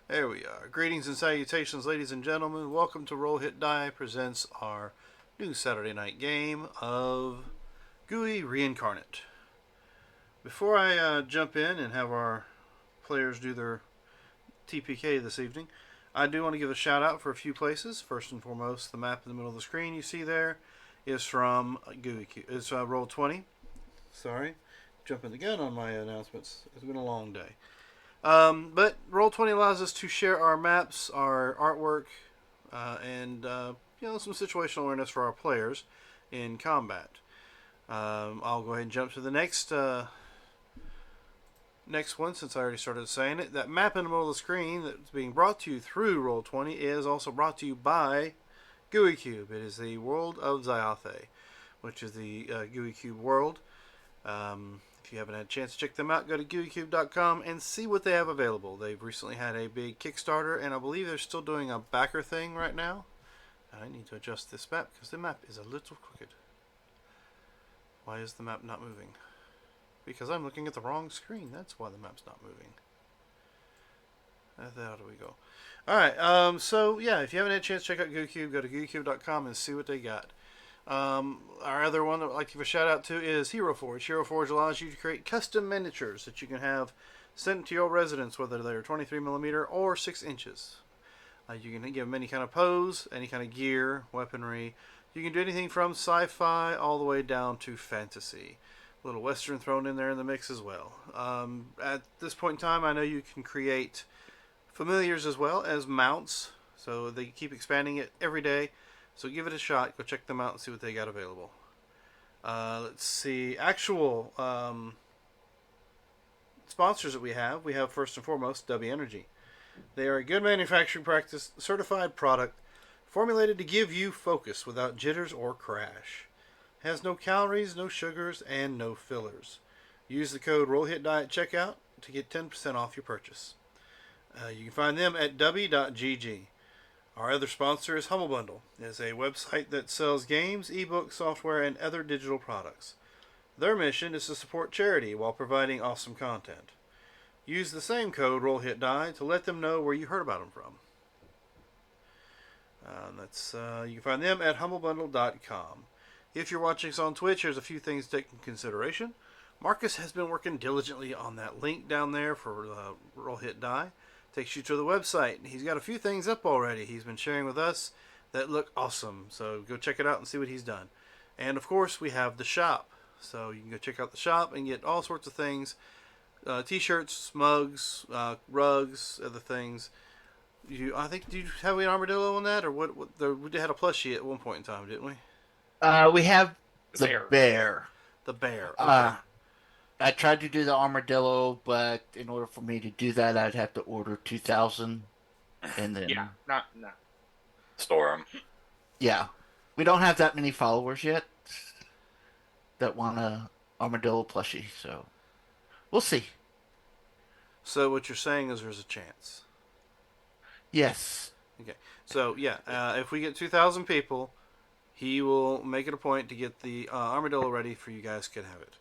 There we are. Greetings and salutations, ladies and gentlemen. Welcome to Roll Hit Die presents our new Saturday night game of Gooey Re-Incarnate. Before I jump in and have our players do their TPK this evening, I do want to give a shout out for a few places. First and foremost, the map in the middle of the screen you see there is from Gooey. It's Roll20. Sorry, jumping the gun on my announcements. It's been a long day. But Roll20 allows us to share our maps, our artwork, and some situational awareness for our players in combat. I'll go ahead and jump to the next one since I already started saying it. That map in the middle of the screen that's being brought to you through Roll20 is also brought to you by Gooey Cube. It is the world of Zyathe, which is the Gooey Cube world. If you haven't had a chance to check them out, go to GooeyCube.com and see what they have available. They've recently had a big Kickstarter, and I believe they're still doing a backer thing right now. I need to adjust this map because the map is a little crooked. Why is the map not moving? Because I'm looking at the wrong screen. That's why the map's not moving. How do we go? Alright, so yeah, if you haven't had a chance to check out GooeyCube, go to GooeyCube.com and see what they got. Our other one that I'd like to give a shout out to is Hero Forge. Hero Forge allows you to create custom miniatures that you can have sent to your residence, whether they're 23mm or 6 inches. You can give them any kind of pose, any kind of gear, weaponry. You can do anything from sci-fi all the way down to fantasy. A little western thrown in there in the mix as well. At this point in time, I know you can create familiars as well as mounts, so they keep expanding it every day. So give it a shot. Go check them out and see what they got available. Let's see. Actual sponsors that we have. We have first and foremost W Energy. They are a good manufacturing practice certified product formulated to give you focus without jitters or crash. Has no calories, no sugars, and no fillers. Use the code ROLLHITDIE at checkout to get 10% off your purchase. You can find them at w.gg. Our other sponsor is Humble Bundle. It is a website that sells games, ebooks, software, and other digital products. Their mission is to support charity while providing awesome content. Use the same code ROLLHITDIE to let them know where you heard about them from. You can find them at humblebundle.com. If you're watching us on Twitch, there's a few things to take into consideration. Marcus has been working diligently on that link down there for ROLLHITDIE. Takes you to the website. He's got a few things up already he's been sharing with us that look awesome. So go check it out and see what he's done. And of course, we have the shop. So you can go check out the shop and get all sorts of things. T-shirts, mugs, rugs, other things. I think, do you have an armadillo on that? Or we had a plushie at one point in time, didn't we? We have the bear. The bear. Okay. I tried to do the armadillo, but in order for me to do that, I'd have to order 2,000, and then not store them. Yeah, we don't have that many followers yet that want a armadillo plushie, so we'll see. So what you're saying is there's a chance. Yes. Okay. So yeah, if we get 2,000 people, he will make it a point to get the armadillo ready for you guys can have it.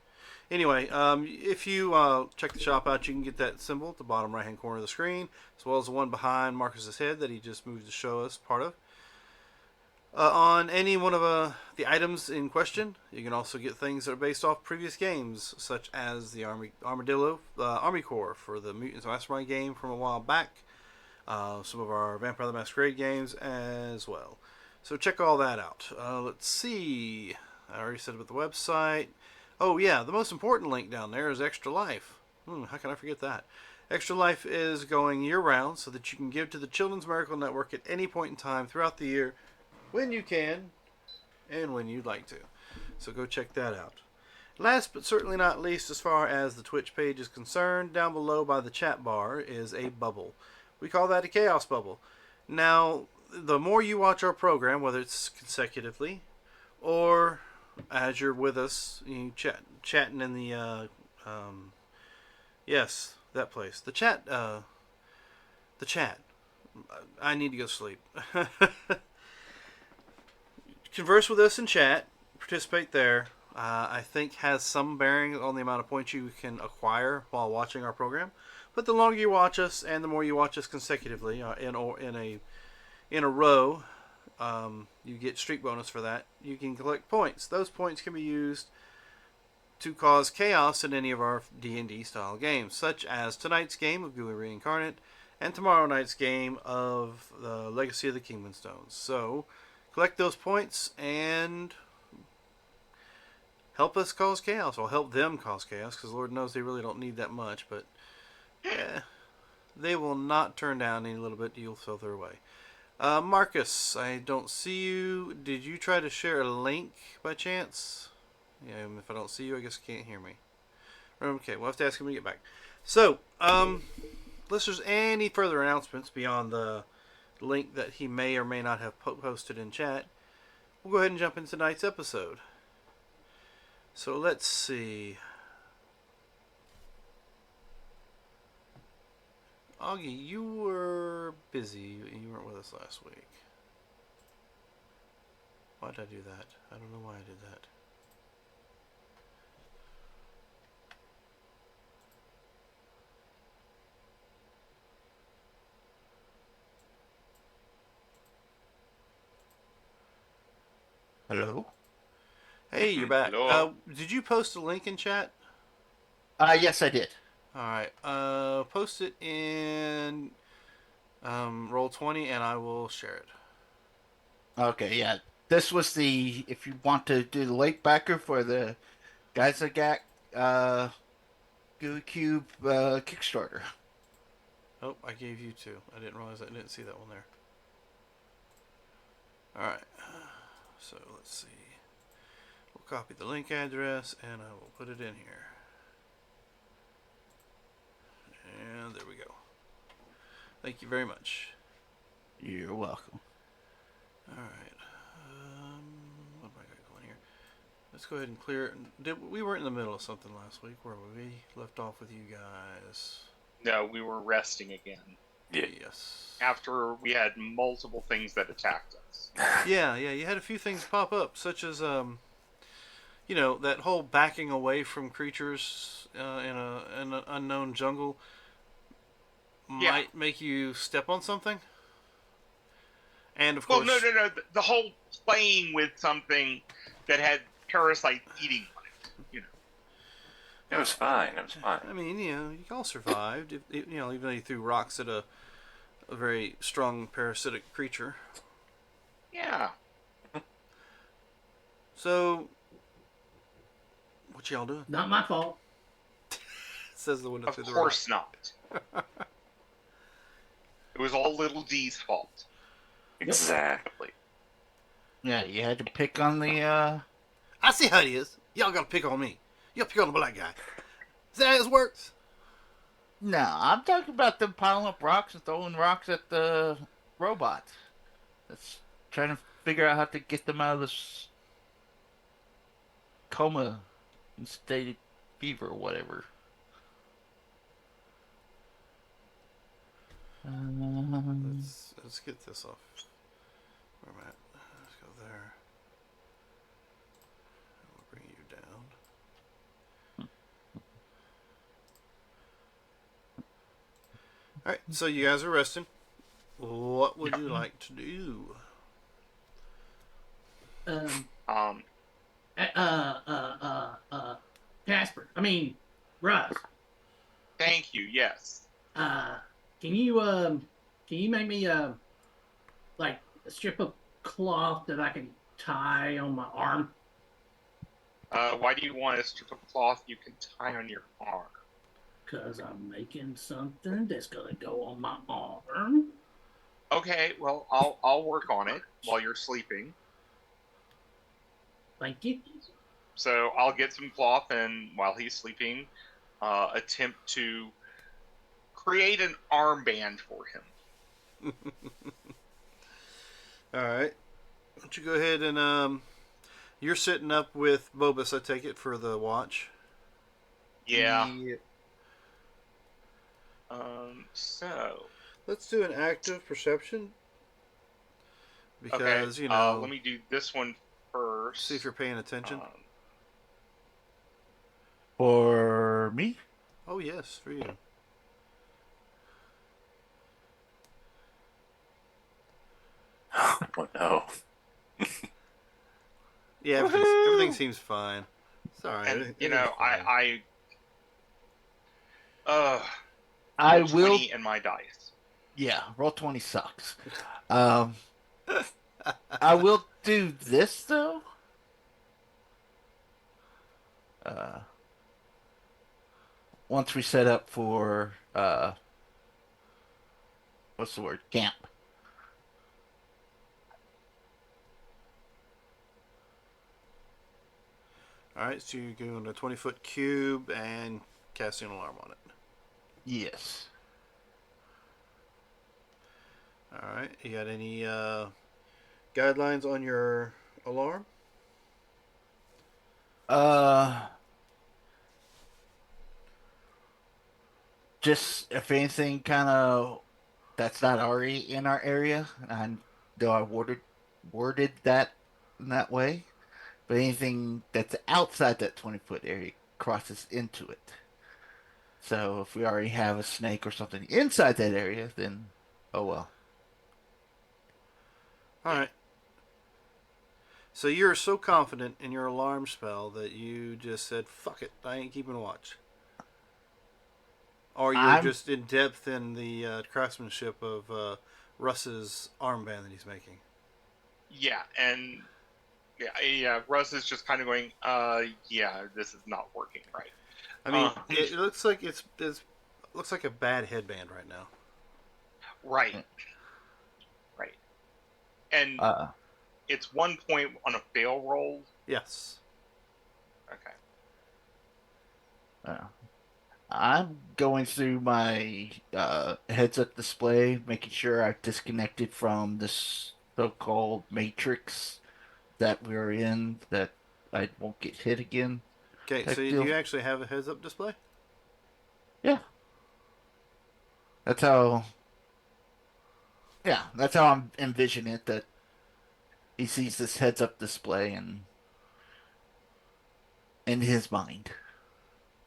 Anyway, if you check the shop out, you can get that symbol at the bottom right-hand corner of the screen, as well as the one behind Marcus's head that he just moved to show us part of. On any one of the items in question, you can also get things that are based off previous games, such as the Armadillo Army Corps for the Mutants Mastermind game from a while back, some of our Vampire the Masquerade games as well. So check all that out. Let's see. I already said about the website. Oh yeah, the most important link down there is Extra Life. How can I forget that? Extra Life is going year-round so that you can give to the Children's Miracle Network at any point in time throughout the year when you can and when you'd like to. So go check that out. Last but certainly not least, as far as the Twitch page is concerned, down below by the chat bar is a bubble. We call that a chaos bubble. Now, the more you watch our program, whether it's consecutively or as you're with us, you chatting in the yes, that place. The chat. I need to go sleep. Converse with us in chat. Participate there. I think has some bearing on the amount of points you can acquire while watching our program. But the longer you watch us, and the more you watch us consecutively in a row, you get streak bonus for that. You can collect points. Those points can be used to cause chaos in any of our D&D style games, such as tonight's game of Gooey Re-Incarnate and tomorrow night's game of the Legacy of the Kingman Stones. So, collect those points and help us cause chaos, or help them cause chaos, because Lord knows they really don't need that much, but they will not turn down any little bit you'll throw their way. Marcus, I don't see you. Did you try to share a link by chance? Yeah, if I don't see you, I guess you can't hear me. Okay, we'll have to ask him when we get back. So, unless there's any further announcements beyond the link that he may or may not have posted in chat, we'll go ahead and jump into tonight's episode. So let's see. Augie, you were busy. You weren't with us last week. Why did I do that? I don't know why I did that. Hello? Hey, you're back. Hello. Did you post a link in chat? Yes, I did. Alright. Post it in Roll20 and I will share it. Okay, yeah. This was if you want to do the lake backer for the Geisagak Gooey Cube Kickstarter. Oh, I gave you two. I didn't realize I didn't see that one there. Alright. So let's see. We'll copy the link address and I will put it in here. And there we go. Thank you very much. You're welcome. Alright. What am I got going here? Let's go ahead and clear it. We weren't in the middle of something last week, were we? We left off with you guys. No, we were resting again Yes. after we had multiple things that attacked us. Yeah, you had a few things pop up, such as that whole backing away from creatures in an unknown jungle might make you step on something. And of course, no. The whole playing with something that had parasites eating on it. It was fine. I mean, you all survived. Even though you threw rocks at a very strong parasitic creature. Yeah. So, what y'all doing? Not my fault. Says the one Of through the course not. It was all Little D's fault. Exactly. Yeah, you had to pick on the I see how it is. Y'all gotta pick on me. Y'all pick on the black guy. Is that how this works? No, I'm talking about them piling up rocks and throwing rocks at the robots. That's trying to figure out how to get them out of this coma and state fever or whatever. Let's get this off. Where am I at? Let's go there. We'll bring you down. Alright, so you guys are resting. What would you like to do? Casper. I mean, Russ. Thank you. Yes. Can you make me like a strip of cloth that I can tie on my arm? Why do you want a strip of cloth you can tie on your arm? Cause I'm making something that's gonna go on my arm. Okay, well, I'll work on it while you're sleeping. Thank you. So I'll get some cloth and while he's sleeping, attempt to create an armband for him. Alright. Why don't you go ahead and you're sitting up with Bobus, I take it, for the watch. Yeah. So let's do an active perception. Because, okay, let me do this one first. See if you're paying attention. For me? Oh yes, for you. Oh no. Yeah, everything seems fine. It's all right. And Everything's fine. I roll will. 20 and my dice. Yeah, roll 20 sucks. Um, I will do this though. Uh, Once we set up for what's the word? Camp. All right, so you're doing a 20-foot cube and casting an alarm on it. Yes. All right, you got any guidelines on your alarm? Uh, just if anything, kind of that's not already in our area, and though I worded that in that way, but anything that's outside that 20-foot area crosses into it. So if we already have a snake or something inside that area, then oh well. All right. So you're so confident in your alarm spell that you just said, "Fuck it, I ain't keeping watch." Or you're I'm just in depth in the craftsmanship of Russ's armband that he's making. Yeah, and Russ is just kind of going, yeah, this is not working right. I mean, it looks like it looks like a bad headband right now. Right. Right. And uh it's 1 point on a fail roll. Yes. Okay. uh I'm going through my heads up display, making sure I've disconnected from this so-called matrix that we're in, that I won't get hit again Okay, so type do deal. you actually have a heads-up display? Yeah, that's how. Yeah, that's how I'm envisioning it. That he sees this heads-up display and in his mind.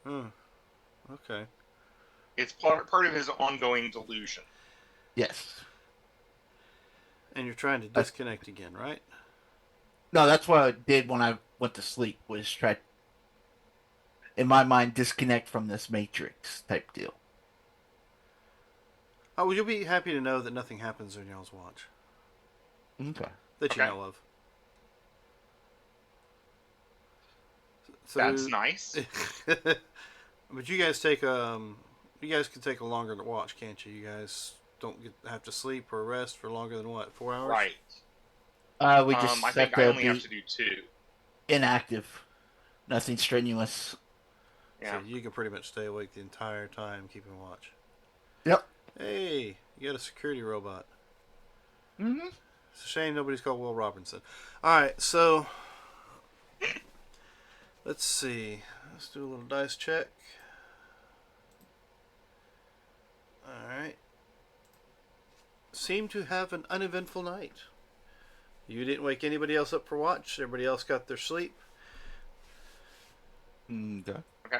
Hmm. Okay. It's part of his ongoing delusion. Yes. And you're trying to disconnect again, right? No, that's what I did when I went to sleep. Was try, in my mind, disconnect from this matrix type deal. Oh, well, you'll be happy to know that nothing happens on y'all's watch Okay. that you Okay. know of. So, That's nice. but you guys you guys can take a longer watch, can't you? You guys don't have to sleep or rest for longer than what, 4 hours? Right. We just I have think I to only have be to do 2. inactive. Nothing strenuous. Yeah. So you can pretty much stay awake the entire time keeping watch. Yep. Hey, you got a security robot. Mm-hmm. It's a shame nobody's called Will Robinson. All right, so let's see. Let's do a little dice check. All right. Seem to have an uneventful night. You didn't wake anybody else up for watch. Everybody else got their sleep. Okay. Okay.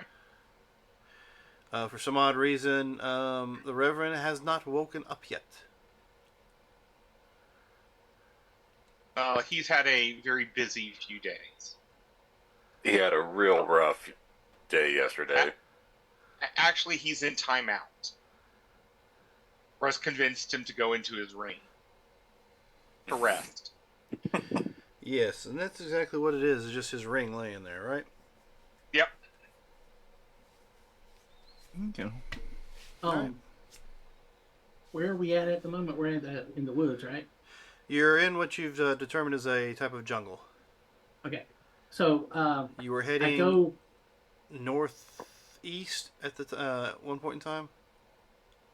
For some odd reason, the Reverend has not woken up yet. He's had a very busy few days. He had a real rough day yesterday. Actually, he's in timeout. Russ convinced him to go into his ring to rest. Yes, and that's exactly what it is. It's just his ring laying there, right? Yep. Okay. Alright. Where are we at the moment? We're in the woods, right? You're in what you've determined is a type of jungle. Okay. So You were I heading go. northeast at the one point in time.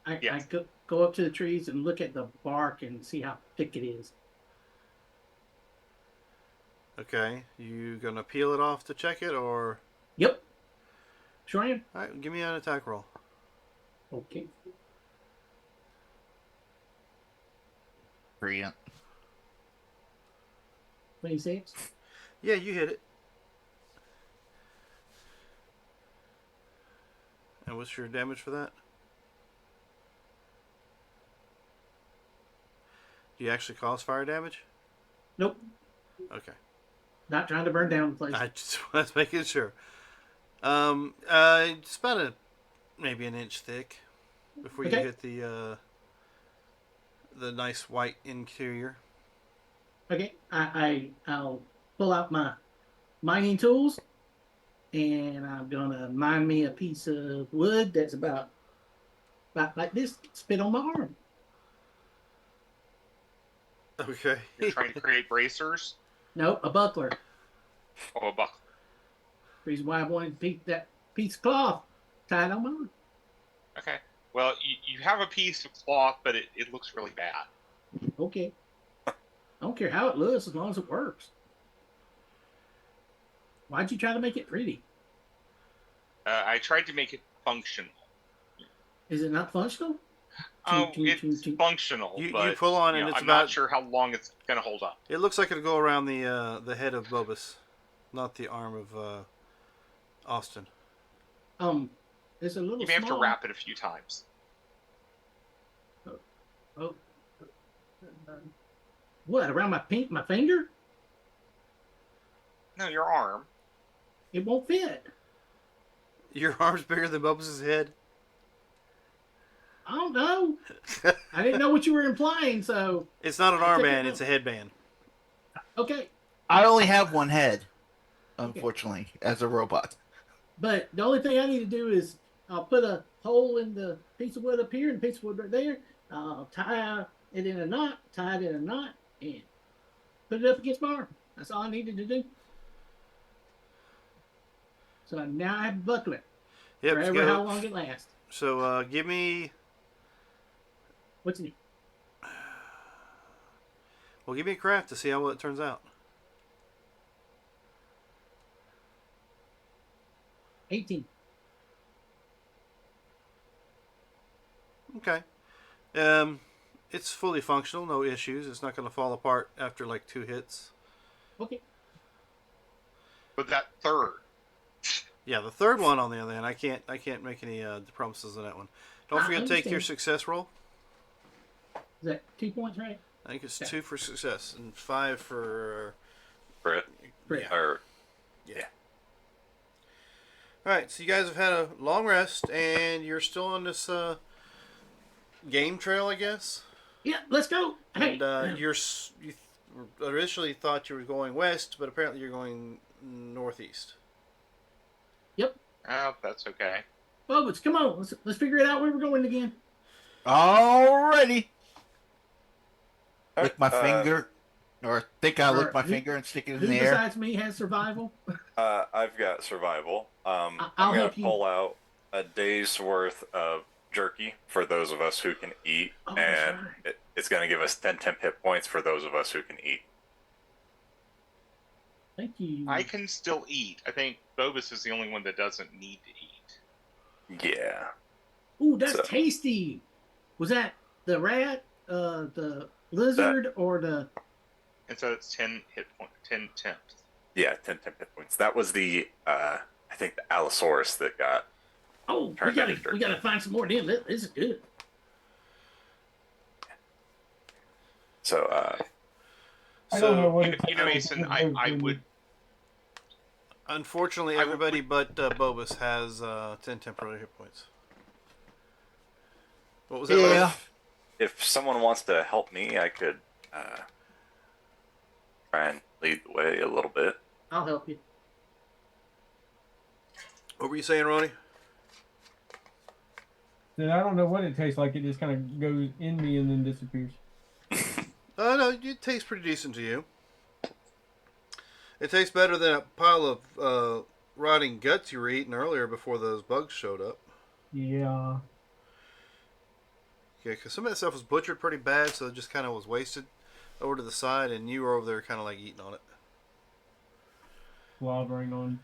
I Yes. go up to the trees and look at the bark and see how thick it is. Okay, you gonna peel it off to check it, or Yep. Sure am. all right? Give me an attack roll. Okay. Brilliant. 26. Yeah, you hit it. And what's your damage for that? Do you actually cause fire damage? Nope. Okay. Not trying to burn down the place. I just was making sure. It's about maybe an inch thick before you Okay. hit the nice white interior. Okay. I'll pull out my mining tools, and I'm gonna mine me a piece of wood that's about like this. Spit on my arm. Okay. You're trying to create bracers. Nope, a buckler. Oh, a buckler. Reason why I wanted that piece of cloth tied on my arm. Okay. Well, you have a piece of cloth, but it looks really bad. Okay. I don't care how it looks as long as it works. Why'd you try to make it pretty? I tried to make it functional. Is it not functional? Oh, Ching, ching, it's ching, ching. functional, You but pull on and it's I'm about. not sure how long it's gonna hold up. It looks like it'll go around the head of Bobus, not the arm of Austin. It's a little You may have small. to wrap it a few times. Oh. What, around my finger? No, your arm. It won't fit. Your arm's bigger than Bobus's head. I don't know. I didn't know what you were implying, so It's not an I took it armband; out. it's a headband. Okay. I only have one head, unfortunately, as a robot. But the only thing I need to do is I'll put a hole in the piece of wood up here and a piece of wood right there. I'll tie it in a knot, tie it in a knot, and put it up against my arm. That's all I needed to do. So now I have a buckler. Yep. Forever how long it lasts. So give me. What's in it? Well, give me a craft to see how well it turns out. 18. Okay. It's fully functional, no issues. It's not going to fall apart after like 2 hits. Okay. But that third. Yeah, the third one on the other hand, I can't make any promises on that one. Don't I forget to take your understand. success roll. Is that 2 points, right? I think it's Okay. 2 for success and 5 for. Brett. Great. Or Yeah. All right, so you guys have had a long rest, and you're still on this game trail, I guess. Yeah, let's go. Hey. And you originally thought you were going west, but apparently you're going northeast. Yep. Oh, that's okay. Bobus, come on. Let's figure it out where we're going again. Alrighty. All Lick my right, finger, or think I lick my Who- finger and stick it in Who the air. besides me has survival? I've got survival. I'll I'm gonna help you. pull out a day's worth of jerky for those of us who can eat, Oh, that's and right. it's gonna give us 10 temp hit points for those of us who can eat. Thank you. I can still eat. I think Bobus is the only one that doesn't need to eat. Yeah. Ooh, that's So- tasty. Was that the rat, the lizard, or the? And so it's 10 hit point, 10 temps. Yeah, 10 temp hit points. That was the I think the Allosaurus that got. Oh, we Turned gotta into we gotta find some more. Damn, this is good. So I don't know So, what You know, Mason, I would. unfortunately, I would- everybody but Bobus has 10 temporary hit points. What was that? Yeah. Larry? if someone wants to help me, I could try and lead the way a little bit. I'll help you. What were you saying, Ronnie? Then I don't know what it tastes like. It just kind of goes in me and then disappears. No, it tastes pretty decent to you. It tastes better than a pile of rotting guts you were eating earlier before those bugs showed up. Yeah. Yeah, because some of that stuff was butchered pretty bad, so it just kind of was wasted over to the side, and you were over there kind of like eating on it. Slobbering on.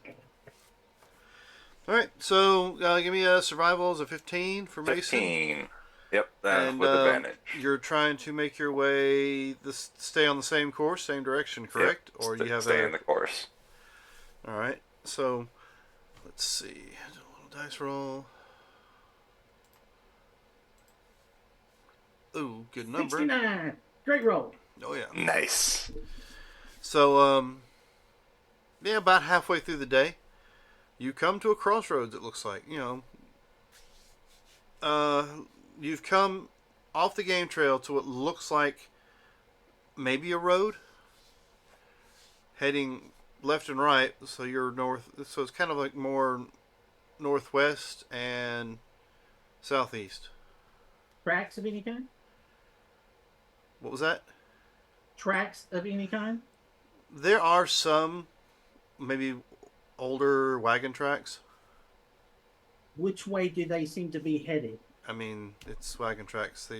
All right, so give me a survival as a 15 for Mason. 15. Yep, And with advantage. you're trying to make your way, stay on the same course, same direction, correct? Yep, Or you have stay in the course. All right, so let's see. Do a little dice roll. Ooh, good number. 69. Great roll. Oh yeah. Nice. So, yeah, about halfway through the day, you come to a crossroads. It looks like you've come off the game trail to what looks like maybe a road heading left and right. So you're north. So it's kind of like more northwest and southeast. Tracks of any kind? What was that? Tracks of any kind? There are some maybe older wagon tracks. Which way do they seem to be headed? I mean, it's wagon tracks.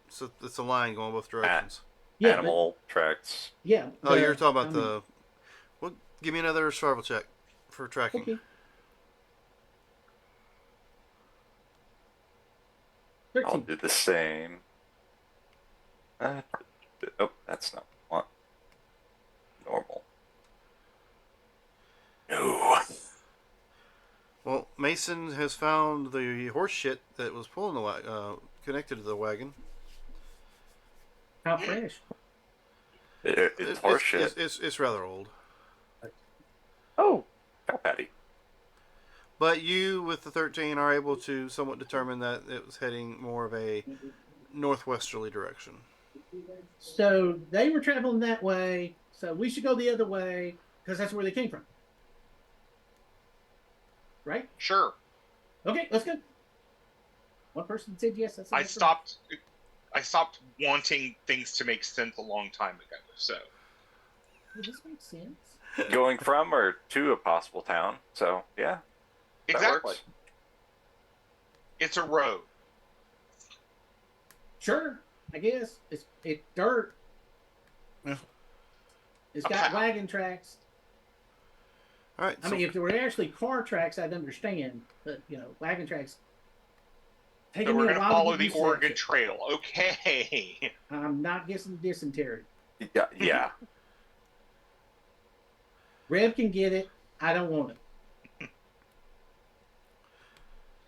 So it's a line going both directions. Yeah, Animal tracks. yeah. Oh, you're talking about the. Well, give me another survival check for tracking. Okay. 13. I'll do the same. Oh, that's not what. Normal. No. Well, Mason has found the horse shit that was pulling the connected to the wagon. How fresh? It's horseshit. It's rather old. Oh, cow patty. But you, with the 13, are able to somewhat determine that it was heading more of a northwesterly direction. So they were traveling that way, so we should go the other way because that's where they came from. Right? Sure. Okay, let's go. One person said yes. That's I stopped wanting things to make sense a long time ago. So Well, this makes sense. Going from or to a possible town. So, yeah. That exactly, works. it's a road. Sure, I guess it's dirt. Yeah. It's A got plow. wagon tracks. All right. I mean, if there were actually car tracks, I'd understand. But wagon tracks. So Taking we're me a going to while to follow get the used to that Oregon shit. Trail. Okay. I'm not getting dysentery. Yeah. Yeah. Rev can get it. I don't want it.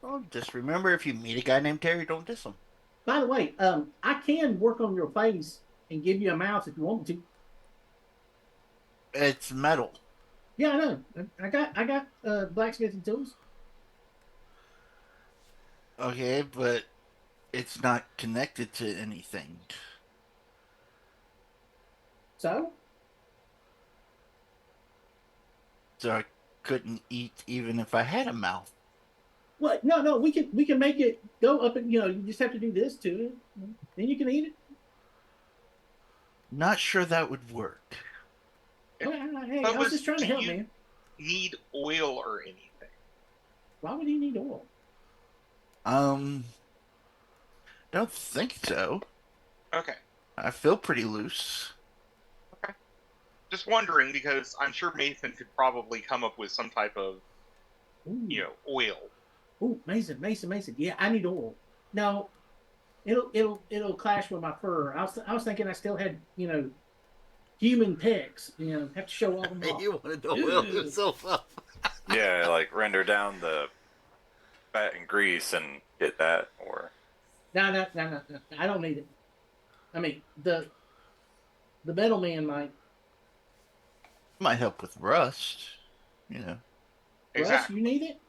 Well, just remember, if you meet a guy named Terry, don't diss him. By the way, I can work on your face and give you a mouth if you want me to. It's metal. Yeah, I know. I got blacksmithing tools. Okay, but it's not connected to anything. So So I couldn't eat even if I had a mouth. what? No. We can make it go up, and you just have to do this to it. Then you can eat it. Not sure that would work. Well, hey, But I was just trying to do help, you- man. Need oil or anything? Why would he need oil? Don't think so. Okay. I feel pretty loose. Just wondering because I'm sure Mason could probably come up with some type of, Ooh. oil. Ooh, Mason. Yeah, I need oil. No, it'll clash with my fur. I was thinking I still had human pecs. Have to show all them off. You wanted to oil Ew. yourself up. Yeah, like render down the fat and grease and get that, or No. I don't need it. I mean, the metal man might. Might help with rust. Russ, Exactly. you need it?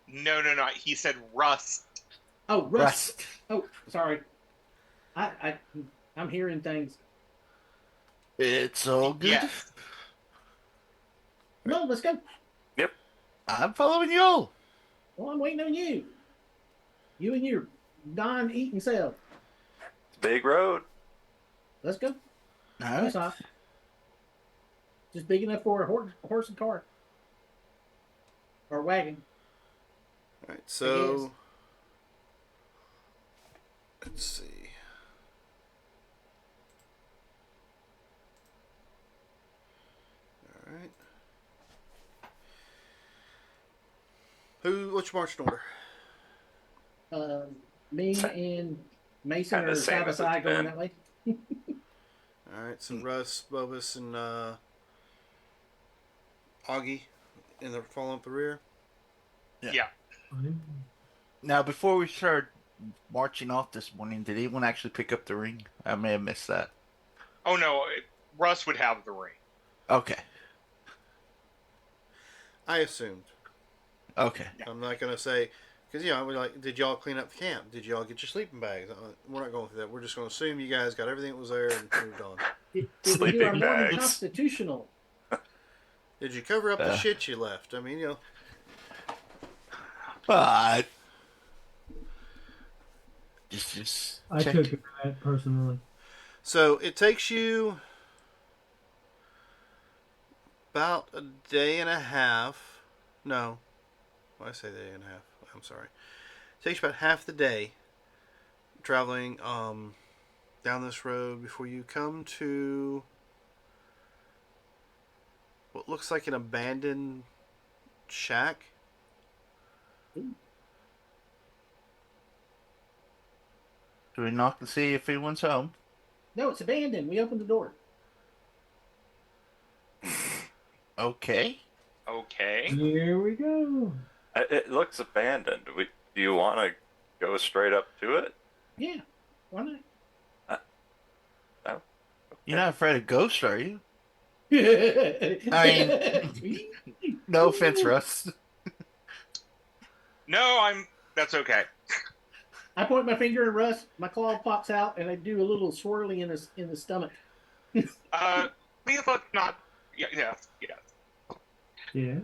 No. He said rust. Oh, rust. Rust. Oh, sorry. I'm hearing things. It's all good. Yes. No, let's go. I'm following you all. Well, I'm waiting on you. You and your non-eating self. big road. Let's go. All That's right. all. Just big enough for a horse and cart. Or wagon. All right. So let's see. All right. What's your marching order? Me Sa- and Mason Kinda are same side by as side it's going been. that way. All right. So Russ, Bobus, and Augie in the following up the rear. Yeah. Now, before we started marching off this morning, did anyone actually pick up the ring? I may have missed that. Oh no, Russ would have the ring. Okay. I assumed. Okay. I'm not gonna say because we're like, did y'all clean up the camp? Did y'all get your sleeping bags? We're not going through that. We're just gonna assume you guys got everything that was there and moved on. Did we do our Sleeping morning bags. constitutional? Did you cover up the Uh. shit you left? I mean, But just I check. took that personally. So it takes you about a day and a half. No, why I say day and a half? I'm sorry. It takes you about half the day traveling down this road before you come to what looks like an abandoned shack. Do we knock and see if anyone's home? No, it's abandoned. We opened the door. Okay. Okay. Here we go. It looks abandoned. Do you want to go straight up to it? Yeah, why not? No. You're not afraid of ghosts, are you? I No offense, Russ. No, that's okay. I point my finger at Russ. My claw pops out, and I do a little swirling in the stomach. Please let's not. Yeah. Yes.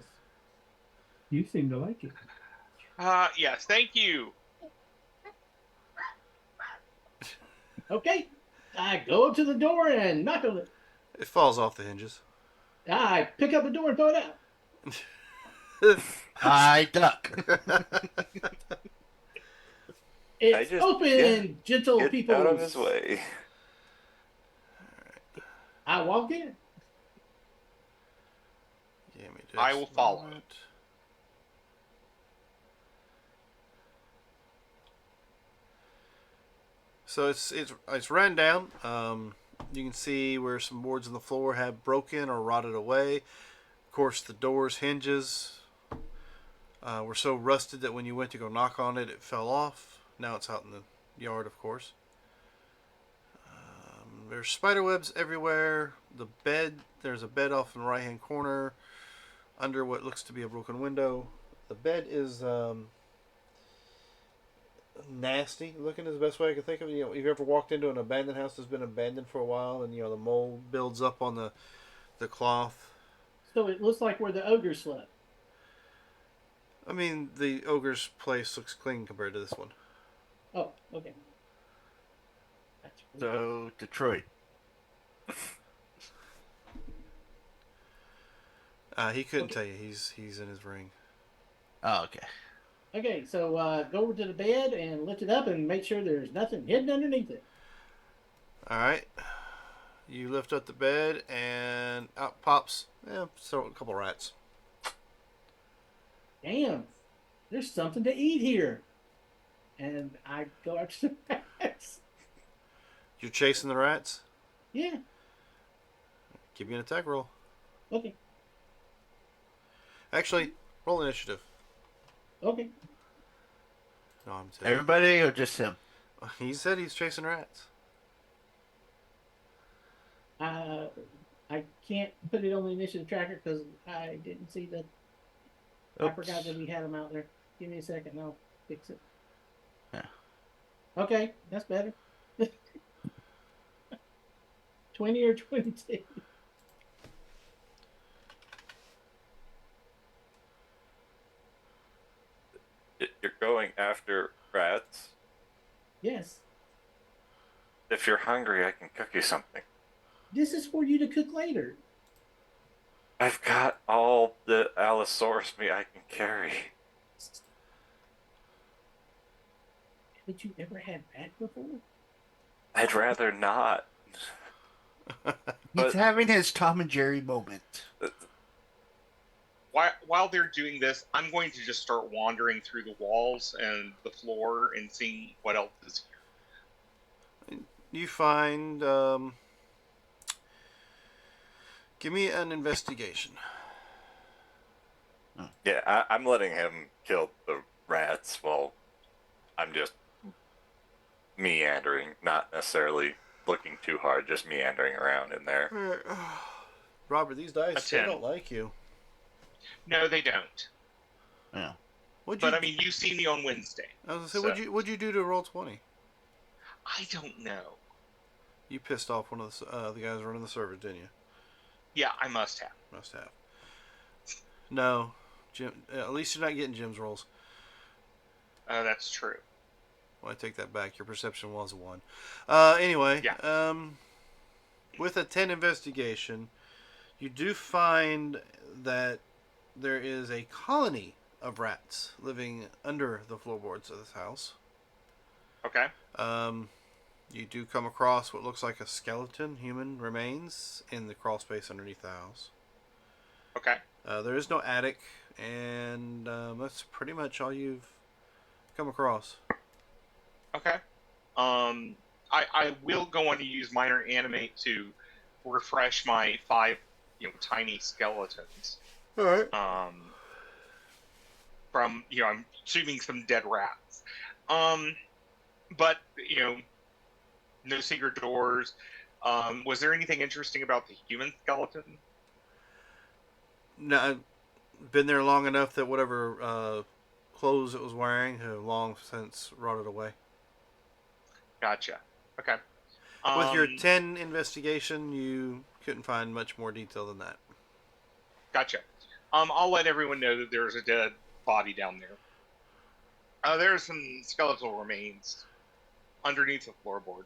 You seem to like it. Yes. Thank you. Okay, I go up to the door and knock on it. It falls off the hinges. I pick up the door and throw it out. I duck. It's open, gentle Get people. out of his way. I walk in. Give me just I will a follow. moment. So it's ran down. You can see where some boards on the floor have broken or rotted away. Of course, the door's hinges were so rusted that when you went to go knock on it, it fell off. Now it's out in the yard, of course. There's spider webs everywhere. There's a bed off in the right-hand corner under what looks to be a broken window. The bed is nasty looking is the best way I can think of it. If you ever walked into an abandoned house that's been abandoned for a while and the mold builds up on the cloth. So it looks like where the ogre slept. I mean, the ogre's place looks clean compared to this one. Oh, okay. That's cool. So, Detroit. He couldn't Okay. tell you. He's in his ring. Oh, okay. Okay, so go over to the bed and lift it up and make sure there's nothing hidden underneath it. All right. You lift up the bed and out pops so a couple rats. Damn, there's something to eat here. And I go after the rats. You're chasing the rats. Yeah, Give me an attack roll. okay, Actually, roll initiative. okay. No, I'm saying. Everybody or just him? He said he's chasing rats. I can't put it on the initiative tracker because I didn't see the. I Oops. forgot that we had them out there. Give me a second, and I'll fix it. Yeah. Okay, that's better. 20 or 22. You're going after rats. Yes, If you're hungry, I can cook you something. this is for you to cook later. I've got all the Allosaurus meat I can carry. Haven't you ever had rat before? I'd rather not. He's But- having his Tom and Jerry moment. While they're doing this, I'm going to just start wandering through the walls and the floor and seeing what else is here. You find. Give me an investigation. Yeah, I'm letting him kill the rats while I'm just meandering, not necessarily looking too hard, just meandering around in there. Alright. Robert, these dice, A they 10. don't like you. No, they don't. Yeah. What'd But you? I mean, you see me on Wednesday. I was gonna say, so- what'd you do to roll 20? I don't know. You pissed off one of the guys running the server, didn't you? Yeah, I must have. Must have. No, Jim. At least you're not getting Jim's rolls. That's true. Well, I take that back. Your perception was a 1. Anyway, Yeah. with a 10 investigation, you do find that there is a colony of rats living under the floorboards of this house. Okay. You do come across what looks like a skeleton human remains in the crawl space underneath the house. Okay. There is no attic, and that's pretty much all you've come across. Okay. I will go on to use minor animate to refresh my 5, tiny skeletons. All right. From I'm assuming some dead rats. But no secret doors. Was there anything interesting about the human skeleton? No, I've been there long enough that whatever clothes it was wearing have long since rotted away. Gotcha. Okay. With your 10 investigation, you couldn't find much more detail than that. Gotcha. I'll let everyone know that there's a dead body down there. There's some skeletal remains underneath the floorboard.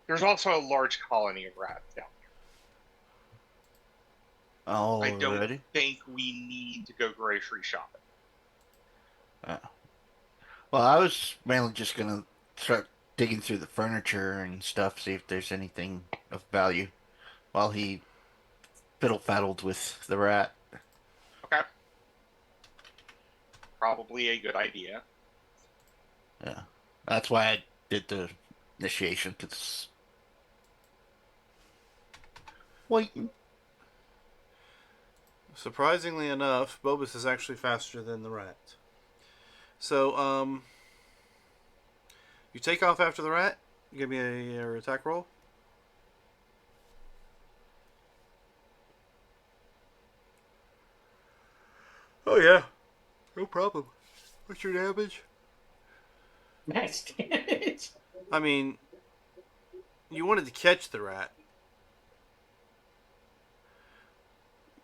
There's also a large colony of rats down there. I don't Already? think we need to go grocery shopping. Well, I was mainly just gonna start digging through the furniture and stuff, see if there's anything of value, while he fiddle-faddled with the rat. Okay. Probably a good idea. Yeah, that's why I did the initiation, because waiting. Surprisingly enough, Bobus is actually faster than the rat. So, you take off after the rat. Give me a attack roll. Oh yeah, no problem. What's your damage? Max damage. I mean, you wanted to catch the rat,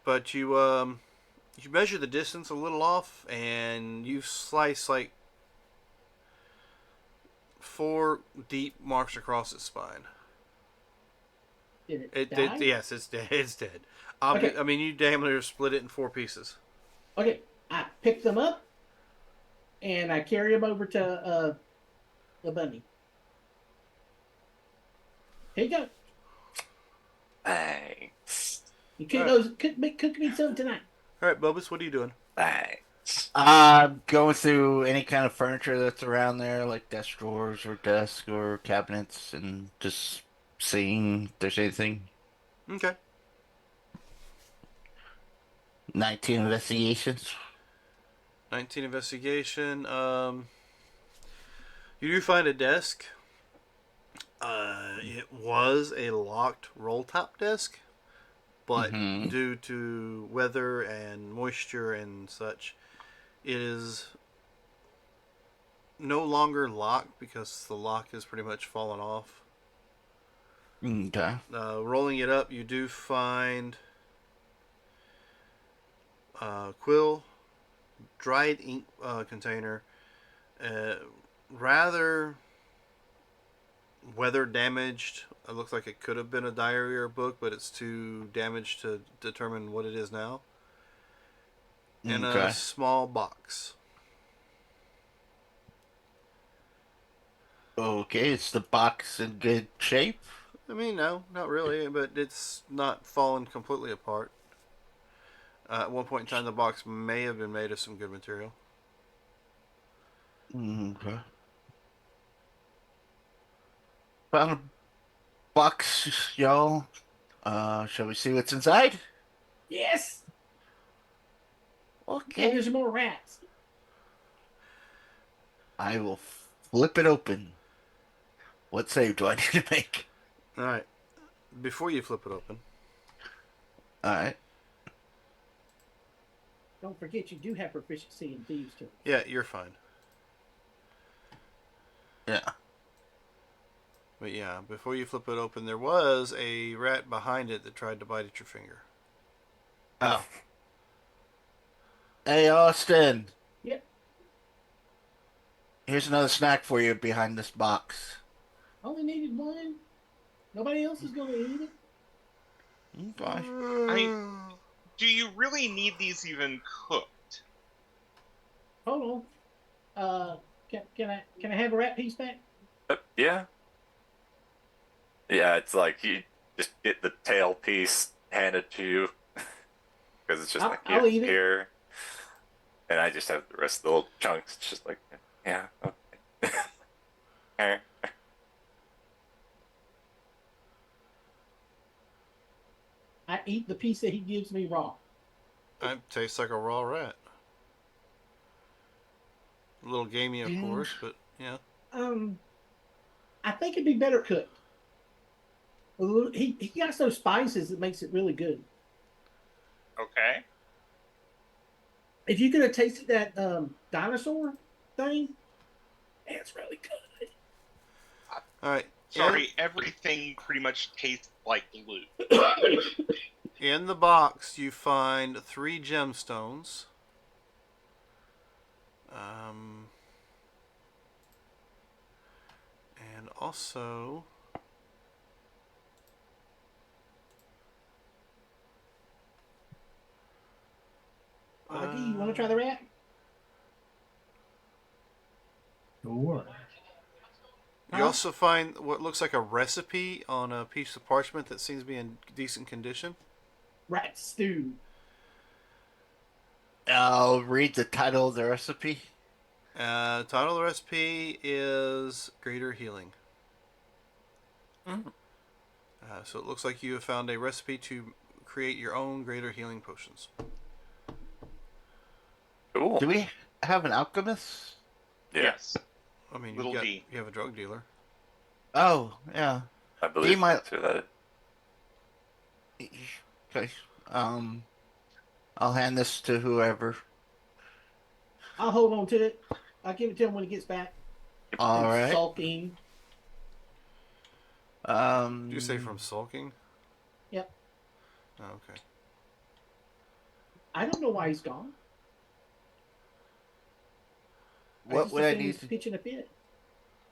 but you measure the distance a little off, and you slice like 4 deep marks across its spine. Did it die? Yes, it's dead. It's dead. Okay. I mean, you damn near split it in 4 pieces. Okay, I pick them up and I carry them over to the bunny. Here you go. Thanks. You cook me some tonight. All right, Bobus, what are you doing? Thanks. I'm going through any kind of furniture that's around there, like desk drawers or desk or cabinets, and just seeing if there's anything. Okay. 19 investigations. 19 investigation. You do find a desk. It was a locked roll top desk, but Mhm. due to weather and moisture and such, it is no longer locked because the lock has pretty much fallen off. Okay. Rolling it up, you do find quill, dried ink container, rather weather damaged. It looks like it could have been a diary or a book, but it's too damaged to determine what it is now. And a Okay. small box. Okay, is the box in good shape? I mean, no, not really, but it's not fallen completely apart. At one point in time, the box may have been made of some good material. Okay. Found a box, y'all. Shall we see what's inside? Yes. Okay. And there's more rats. I will flip it open. What save do I need to make? All right. Before you flip it open, All right. Don't forget you do have proficiency in thieves too. yeah, you're fine. Yeah. But yeah, before you flip it open, there was a rat behind it that tried to bite at your finger. Oh. Hey, Austin. Yep. Here's another snack for you behind this box. Only needed one. Nobody else is gonna eat it. Okay. I mean, do you really need these even cooked? Hold on. Can I have a rat piece back? Yeah. Yeah, it's like you just get the tail piece handed to you because it's just I'll eat it. here, and I just have the rest of the little chunks. It's just like, yeah, okay. Eh. I eat the piece that he gives me raw. It tastes like a raw rat. A little gamey, of course, but yeah. I think it'd be better cooked. He got those spices that makes it really good. Okay. If you could have tasted that dinosaur thing, it's really good. All right. Sorry, everything pretty much tastes like glue. In the box, you find 3 gemstones. And also, Augie, you want to try the rat? Sure. you also find what looks like a recipe on a piece of parchment that seems to be in decent condition. Rat stew. I'll read the title of the recipe. Title of the recipe is Greater Healing. Mm. So it looks like you have found a recipe to create your own Greater Healing potions. Cool. Do we have an alchemist? Yeah, Yes. I mean, Little D. you have a drug dealer. Oh, yeah. I believe might- that's who that is. Okay. I'll hand this to whoever. I'll hold on to it. I'll give it to him when he gets back. All From right. Sulking. Did you say from sulking? Yep. Oh, okay. I don't know why he's gone. What would I assumed need he's to pitching a fit?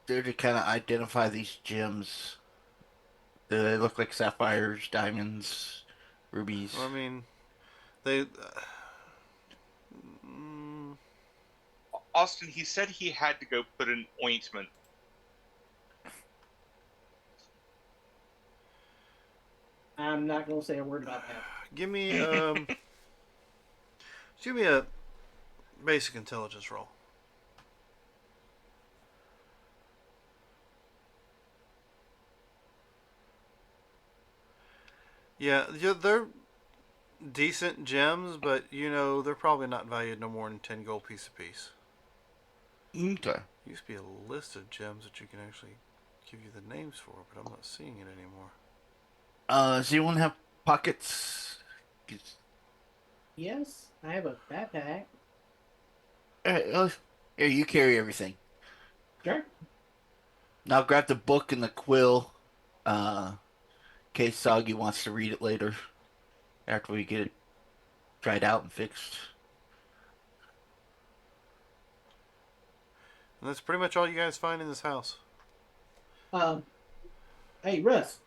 do to kind of identify these gems? Do they look like sapphires, diamonds, rubies? Well, I mean, they. Mm, Austin, he said he had to go put an ointment. I'm not going to say a word about that. give me give me a basic intelligence roll. Yeah, they're decent gems, but they're probably not valued no more than 10 gold piece a piece. Okay. Used to be a list of gems that you can actually give you the names for, but I'm not seeing it anymore. Does anyone have pockets? Yes, I have a backpack. Alright, here, you carry everything. Sure. Now grab the book and the quill. In case Soggy wants to read it later. After we get it tried out and fixed. And that's pretty much all you guys find in this house. Hey, Russ,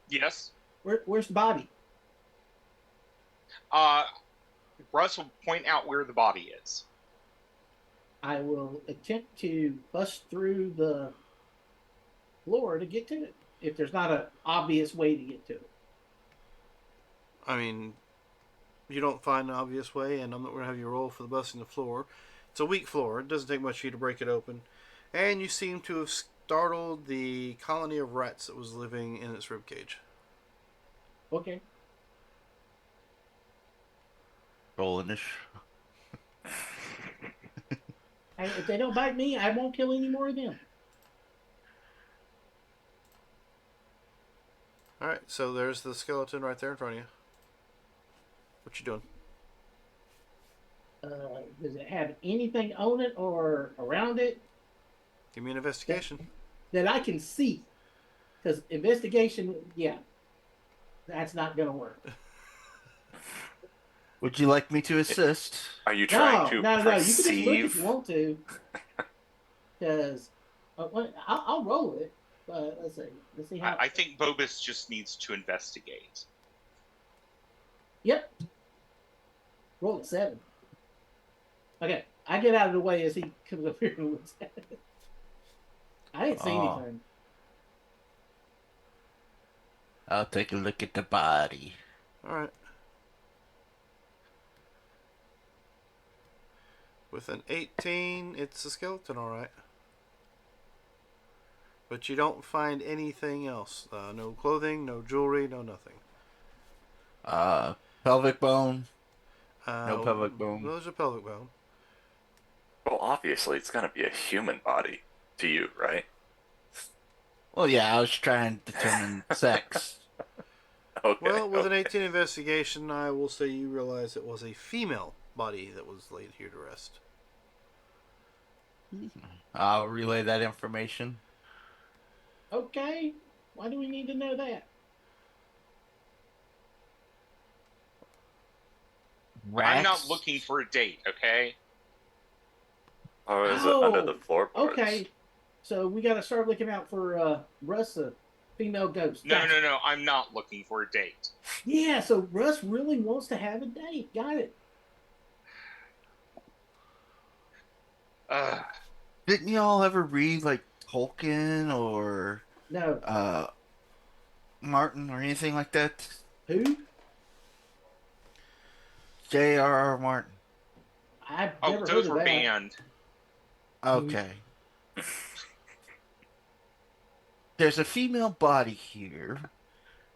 Yes. where's the body? Russ will point out where the body is. I will attempt to bust through the floor to get to it. If there's not an obvious way to get to it. I mean, you don't find an obvious way, and I'm not going to have you roll for the busting the floor. It's a weak floor. It doesn't take much for you to break it open. And you seem to have startled the colony of rats that was living in its ribcage. Okay. Roll in this. Hey, if they don't bite me, I won't kill any more of them. All right, so there's the skeleton right there in front of you. What you doing? Does it have anything on it or around it Give me an investigation. that I can see? Because investigation, yeah, that's not gonna work. Would you like me to assist? Are you trying No, to no, no. You can just look if you perceive? want to. Because I'll roll it. But let's see. Let's see how. I think Bobus just needs to investigate. Yep. Roll a 7. Okay, I get out of the way as he comes up here and looks at it. I didn't see Oh. anything. I'll take a look at the body. All right. With an 18, it's a skeleton, all right. But you don't find anything else. No clothing, no jewelry, no nothing. Pelvic bone. No pelvic bone. There's a pelvic bone. Well, obviously, it's gonna be a human body to you, right? Well, yeah, I was trying to determine sex. Okay. Well, with an okay. 18 investigation, I will say you realize it was a female body that was laid here to rest. I'll relay that information. Okay. Why do we need to know that? Rats. I'm not looking for a date, okay? Or is it under the floorboards? Okay. So we got to start looking out for Russ, a female ghost. No, Gotcha. no, I'm not looking for a date. Yeah, so Russ really wants to have a date. Got it. Didn't y'all ever read like Tolkien or No. Martin or anything like that? Who? J.R.R. Martin. I've Oh, never heard those of were that. banned. Okay. There's a female body here.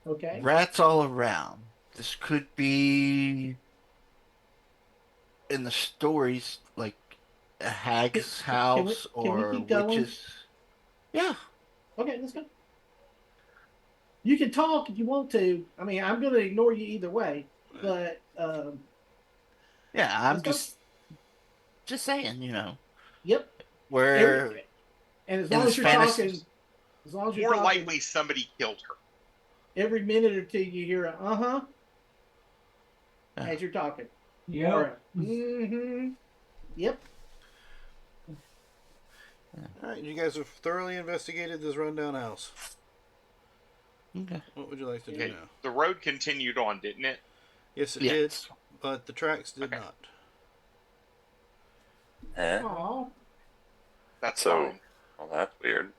Okay. Rats all around. This could be in the stories like a hag's house can we or keep going? witches. Yeah. Okay, let's go. You can talk if you want to. I mean, I'm going to ignore you either way. But Yeah, I'm let's go. just saying, Yep. where And as in long this as you're fantasy- talking, as long as you're More talking, likely somebody killed her. every minute or two you hear a Yeah. as you're talking. Yep. Or a Yep. All right, you guys have thoroughly investigated this rundown house. Okay. What would you like to do Okay. now? The road continued on, didn't it? Yes, it Yes. did, but the tracks did Okay. not. Eh? Aw. That's So, fine. well, that's weird.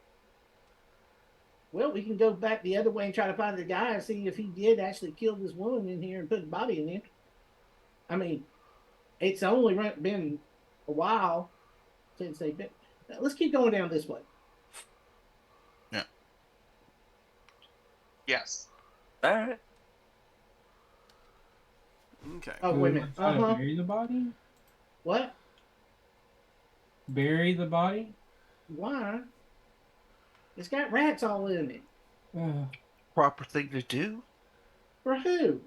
Well, we can go back the other way and try to find the guy and see if he did actually kill this woman in here and put the body in there. I mean, it's only been a while since they've been. Let's keep going down this way. Yes. All right. Okay. Oh, wait a minute. Try to bury the body? What? Bury the body? Why? It's got rats all in it. Proper thing to do. For who?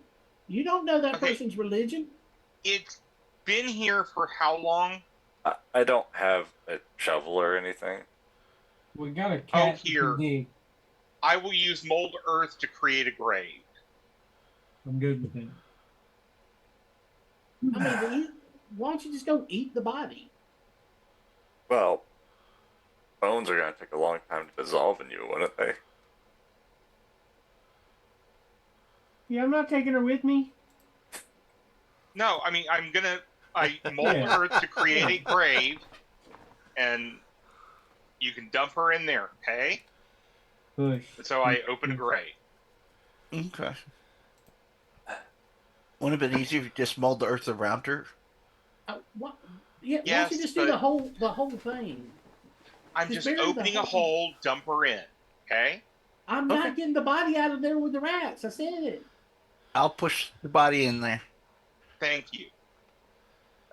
You don't know that Okay. person's religion? It's been here for how long? I don't have a shovel or anything. We got a cat that here. can dig. I will use mold earth to create a grave. I'm good with it. I mean, why don't you just go eat the body? Well, bones are gonna take a long time to dissolve in you, wouldn't they? Yeah, I'm not taking her with me. No, I mean I mold Yeah. earth to create a grave, and you can dump her in there, okay? Push. So I open a grave. Okay. Wouldn't it have been easier if you just mold the earth around her? What? Yeah, why don't Yes, you just do but- the whole thing? I'm Just just bury the opening a whole- hole, dump her in, okay? I'm Okay. not getting the body out of there with the rats. I said it. I'll push the body in there. Thank you.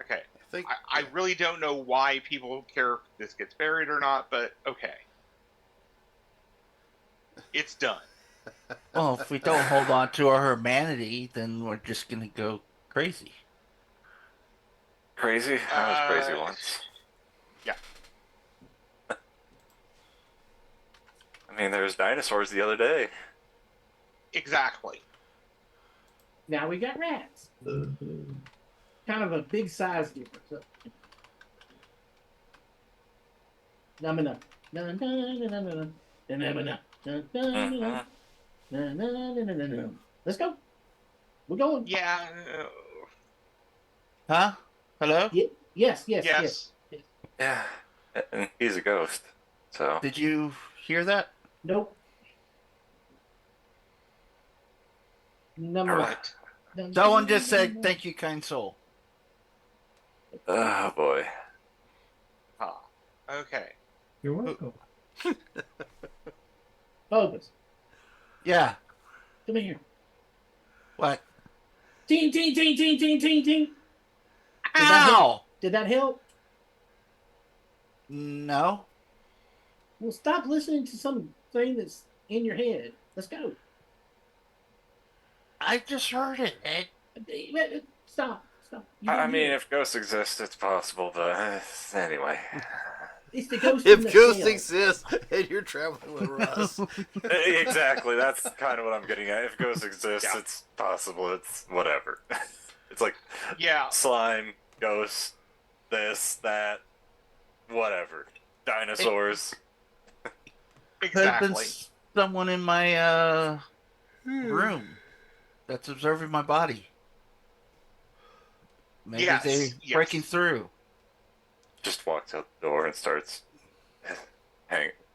Okay. I think I really don't know why people care if this gets buried or not, but okay. It's done. Well, if we don't hold on to our humanity, then we're just gonna go crazy. Crazy? I was crazy Uh, once. yeah. I mean, there was dinosaurs the other day. Exactly. Now we got rats. Kind of a big size difference. So. No, no, no, no, no, no, no, no, no, Mm-hmm. no. Let's go. We're going. Yeah. Huh? Hello? Yes, yes, yes, Yes. yes. Yeah. And he's a ghost. So. Did you hear that? Nope. No, no, What? no. Someone just said, "Thank you, kind soul." Oh boy. Huh. Okay. You're welcome. Bogus. Yeah. Come here. What? Ting, ting, ting, ting, ting, ting, ting. Did that help? Ow! Did that help? No. Well, stop listening to something that's in your head. Let's go. I just heard it, Ed. Stop. Stop. You I didn't hear mean, it. if ghosts exist, it's possible, but anyway. It's the ghost in the If ghosts shell. exist and you're traveling with Russ, Exactly, that's kind of what I'm getting at. If ghosts exist, Yeah. it's possible, it's whatever. It's like Yeah. slime, ghosts, this, that, whatever. Dinosaurs. Could have been Exactly. someone in my room that's observing my body. Maybe Yes, they yes. breaking through. Just walks out the door and starts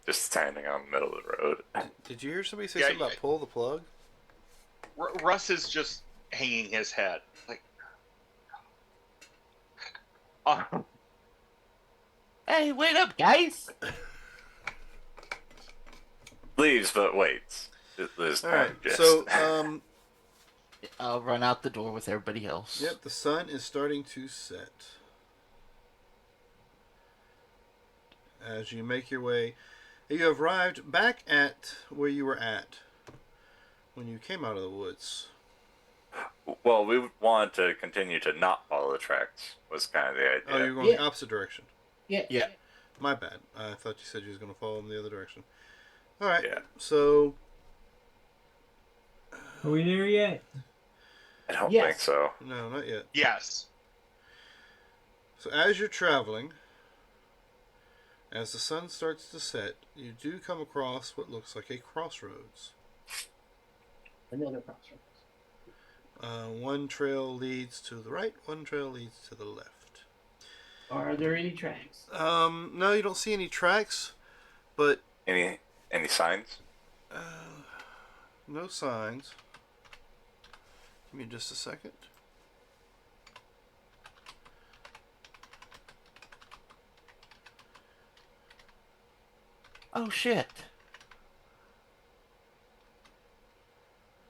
just standing on the middle of the road. did you hear somebody say Yeah, something about pull the plug? Russ is just hanging his head. Like, uh, Hey, wait up, guys! Leaves, but waits. This All right. just So, I'll run out the door with everybody else. yep, the sun is starting to set. As you make your way, you have arrived back at where you were at when you came out of the woods. well, we wanted to continue to not follow the tracks. Was kind of the idea. Oh, you're going Yeah. the opposite direction. Yeah. Yeah. My bad. I thought you said you was going to follow them the other direction. All right. Yeah. So, Are we there yet? I don't Yes. think so. no, not yet. yes. So as you're traveling, as the sun starts to set, you do come across what looks like a crossroads. Another crossroads. One trail leads to the right, one trail leads to the left. Are there any tracks? No, you don't see any tracks, but Any signs? no signs. Give me just a second. Oh shit!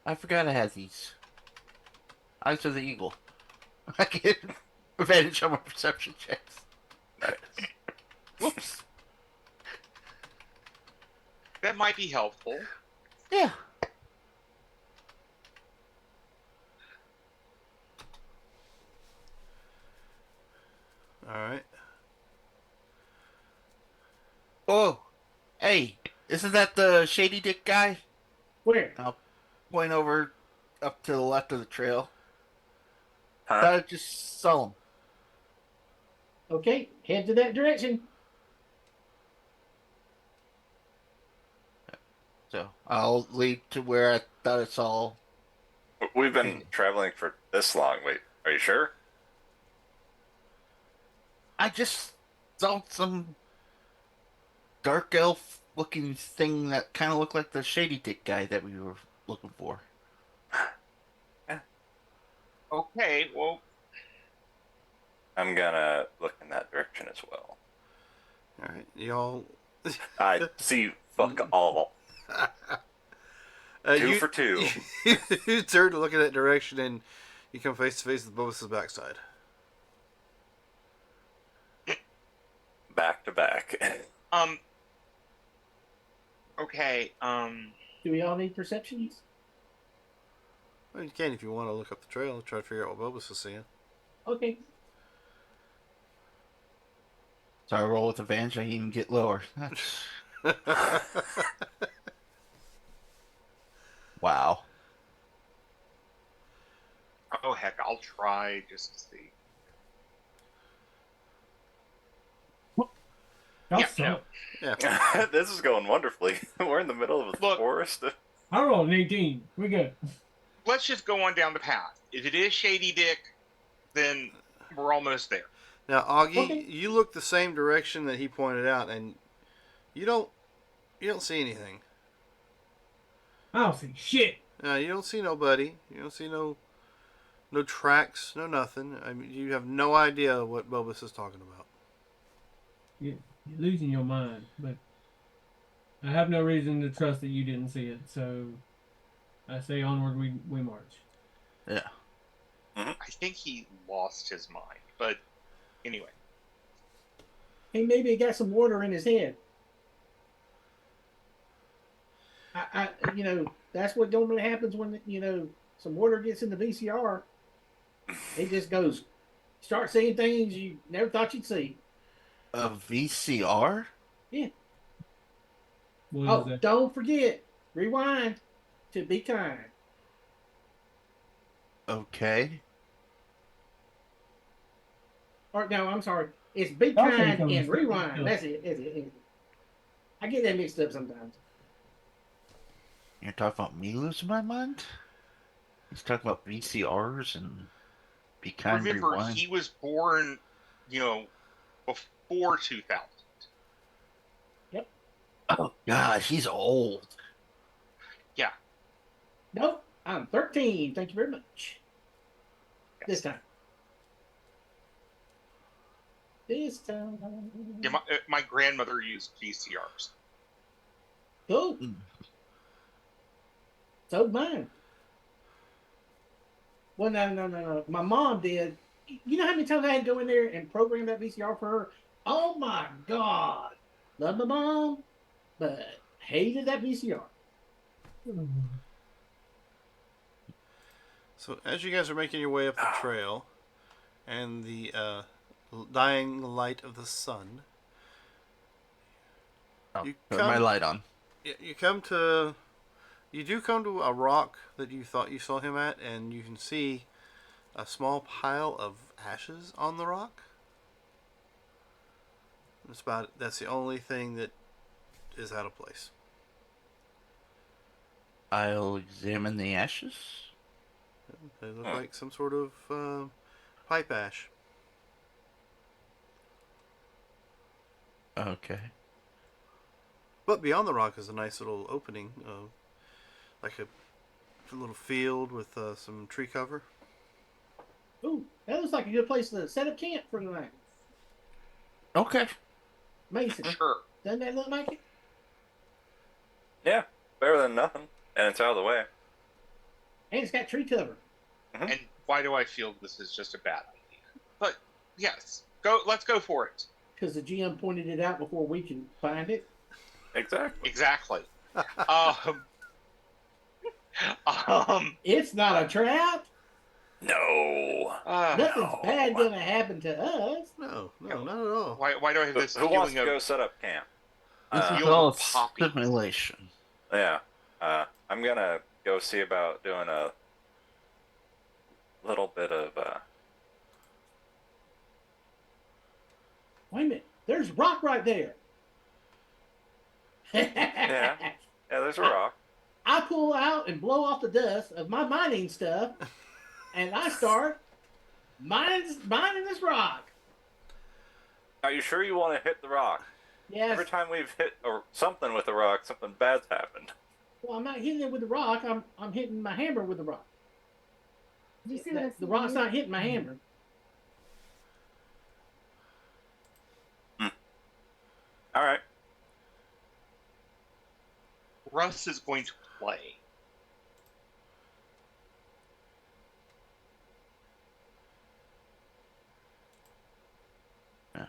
I forgot I had these. Eyes of the Eagle. I get advantage on my perception checks. Nice. Whoops. That might be helpful. Yeah. All right. Oh, hey, isn't that the Shady Dick guy? Where? I'll point over up to the left of the trail. Huh? Thought I just saw him. Okay, head to that direction. So I'll lead to where I thought I saw. We've been traveling for this long. Wait, are you sure? I just saw some dark elf looking thing that kind of looked like the Shady Dick guy that we were looking for. Okay, well, I'm gonna look in that direction as well. All right. Y'all. I see fuck all. Two for two. You turn to look in that direction and you come face to face with Bobus's backside. Back to back. okay, Do we all need perceptions? Well, you can if you want to look up the trail and try to figure out what Bobus is seeing. Okay. So I roll with advantage, I even get lower. That's wow. Oh heck, I'll try just to see. Y'all Yeah, suck. no. Yeah. This is going wonderfully. We're in the middle of a Look. forest. I rolled an 18. We good. Let's just go on down the path. If it is Shady Dick, then we're almost there. Now, Augie, Okay. you look the same direction that he pointed out, and you don't see anything. I don't see shit. You don't see nobody. You don't see no tracks, no nothing. I mean, you have no idea what Bobus is talking about. You're losing your mind, but I have no reason to trust that you didn't see it. So I say onward we march. Yeah. I think he lost his mind, but anyway. He maybe got some water in his head. That's what normally happens when some water gets in the VCR. It just goes, start seeing things you never thought you'd see. A VCR? Yeah. What is Oh, that? don't forget, rewind to be kind. Okay. Or no, I'm sorry. It's be Y'all say kind something and stupid rewind. stuff. That's it. I get that mixed up sometimes. You're talking about me losing my mind? He's talking about VCRs and be kind Remember, rewind. he was born, before 2000. Yep. Oh gosh, he's old. Yeah. Nope. I'm 13. Thank you very much. Yes. This time. Yeah, my grandmother used VCRs. Cool. Mm. So did mine. Well, no. My mom did. You know how many times I had to go in there and program that VCR for her? Oh my God. Love my mom, but hated that VCR. So as you guys are making your way up the trail, and the dying light of the sun, Oh, You turn come- my light on. you do come to a rock that you thought you saw him at, and you can see a small pile of ashes on the rock. That's the only thing that is out of place. I'll examine the ashes. They look like some sort of pipe ash. Okay. But beyond the rock is a nice little opening, like a little field with some tree cover. Ooh, that looks like a good place to set up camp for the night. Okay. Mason, Sure. doesn't that look like it? Yeah, better than nothing. And it's out of the way. And it's got tree cover. And why do I feel this is just a bad idea? But yes, let's go for it. Because the GM pointed it out before we can find it. Exactly. um, It's not a trap. No. Nothing's bad gonna happen to us. No, not at all. why do I have this Who wants feeling to of go set up camp? This is Field all of poppies. simulation. Yeah. I'm gonna go see about doing a little bit of Wait a minute. There's rock right there. Yeah, there's a rock. I pull out and blow off the dust of my mining stuff, and I start mining this rock. Are you sure you want to hit the rock? Yes. Every time we've hit something with the rock, something bad's happened. Well, I'm not hitting it with the rock. I'm hitting my hammer with the rock. Did you see what I The rock's not hitting my hammer. All right. Russ is going to play. Yeah.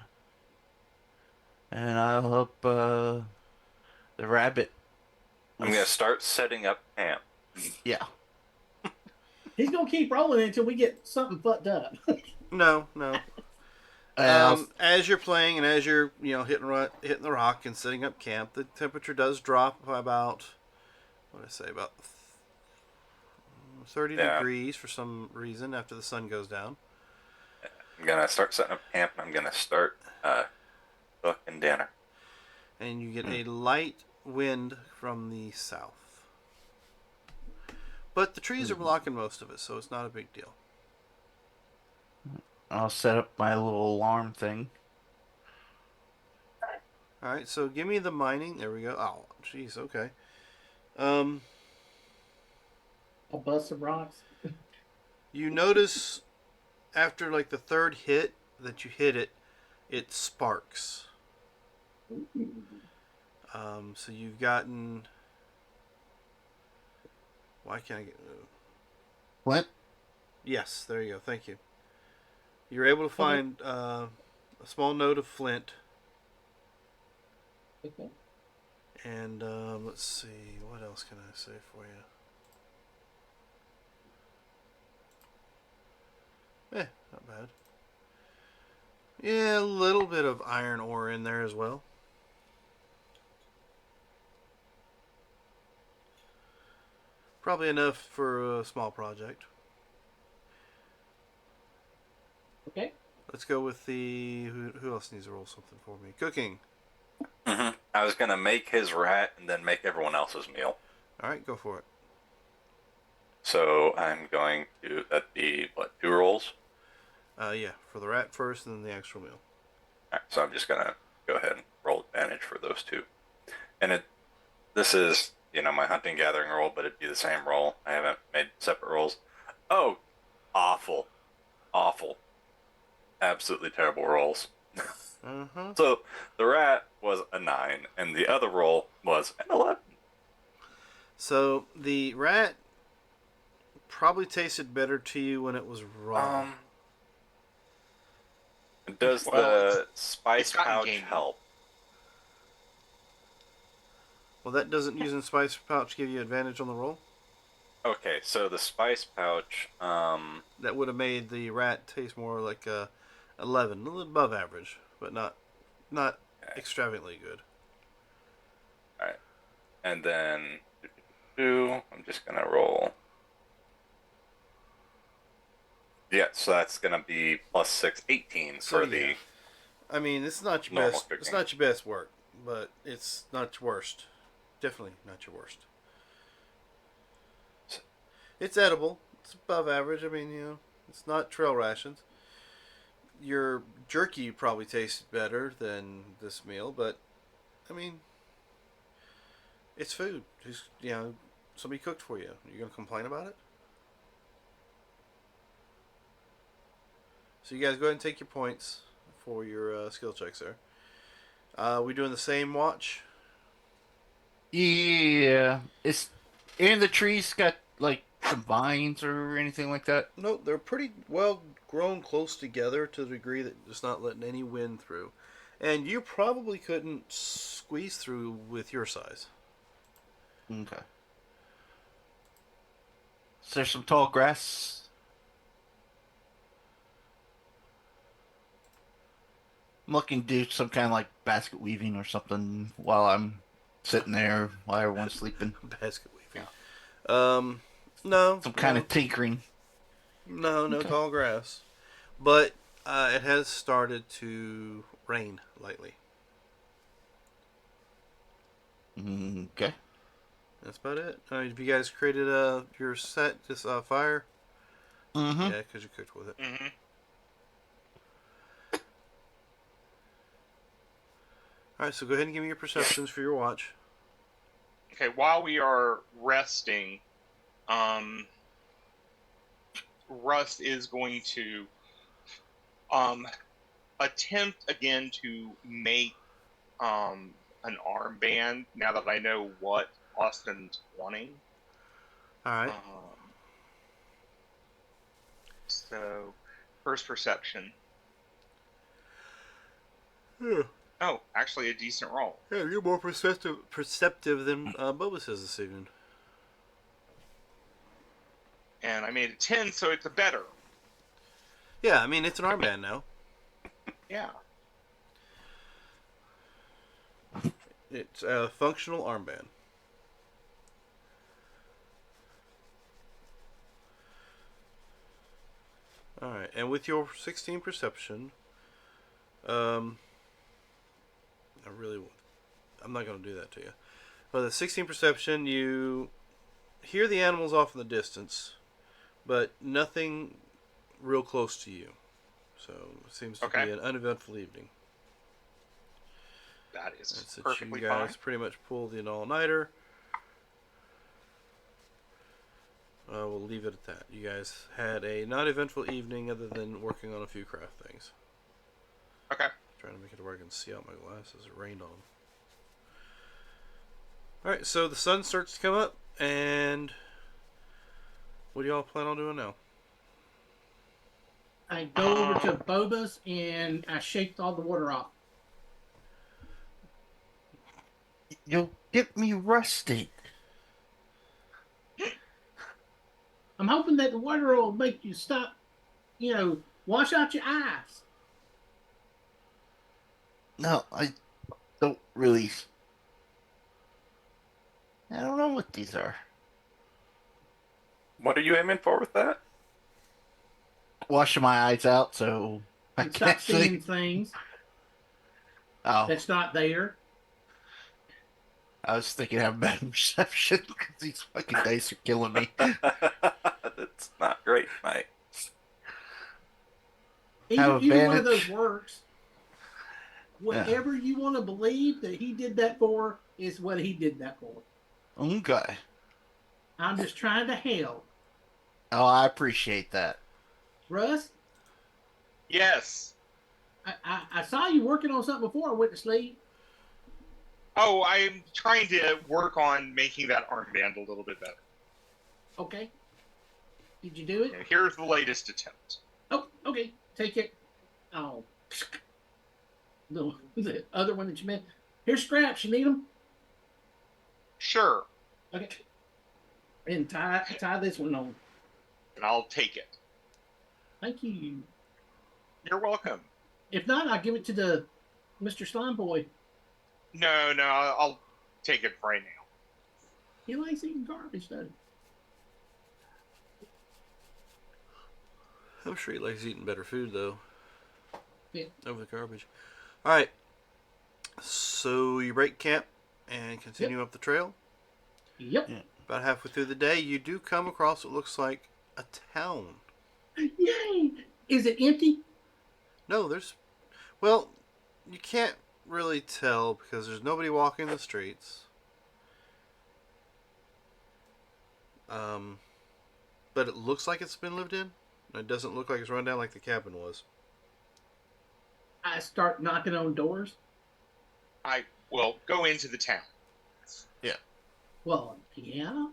And I'll help the rabbit I'm gonna start setting up camp. Yeah. He's gonna keep rolling until we get something fucked up. No. I'll- As you're playing and as you're hitting the rock and setting up camp, the temperature does drop by about about 30 Yeah. degrees for some reason after the sun goes down. I'm gonna start setting up camp, and I'm gonna start cooking dinner. And you get a light wind from the south. But the trees are blocking most of it, so it's not a big deal. I'll set up my little alarm thing. All right, so give me the mining. There we go. Oh, jeez. Okay. I'll bust some rocks. You notice after like the third hit that you hit it, it sparks. So you've gotten. Why can't I get? What? Yes, there you go. Thank you. You're able to find a small node of flint, Okay. and let's see, what else can I say for you? Not bad. Yeah, a little bit of iron ore in there as well. Probably enough for a small project. Okay. Let's go with the who else needs to roll something for me? Cooking. Mm-hmm. I was gonna make his rat and then make everyone else's meal. All right, go for it. So I'm going to that'd be what, 2 rolls? Yeah, for the rat first, and then the actual meal. All right, so I'm just gonna go ahead and roll advantage for those 2. And this is my hunting gathering roll, but it'd be the same roll. I haven't made separate rolls. Oh, awful, absolutely terrible rolls. So the rat was a 9, and the other roll was an 11. So the rat probably tasted better to you when it was raw. Does Well, the spice it's gotten pouch gamey. help? Well, that doesn't using spice pouch give you advantage on the roll. Okay, so the spice pouch, That would have made the rat taste more like a 11, a little above average, but not extravagantly good. alright. And then, I'm just gonna roll. Yeah, so that's gonna be plus 6, 18 So, for yeah. the. I mean, it's not your Normal best. cooking. It's not your best work, but it's not your worst. Definitely not your worst. It's edible. It's above average. I mean, it's not trail rations. Your jerky probably tastes better than this meal, but I mean, it's food. Just somebody cooked for you. You're gonna complain about it? So you guys go ahead and take your points for your skill checks there. We doing the same watch? Yeah. And the trees got like some vines or anything like that? No, they're pretty well grown close together to the degree that it's not letting any wind through. And you probably couldn't squeeze through with your size. Okay. Is there some tall grass? I'm looking to do some kind of like basket weaving or something while I'm sitting there while everyone's sleeping. Basket weaving. No. Some kind of tinkering. No Okay. tall grass. But it has started to rain lightly. Okay. That's about it. Have you guys created your set, this fire? Mm-hmm. Yeah, because you cooked with it. Mm-hmm. All right, so go ahead and give me your perceptions for your watch. Okay, while we are resting, Rust is going to attempt again to make an armband now that I know what Austin's wanting. All right. So, first perception. Oh, actually a decent roll. Yeah, you're more perceptive than Boba says this evening. And I made a 10, so it's a better. Yeah, I mean, it's an armband now. Yeah. It's a functional armband. Alright, and with your 16 perception, I'm not going to do that to you. But the 16 perception, you hear the animals off in the distance, but nothing real close to you. So it seems to Okay. be an uneventful evening. That is That's that perfectly you guys fine. pretty much pulled the all-nighter. We'll leave it at that. You guys had a non-eventful evening other than working on a few craft things. Okay. Trying to make it where I can see out my glasses. It rained on them. Alright, so the sun starts to come up, and what do y'all plan on doing now? I go over to Boba's and I shake all the water off. You'll get me rusty. I'm hoping that the water will make you stop, wash out your eyes. No, I don't really. I don't know what these are. What are you aiming for with that? Washing my eyes out so I And can't stop seeing see. things Oh, that's not there. I was thinking I have bad perception because these fucking dice are killing me. That's not great, mate. Have Either one of advantage. those works. Whatever you want to believe that he did that for is what he did that for. Okay. I'm just trying to help. Oh, I appreciate that. Russ, Yes. I saw you working on something before I went to sleep. Oh, I'm trying to work on making that armband a little bit better. Okay. Did you do it? And here's the latest attempt. Oh, okay. Take it. Oh. The other one that you meant. Here's scraps. You need them? Sure. Okay. And tie this one on. And I'll take it. Thank you. You're welcome. If not, I'll give it to the Mr. Slime Boy. No, I'll take it right now. He likes eating garbage, though. I'm sure he likes eating better food, though. Yeah. Over the garbage. Alright. So you break camp and continue up the trail. Yep. Yeah. About halfway through the day, you do come across what looks like a town. Yay! Is it empty? No, well, you can't really tell because there's nobody walking the streets. But it looks like it's been lived in. It doesn't look like it's run down like the cabin was. I start knocking on doors. I will go into the town. Well, yeah.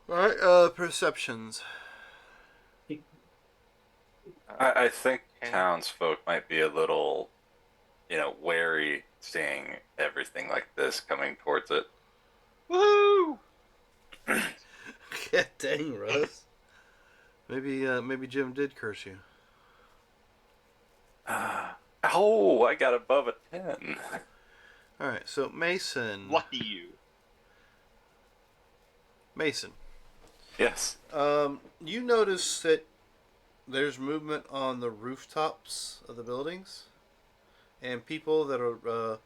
Alright, perceptions. I think townsfolk might be a little, wary seeing everything like this coming towards it. Woohoo! God dang, Russ. Maybe Jim did curse you. Oh, I got above a 10. Alright, so Mason. Lucky you. Mason. Yes. You notice that there's movement on the rooftops of the buildings, and people that are,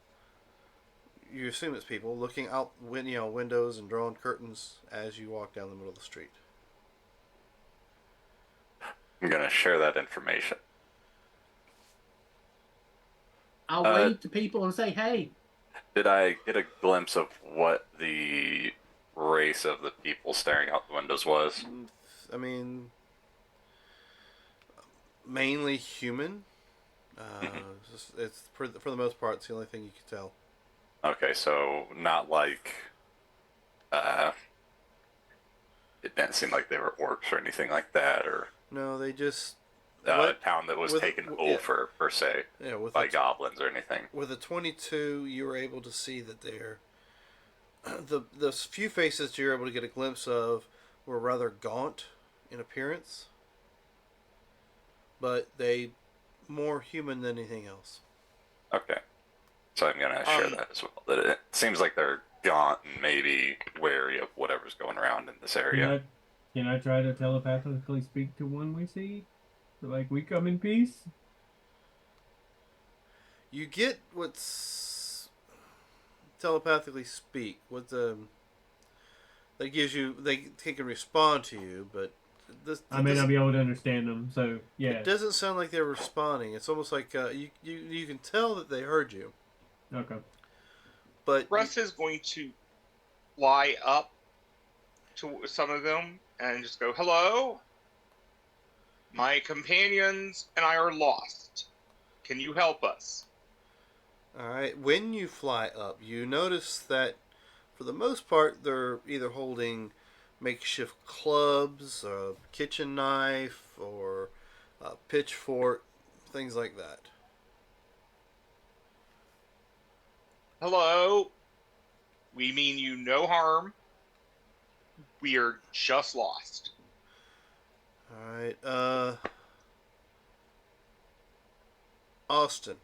you assume it's people looking out, windows and drawing curtains as you walk down the middle of the street. I'm going to share that information. I'll wave to people and say, hey. Did I get a glimpse of what the race of the people staring out the windows was? I mean, mainly human. It's for the most part, it's the only thing you can tell. Okay, so not like it didn't seem like they were orcs or anything like that, or No, they just What? town that was With- taken yeah. over per se Yeah, with by a, goblins or anything. with a 22, you were able to see that they're the few faces you were able to get a glimpse of were rather gaunt in appearance, but they more human than anything else. Okay, so I'm gonna share that as well. That it seems like they're gaunt and maybe wary of whatever's going around in this area. Can I try to telepathically speak to one we see? So, like, we come in peace? You get what's telepathically speak. What the that gives you they can respond to you, but this I may not be able to understand them, so yeah. it doesn't sound like they're responding. It's almost like you can tell that they heard you, Okay. but Russ is going to fly up to some of them and just go, "Hello, my companions and I are lost. Can you help us?" all right. When you fly up, you notice that for the most part they're either holding makeshift clubs, a kitchen knife, or a pitchfork, things like that. "Hello, we mean you no harm. We are just lost." All right. Austin.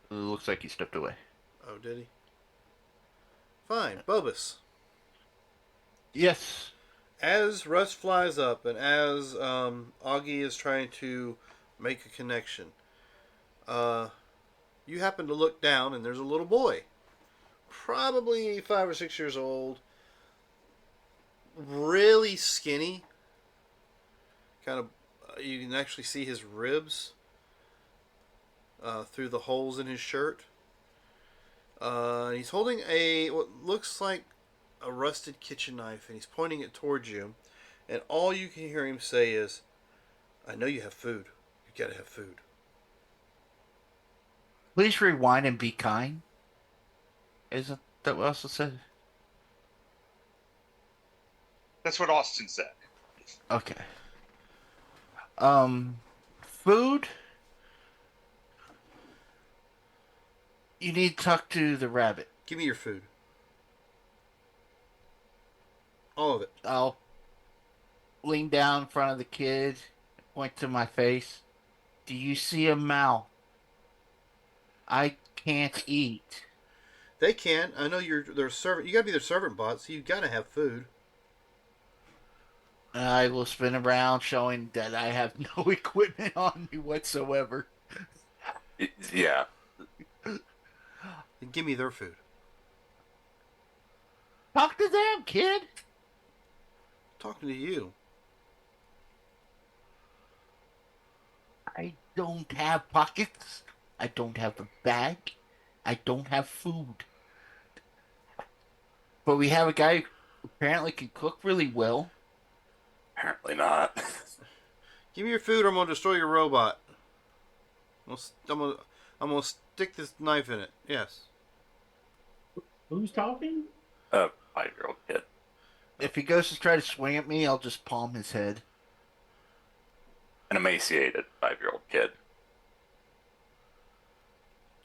It looks like he stepped away. Oh, did he? Fine. Bobus. Yes. As Russ flies up and as Augie is trying to make a connection, you happen to look down and there's a little boy, probably 5 or 6 years old, really skinny. Kind of, you can actually see his ribs through the holes in his shirt. He's holding what looks like a rusted kitchen knife, and he's pointing it towards you. And all you can hear him say is, "I know you have food. You gotta have food." Please rewind and be kind. Isn't that what also said? That's what Austin said. Okay. Food. You need to talk to the rabbit. Give me your food. All of it. I'll lean down in front of the kid, point to my face. Do you see a mouth? I can't eat. They can. I know you're their servant. You gotta be their servant bot, so you gotta have food. I will spin around, showing that I have no equipment on me whatsoever. Yeah, Then give me their food. Talk to them, kid. Talking to you. I don't have pockets. I don't have a bag. I don't have food. But we have a guy who apparently can cook really well. apparently not. Give me your food, or I'm gonna destroy your robot. I'm gonna stick this knife in it. Yes. Who's talking? A 5-year-old kid. If he goes to try to swing at me, I'll just palm his head. An emaciated 5-year-old kid.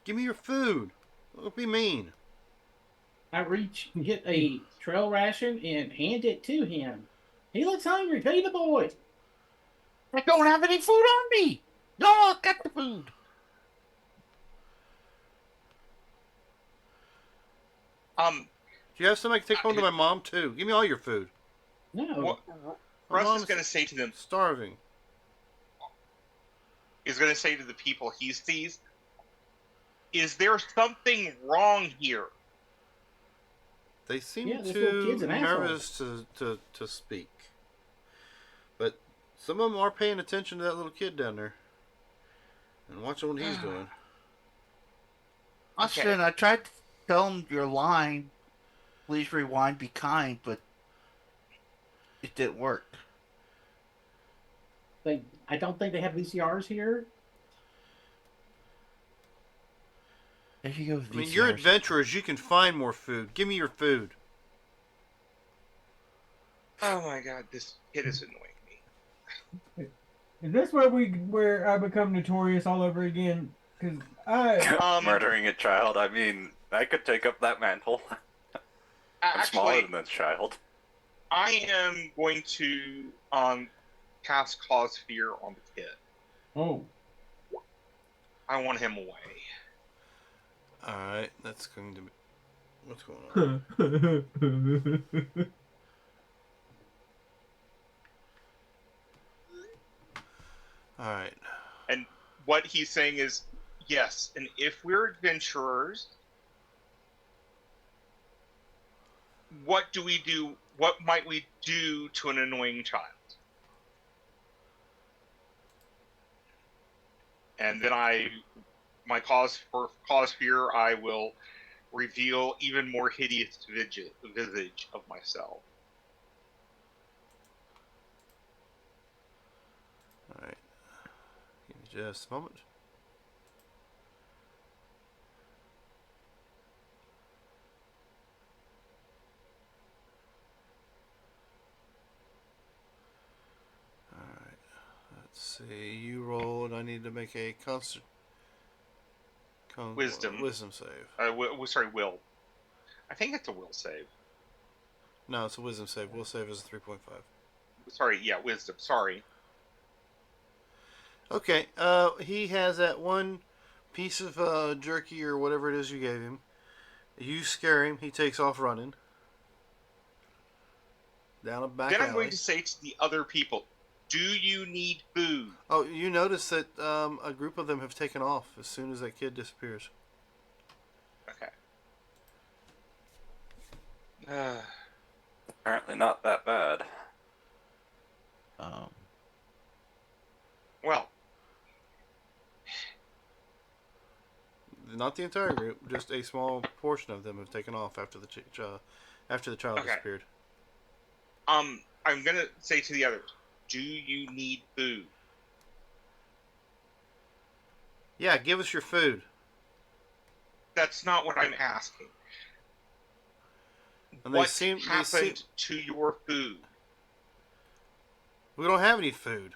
Give me your food. Don't be mean. I reach and get a trail ration and hand it to him. He looks hungry. Feed the boy. I don't have any food on me. No, I got the food. Do you have something I can take home to my mom too? Give me all your food. No. What My Russ is mom's going to say to them, starving. is going to say to the people he sees, "Is there something wrong here?" They seem Yeah, this little too kid's an nervous to speak. But some of them are paying attention to that little kid down there and watching what he's doing. Austin, I tried to tell him your line. Please rewind, be kind, but it didn't work. I don't think they have VCRs here. There you go. With I mean, you're VCRs. adventurers. You can find more food. Give me your food. Oh my god, this kid is annoying me. Is this where I become notorious all over again? Because Murdering a child. I mean, I could take up that mantle. I'm smaller actually, than the child. I am going to cast Cause Fear on the kid. oh. I want him away. All right, that's going to be what's going on. All right. And what he's saying is, yes, and if we're adventurers, what do we do? What might we do to an annoying child? And then my cause fear, I will reveal even more hideous visage of myself. All right. Give me just a moment. All right. Let's see. You rolled. I need to make a Wisdom. wisdom save. Sorry, will. I think it's a will save. No, it's a wisdom save. Will save is a 3.5. Sorry, yeah, wisdom. Sorry. Okay. He has that one piece of jerky or whatever it is you gave him. You scare him. He takes off running down a back Then I'm alley. going to say to the other people, do you need food? Oh, you notice that a group of them have taken off as soon as that kid disappears. Okay. Apparently not that bad. Well, Not the entire group, just a small portion of them have taken off after the child Okay. disappeared. I'm gonna say to the others, do you need food? Yeah, give us your food. That's not what I'm asking. And they What seem- happened to your food? We don't have any food.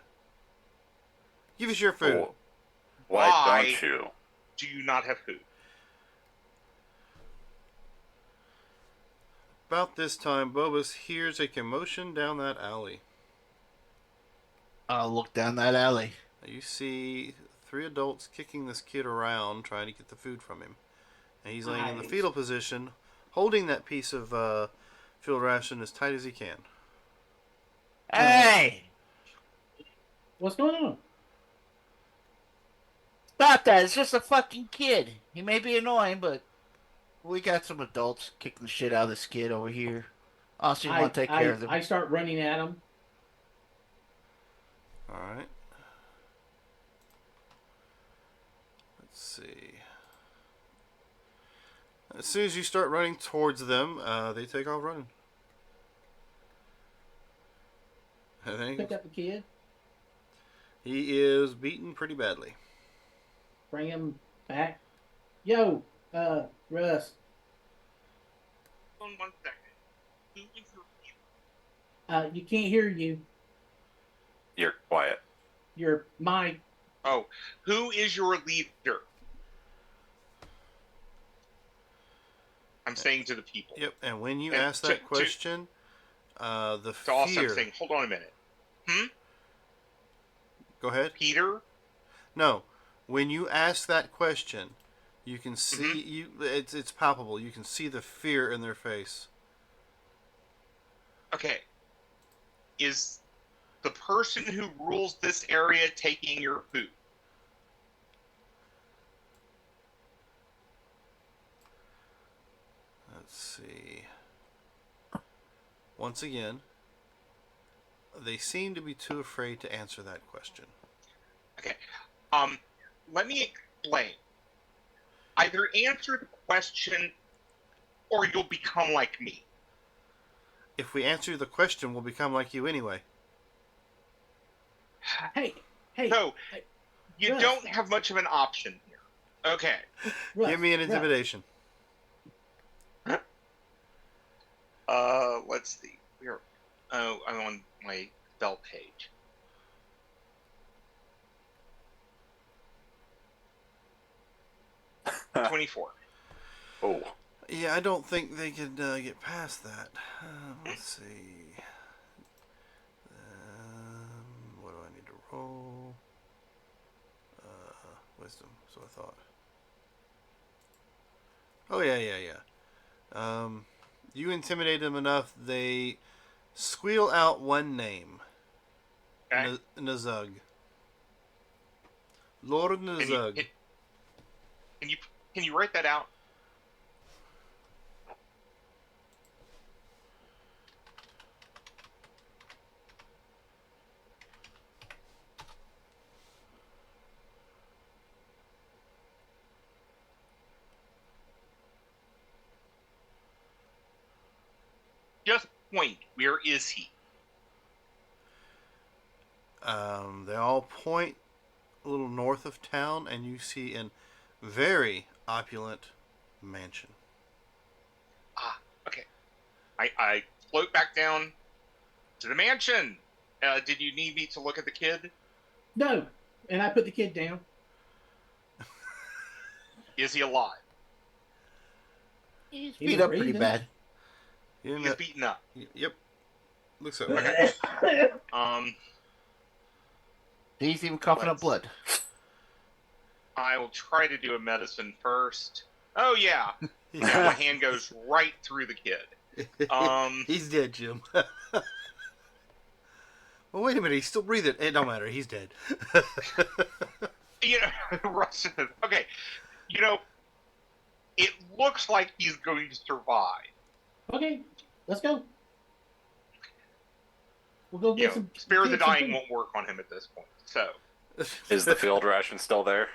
Give us your food. Oh, why Why? don't you? Do you not have food? About this time, Bobus hears a commotion down that alley. I'll look down that alley. You see 3 adults kicking this kid around, trying to get the food from him. And he's laying in the Nice. fetal position, holding that piece of field ration as tight as he can. Hey! What's going on? Stop that. It's just a fucking kid. He may be annoying, but we got some adults kicking the shit out of this kid over here. Also, you want to take care of them. I start running at him. Alright. Let's see. As soon as you start running towards them, they take off running. I think Pick up the kid. he is beaten pretty badly. Bring him back. Yo, Russ. Hold on 1 second. Who is your leader? You can't hear you. You're quiet. You're my. Oh, who is your leader? I'm saying to the people. Yep, and when you And ask that question, the To also, I'm fear... saying, hold on a minute. Go ahead. Peter? No, when you ask that question, you can see it's palpable. You can see the fear in their face. Okay. Is the person who rules this area taking your food? Let's see. Once again, they seem to be too afraid to answer that question. Okay. Let me explain. Either answer the question or you'll become like me. If we answer the question, we'll become like you anyway. Hey, So, you Russ. don't have much of an option here. Okay. Russ, Give me an Russ. intimidation. Let's see. I'm on my spell page. 24. Oh, Yeah, I don't think they could get past that. Let's see. What do I need to roll? Wisdom. So I thought. Oh yeah. You intimidate them enough. They squeal out one name. Okay. Nazug. Lord Can you, Nazug. can you can you write that out? Just point. Where is he? They all point a little north of town, and you see a very opulent mansion. Ah, okay. I float back down to the mansion. Did you need me to look at the kid? No. And I put the kid down. Is he alive? He's He beat was up pretty breathing. bad. You He's know, beaten up. yep. Looks so. Okay. He's even coughing up Let's- blood. I will try to do a medicine first. Oh yeah. Yeah, my hand goes right through the kid. He's dead, Jim. Well, wait a minute. He's still breathing. It don't matter. He's dead. You know, Russ says, okay. You know, it looks like he's going to survive. Okay, let's go. We'll go You get know, some. spare the get some dying food. won't work on him at this point. So is the field ration still there?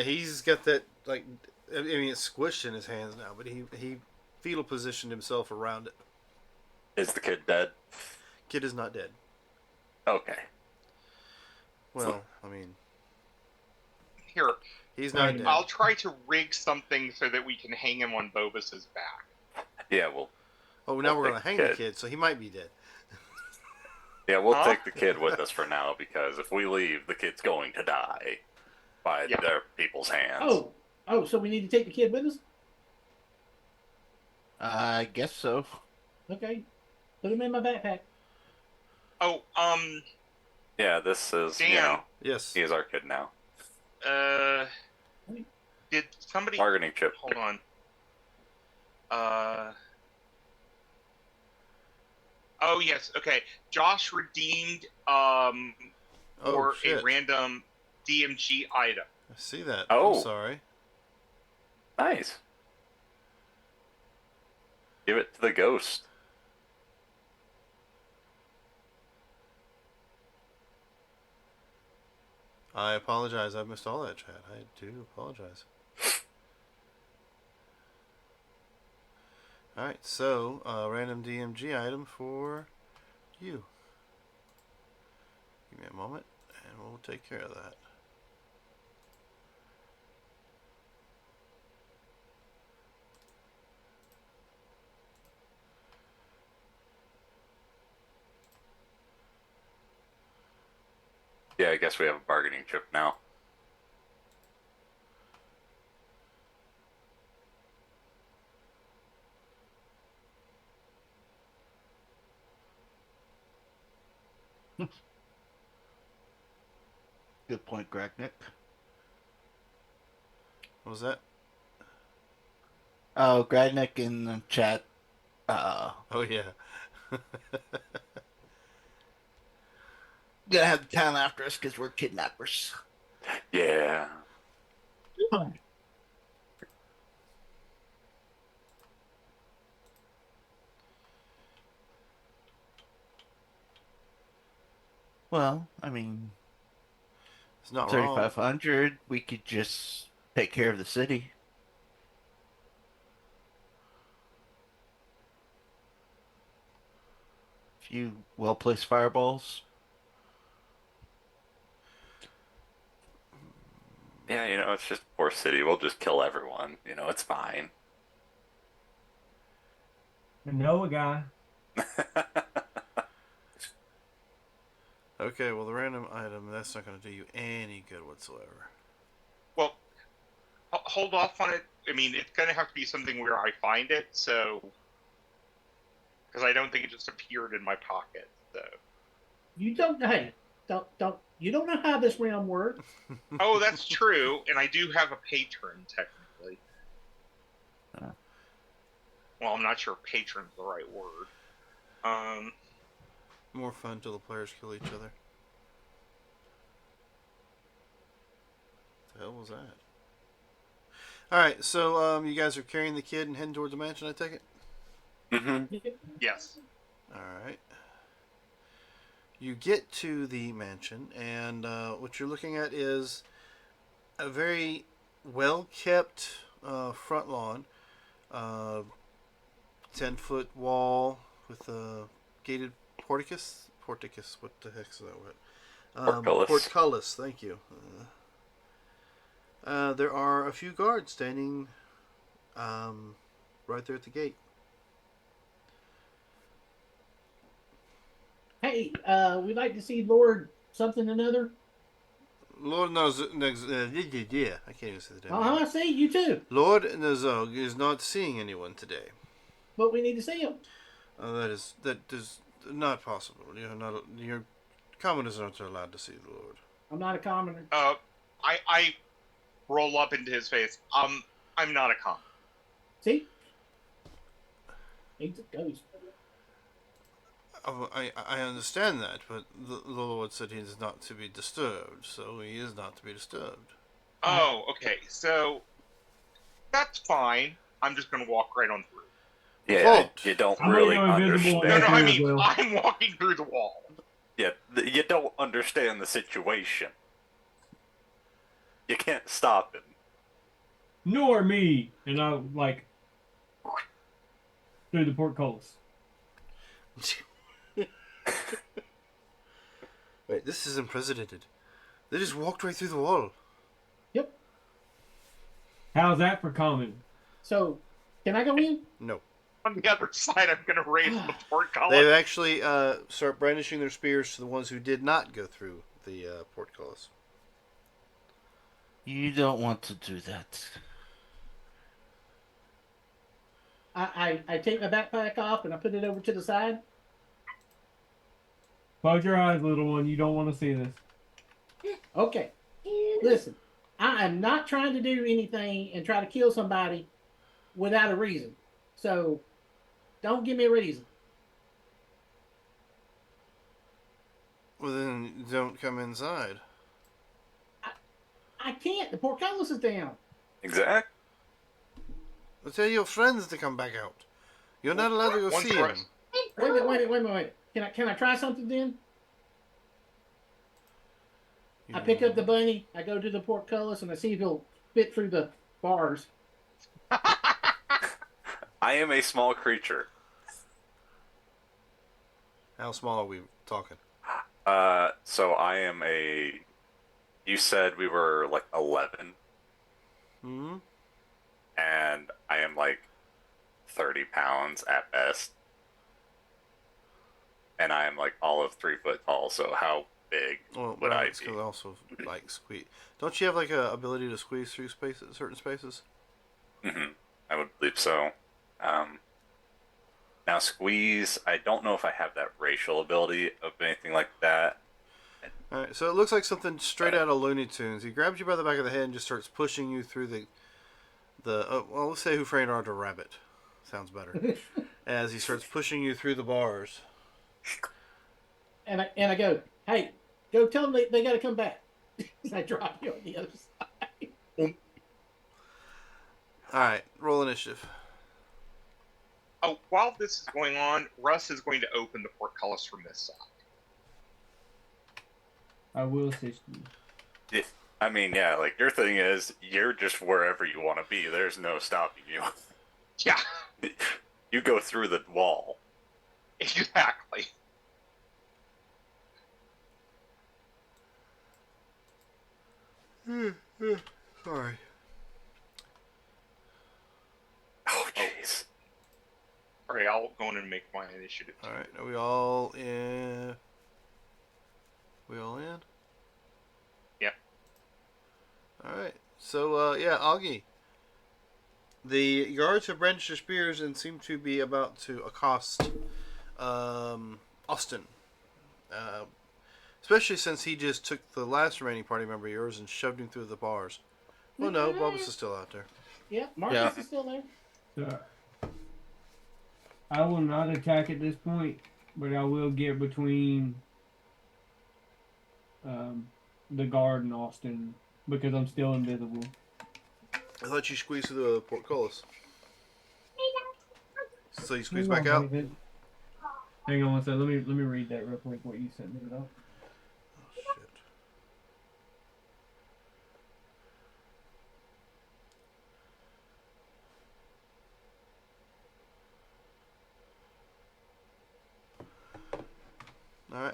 He's got that like. I mean, it's squished in his hands now, but he fetal positioned himself around it. Is the kid dead? Kid is not dead. Okay. Well, I mean, here, he's not dead. I'll try to rig something so that we can hang him on Bobus's back. Yeah, well, Oh, now we'll we're gonna take hang the the kid, so he might be dead. we'll Huh? take the kid with us for now because if we leave, the kid's going to die by Yeah. their people's hands. Oh, so we need to take the kid with us? I guess so. Okay. Put him in my backpack. Oh, Yeah, this is Dan. Yes. he is our kid now. Did somebody Bargaining chip. hold on? Oh yes, okay. Josh redeemed Oh for shit! a random DMG item. I see that. Oh. I'm sorry. Nice. Give it to the ghost. I apologize. I missed all that, chat. I do apologize. All right, so random DMG item for you. Give me a moment, and we'll take care of that. Yeah, I guess we have a bargaining chip now. Good point, Gragnick. What was that? Oh, Gragnick in the chat. Oh yeah. Gonna have the town after us because we're kidnappers. Yeah. Well, I mean, It's not wrong. 3,500. We could just take care of the city. A few well-placed fireballs. Yeah, it's just a poor city. We'll just kill everyone. It's fine. I know a guy. Okay, well, the random item, that's not going to do you any good whatsoever. Well, hold off on it. I mean, it's gonna have to be something where I find it, so because I don't think it just appeared in my pocket. So. You don't. Hey, don't. You don't know how this realm works. Oh, that's true, and I do have a patron technically. Well, I'm not sure patron's the right word. More fun till the players kill each other. What the hell was that? Alright, so you guys are carrying the kid and heading towards the mansion, I take it? Mm-hmm. Yes. Alright. You get to the mansion, and what you're looking at is a very well kept front lawn. 10-foot wall with a gated porticus. Porticus, what the heck is that word? Portcullis. Portcullis, thank you. There are a few guards standing right there at the gate. Hey, we'd like to see Lord something or another. Lord Nazog, yeah, I can't even say the name. See, you too. Lord Nazog is not seeing anyone today. But we need to see him. That is not possible. Your commoners aren't allowed to see the Lord. I'm not a commoner. I roll up into his face. I'm not a con. See? He's a ghost. Oh, I understand that, but the Lord said he is not to be disturbed, so he is not to be disturbed. Oh, okay. So that's fine. I'm just gonna walk right on through. Yeah, Fault. you don't I'm really gonna go invisible. No, understand. no. I as mean, well. I'm walking through the wall. Yeah, you don't understand the situation. You can't stop him. Nor me. And I through the portcullis. Wait, this is unprecedented. They just walked right through the wall. Yep. How's that for common? So, can I go in? No. On the other side, I'm gonna raise the They've portcullis. actually start brandishing their spears to the ones who did not go through the portcullis. You don't want to do that. I take my backpack off and I put it over to the side. Close your eyes, little one. You don't want to see this. Okay. Listen, I am not trying to do anything and try to kill somebody without a reason. So, don't give me a reason. Well, then don't come inside. I can't. The portcullis is down. Exact. Well, tell your friends to come back out. You're not allowed to go Once see or- him. Wait a minute. Can I try something then? I pick up the bunny, I go to the portcullis, and I see if he'll fit through the bars. I am a small creature. How small are we talking? So I am a. You said we were like 11, Hmm? and I am like 30 pounds at best. And I am like all of 3 foot tall, so how big would I it's be? gonna also like squeeze. Don't you have like a ability to squeeze through spaces, certain spaces? Mm-hmm. I would believe so. Now, squeeze, I don't know if I have that racial ability of anything like that. All right, so it looks like something straight out of Looney Tunes. He grabs you by the back of the head and just starts pushing you through well, let's say Who Framed Roger Rabbit. Sounds better. As he starts pushing you through the bars. And I go, hey, go tell them they got to come back. I drop you on the other side. All right, roll initiative. Oh, while this is going on, Russ is going to open the portcullis from this side. I will assist you. I mean, yeah, like your thing is you're just wherever you want to be. There's no stopping you. Yeah, You go through the wall. exactly. Sorry. Oh, jeez. All right, I'll go in and make my initiative. All right, are we all in? We all in? Yep. All right. So yeah, Augie, The guards have brandished their spears and seem to be about to accost Austin. Uh, Especially since he just took the last remaining party member of yours and shoved him through the bars. Well, no, Bubba's is still out there. Yep, Marcus Yeah. is still there. So I will not attack at this point, but I will get between the guard and Austin because I'm still invisible. I thought you squeezed through the portcullis. So you squeeze Hang back on, out? David. Hang on one second. Let me read that real quick. What you sent me though. Oh, shit.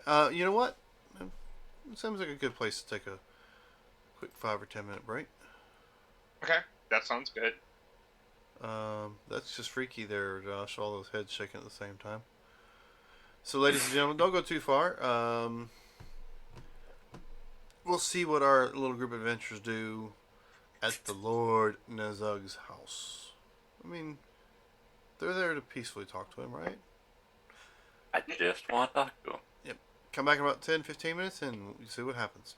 Alright, you know what? It seems like a good place to take a quick 5 or 10 minute break. Okay, that sounds good. That's just freaky there, Josh. All those heads shaking at the same time. So, ladies and gentlemen, don't go too far. We'll see what our little group of adventurers do at the Lord Nezug's house. I mean, they're there to peacefully talk to him, right? I just want to talk to him. Come back in about 10, 15 minutes and we'll see what happens.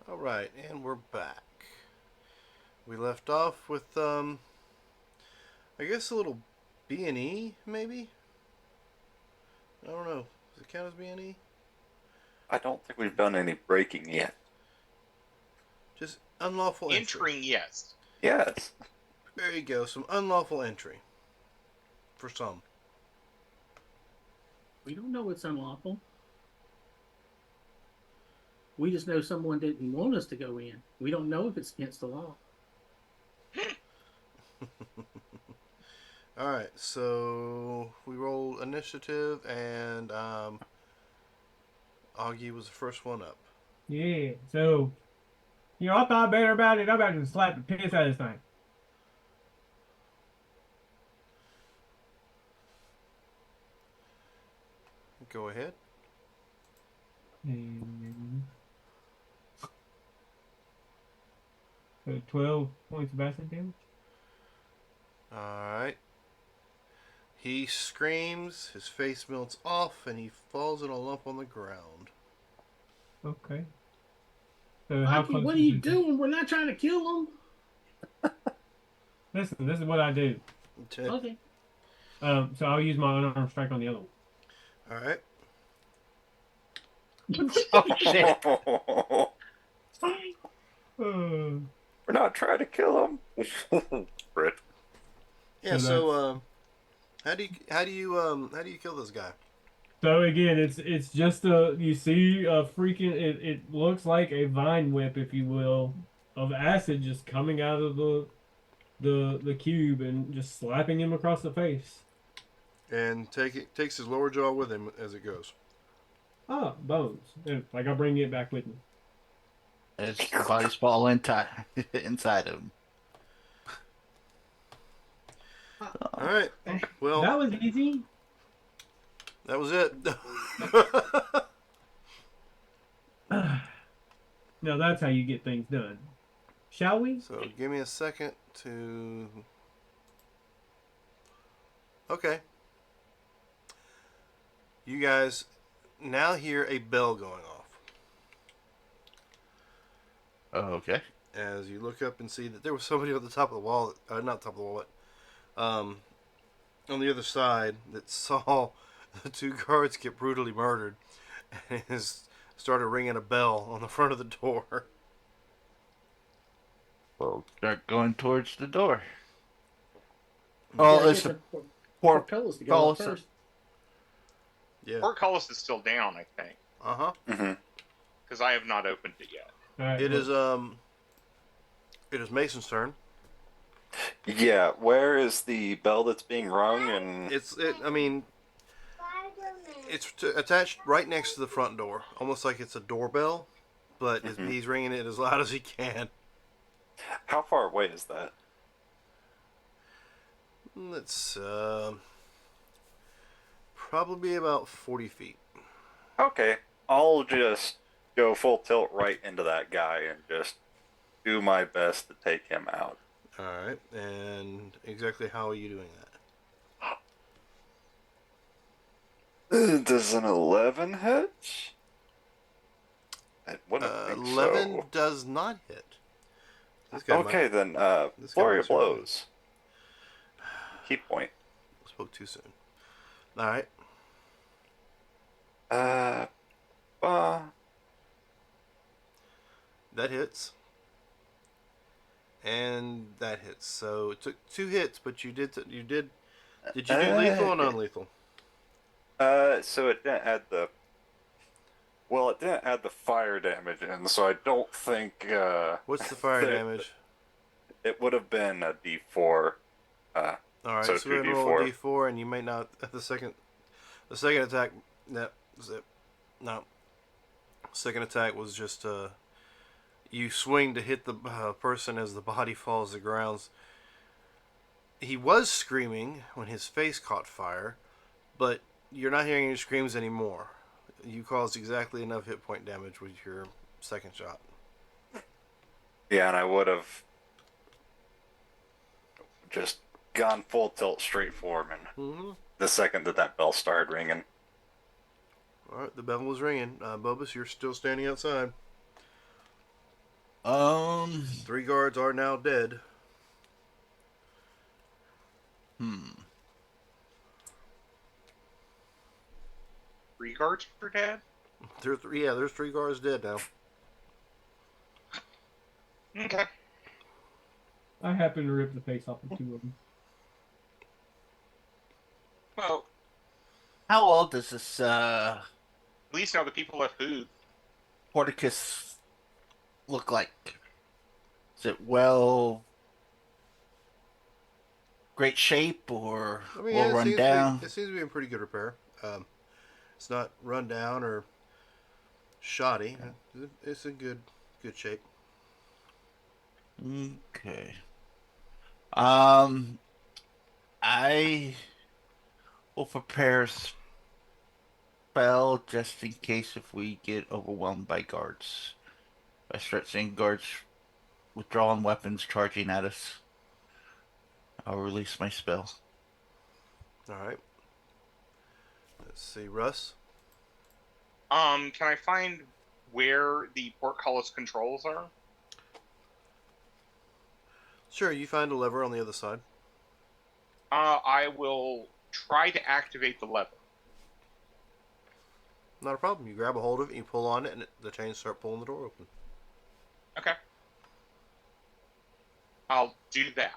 All right, and we're back. We left off with I guess a little B&E maybe. I don't know. Does it count as B&E? I don't think we've done any breaking yet. Just unlawful entry. Entering, yes. Yes. There you go. Some unlawful entry. For some. We don't know what's unlawful. We just know someone didn't want us to go in. We don't know if it's against the law. All right, so we rolled initiative, and Augie was the first one up. Yeah. So, I thought better about it. I'm about to slap the piss out of this thing. Go ahead. And so 12 points of acid damage. All right. He screams, his face melts off, and he falls in a lump on the ground. Okay. So how Mikey, close what are is you it? doing? We're not trying to kill him. Listen, this is what I do. Okay. So I'll use my unarmed strike on the other one. All right. Oh shit! Uh, We're not trying to kill him. Brit. Yeah. So So, how do you kill this guy? So again, it's just you see a freaking it looks like a vine whip, if you will, of acid just coming out of the cube and just slapping him across the face. And takes his lower jaw with him as it goes. Ah, bones. And, like I bring it back with me. His body's falling inside of him. All right. Well, That was easy. that was it. Now that's how you get things done. Shall we? So give me a second to. Okay. You guys now hear a bell going off Oh, okay. as you look up and see that there was somebody on the top of the wall. Not top of the wall, but on the other side that saw the two guards get brutally murdered and has started ringing a bell on the front of the door. We'll start going towards the door. You Oh, gotta it's get a the poor portcullis to go up Portcullis. first. Yeah. Portcullis is still down, I think, Uh-huh. Mm-hmm. because I have not opened it yet. All right, It look. is Mason's turn. Yeah, where is the bell that's being rung? And It's attached right next to the front door, almost like it's a doorbell, but he's ringing it as loud as he can. how far away is that? It's probably about 40 feet. Okay, I'll just go full tilt right into that guy and just do my best to take him out. All right, and exactly how are you doing that? Does an 11 hit? It wouldn't think 11 so. does not hit. This guy Okay, might, then this guy flurry might of survive. blows. Key point. Spoke too soon. All right. Uh, That hits. And that hits. So it took 2 hits, but you did. Did you do lethal or non-lethal? So it didn't add the. Well, it didn't add the fire damage in, so I don't think. What's the fire damage? It would have been a D4. All right, So so we're gonna roll a 2d4. D4, and you might not the second attack. That was it. No. Second attack was just you swing to hit the person as the body falls to the ground. He was screaming when his face caught fire, but you're not hearing any screams anymore. You caused exactly enough hit point damage with your second shot. Yeah, and I would have just gone full tilt straight for him, and Mm-hmm. the second that bell started ringing. All right, the bell was ringing. Bubus, you're still standing outside. 3 guards are now dead. Hmm. 3 guards for dead? There's 3 guards dead now. Okay. I happen to rip the face off of 2 of them. Well, How old does this at least now the people have food. porticus look like? Is it well, great shape, or I mean, well run down? it seems to be in pretty good repair. It's not run down or shoddy. It's in good shape. Okay. I will prepare a spell just in case if we get overwhelmed by guards. If I start seeing guards withdrawing weapons charging at us, I'll release my spell. All right. Let's see, Russ. Can I find where the portcullis controls are? Sure, you find a lever on the other side. I will try to activate the lever. Not a problem. You grab a hold of it, you pull on it, and the chains start pulling the door open. Okay. I'll do that.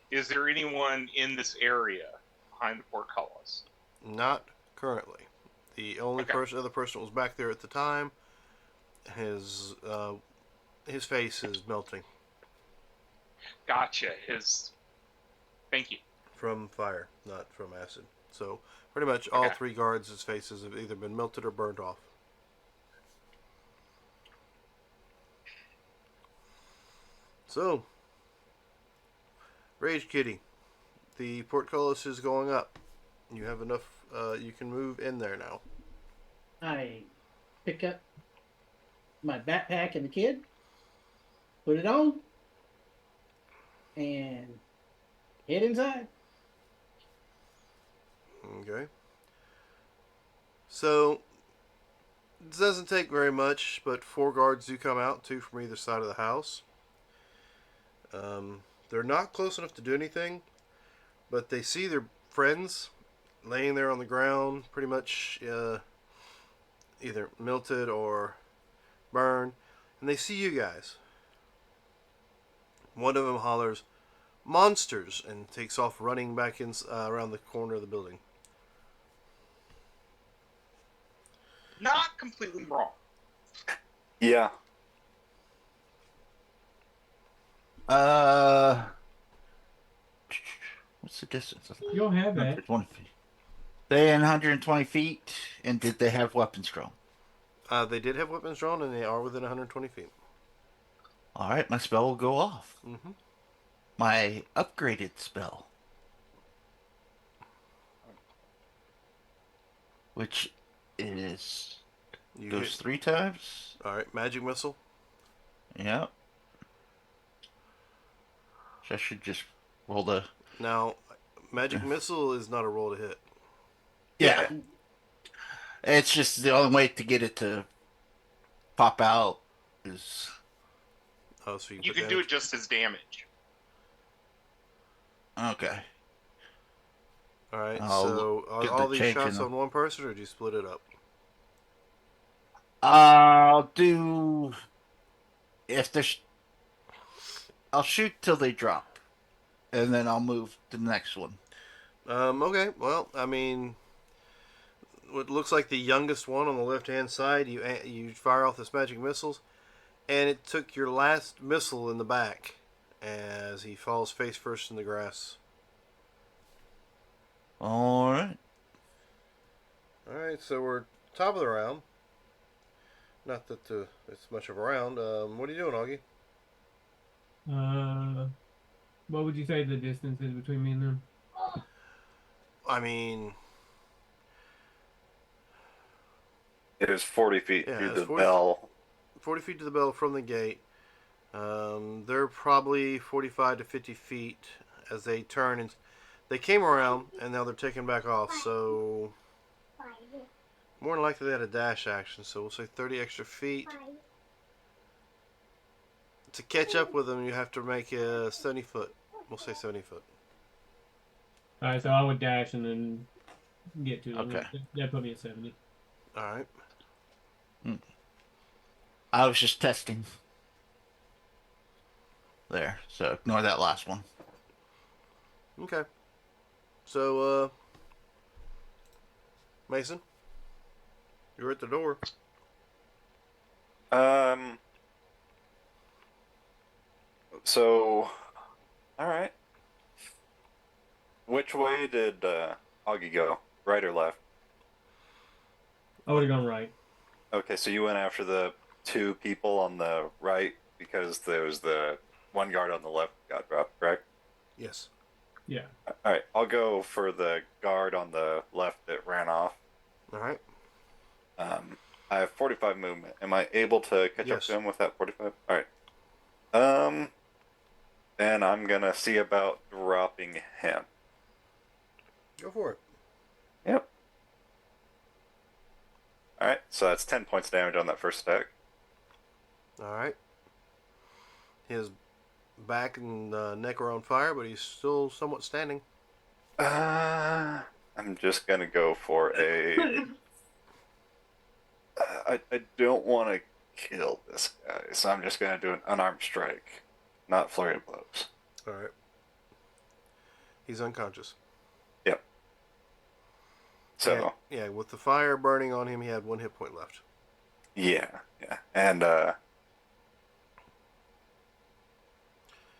Is there anyone in this area behind the portcullis? Not currently. The only Okay. other person that was back there at the time, his face is melting Gotcha. Thank you. from fire, not from acid. So pretty much all Okay. 3 guards' faces have either been melted or burned off. So, Rage Kitty, the portcullis is going up. You have enough. You can move in there now. I pick up my backpack and the kid, put it on, and head inside. Okay. So, it doesn't take very much, but 4 guards do come out, 2 from either side of the house. They're not close enough to do anything, but they see their friends laying there on the ground, pretty much either melted or burned, and they see you guys. One of them hollers, "Monsters!" and takes off running back in around the corner of the building. Not completely wrong. Yeah. What's the distance? You'll have that. 120 feet. They in 120 feet, and did they have weapons drawn? They did have weapons drawn, and they are within 120 feet. All right, my spell will go off. Mm-hmm. My upgraded spell, which is You goes hit. 3 times. All right, magic missile. Yep. So I should just roll the. Now, magic missile is not a roll to hit. Yeah. It's just the only way to get it to pop out is. Oh, so you You put can do damage. it just as damage. Okay. All right. I'll So are get all the these change shots in on one person, or do you split it up? I'll do. If there's. I'll shoot till they drop. And then I'll move to the next one. Okay. Well, I mean, what looks like the youngest one on the left-hand side, you fire off this magic missiles, and it took your last missile in the back as he falls face first in the grass. All right. All right. So we're top of the round. Not that it's much of a round. What are you doing, Augie? What would you say the distance is between me and them? I mean, It is 40 feet Yeah, to it's the 40 bell. 40 feet to the bell from the gate. They're probably 45 to 50 feet as they turn, and they came around and now they're taking back off. So more than likely they had a dash action. So we'll say 30 extra feet. To catch up with them, you have to make a 70 foot. We'll say 70 foot. All right, so I would dash and then get to them. Okay. That put me at 70. All right. I was just testing. There, so ignore that last one. Okay. So, Mason, you're at the door. So, all right. Which way did Augie go? Right or left? I would have gone right. Okay, so you went after the two people on the right because there was the one guard on the left got dropped, correct? Yes. Yeah. All right, I'll go for the guard on the left that ran off. All right. I have 45 movement. Am I able to catch up Yes. to him with that 45? All right. And I'm gonna see about dropping him. Go for it. Yep. All right, so that's 10 points of damage on that first attack. All right. His back and neck are on fire, but he's still somewhat standing. I'm just gonna go for a. I don't want to kill this guy, so I'm just gonna do an unarmed strike, not flurry of blows. All right. He's unconscious. Yep. So yeah, with the fire burning on him, he had 1 hit point left. yeah, and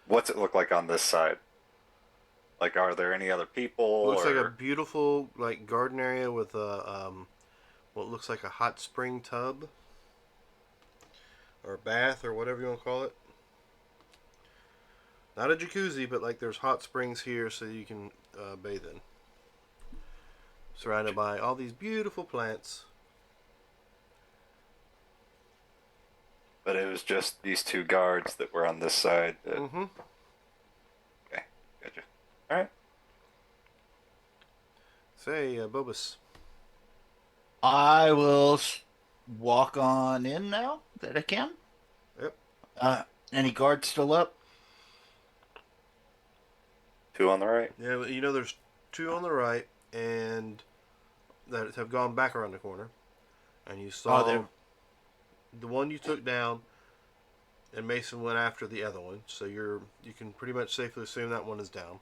what's it look like on this side? Like, are there any other people? Looks like or... a beautiful garden area with a what looks like a hot spring tub or bath or whatever you want to call it. Not a jacuzzi, but there's hot springs here so you can bathe in. Surrounded by all these beautiful plants. But it was just these two guards that were on this side. Mm-hmm. Okay, gotcha. All right. Say, Bobus. I will walk on in now that I can. Yep. Any guards still up? Two on the right. Yeah, there's 2 on the right, and that have gone back around the corner. And you saw the one you took down, and Mason went after the other one. So you can pretty much safely assume that one is down.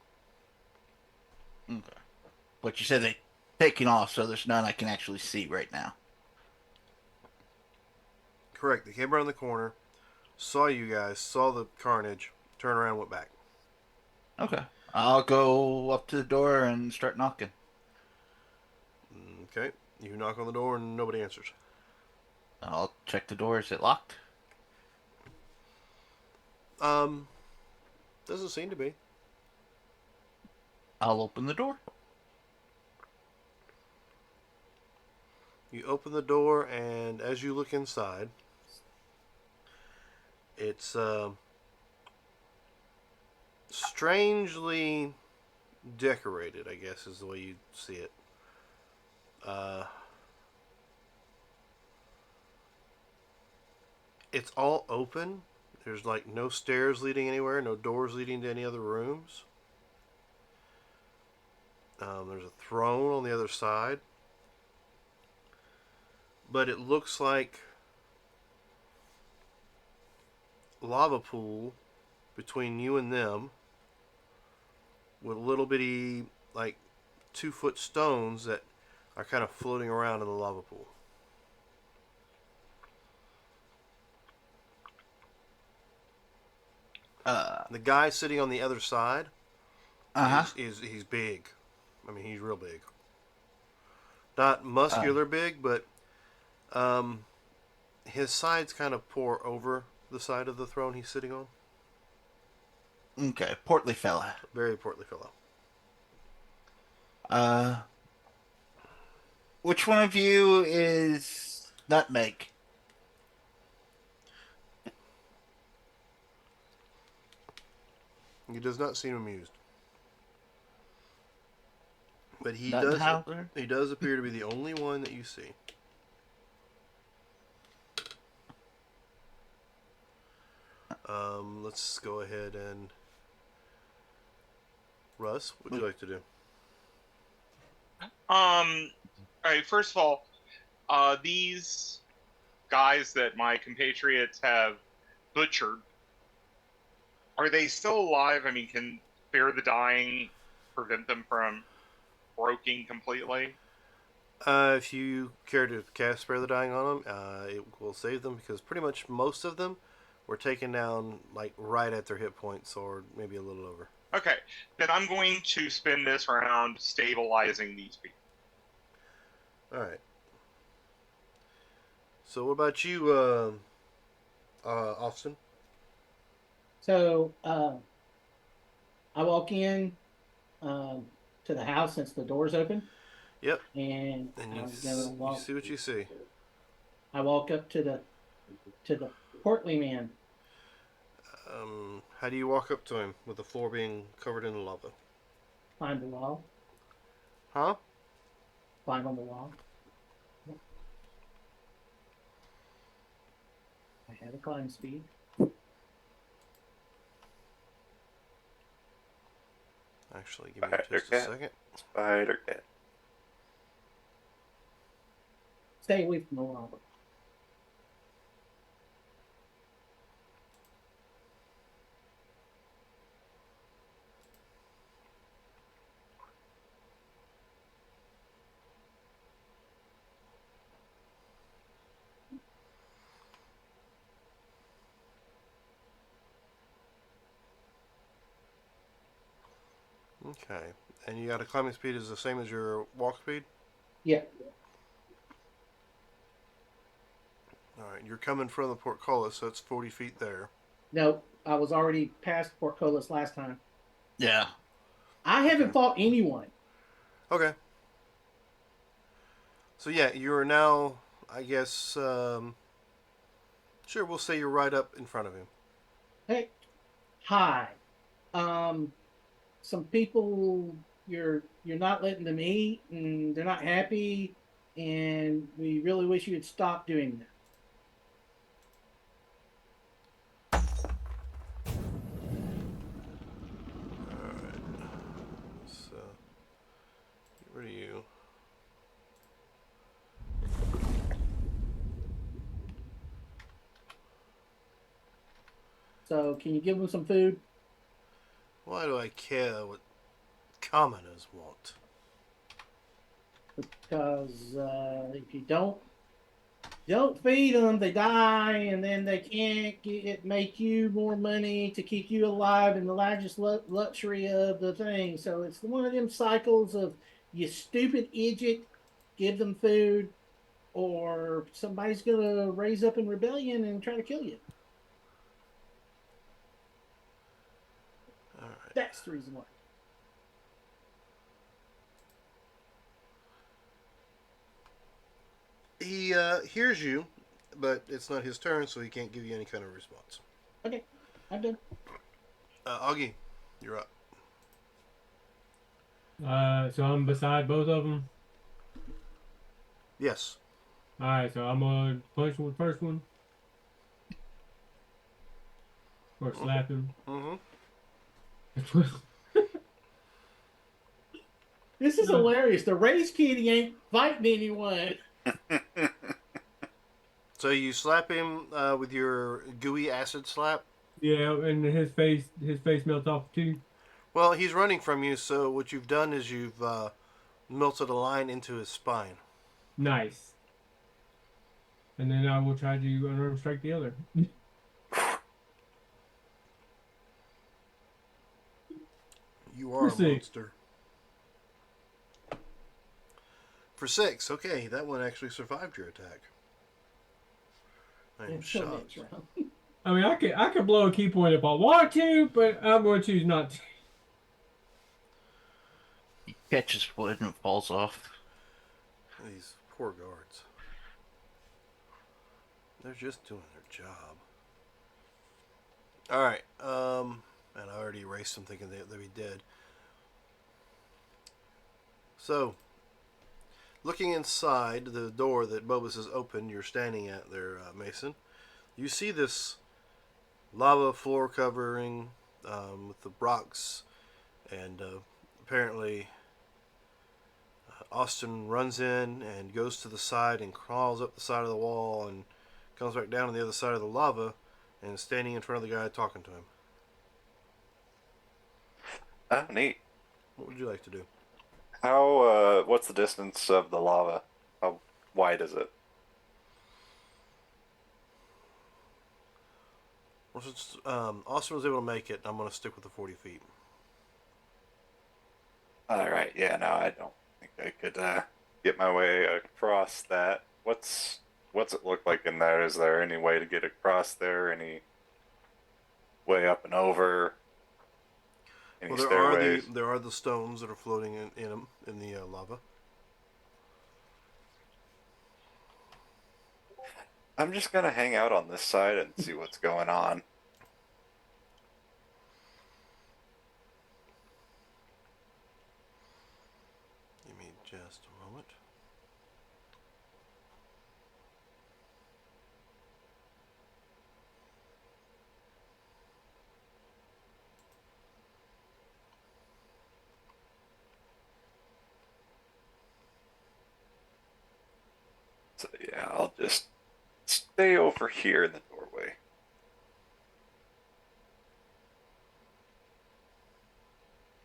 Okay. But you said they taking off, so there's none I can actually see right now. Correct. They came around the corner, saw you guys, saw the carnage, turned around, went back. Okay. I'll go up to the door and start knocking. Okay. You knock on the door and nobody answers. I'll check the door. Is it locked? Doesn't seem to be. I'll open the door. You open the door, and as you look inside, it's strangely decorated, I guess is the way you see it. It's all open. There's no stairs leading anywhere, no doors leading to any other rooms. There's a throne on the other side. But it looks like lava pool between you and them with little bitty 2-foot stones that are kind of floating around in the lava pool. The guy sitting on the other side he's big. I mean, he's real big. Not muscular big, but his sides kind of pour over the side of the throne he's sitting on. Okay, portly fella. Very portly fellow. Which one of you is Nutmeg? He does not seem amused. But he Nuttenhauser? does appear to be the only one that you see. Let's go ahead and Russ, what would you like to do? All right. First of all, these guys that my compatriots have butchered, are they still alive? I mean, can Fear the Dying prevent them from broking completely? If you care to cast Spare the Dying on them, it will save them because pretty much most of them were taken down like right at their hit points or maybe a little over. Okay, then I'm going to spend this round stabilizing these people. All right. So what about you, Austin? So I walk in to the house since the door's open, Yep. and And I'm you gonna walk. see what you see. I walk up to the portly man. How do you walk up to him with the floor being covered in lava? Climb the wall. Huh? Climb on the wall. I have a climb speed. Actually, give me Spider just a cat. second. Spider cat. Stay away from the lava. Okay. And you got a climbing speed is the same as your walk speed? Yeah. All right. You're coming from the portcullis, so it's 40 feet there. No, I was already past Portcullis last time. Yeah. I haven't Okay. fought anyone. Okay. So yeah, you are now, I guess, sure, we'll say you're right up in front of him. Hey, hi. Some people you're not letting them eat, and they're not happy, and we really wish you'd stop doing that. Alright. So, get rid of you. So, can you give them some food? Why do I care what commoners want? Because if you don't feed them, they die, and then they can't make you more money to keep you alive in the largest luxury of the thing. So it's one of them cycles of you stupid idiot, give them food, or somebody's gonna raise up in rebellion and try to kill you. Alright. That's the reason why. He hears you, but it's not his turn, so he can't give you any kind of response. Okay, I'm done. Augie, you're up. So I'm beside both of them. Yes. All right, so I'm gonna punch the first one or slap him. Mm-hmm. This is hilarious. The race kitty ain't fighting anyone. So you slap him with your gooey acid slap. Yeah, and his face melts off too. Well, he's running from you, so what you've done is you've melted a line into his spine. Nice. And then I will try to unarmed strike the other. You are For a 6. monster. For 6, okay, that one actually survived your attack. I am Until shocked. next round. I mean, I could blow a key point if I want to, but I'm going to choose not to. He catches wood and it falls off. These poor guards. They're just doing their job. Alright, and I already erased them thinking they'd be dead. So, looking inside the door that Bobus has opened, you're standing at there, Mason. You see this lava floor covering with the rocks, and apparently Austin runs in and goes to the side and crawls up the side of the wall and comes back down on the other side of the lava and is standing in front of the guy talking to him. Oh, neat. What would you like to do? How, what's the distance of the lava? How wide is it? Well, since Austin was able to make it, I'm going to stick with the 40 feet. All right, yeah, no, I don't think I could get my way across that. What's it look like in there? Is there any way to get across there? Any way up and over? Any Well, stairways? there are the stones that are floating in the lava. I'm just gonna hang out on this side and see what's going on. Give me just a moment. So yeah, I'll just stay over here in the doorway.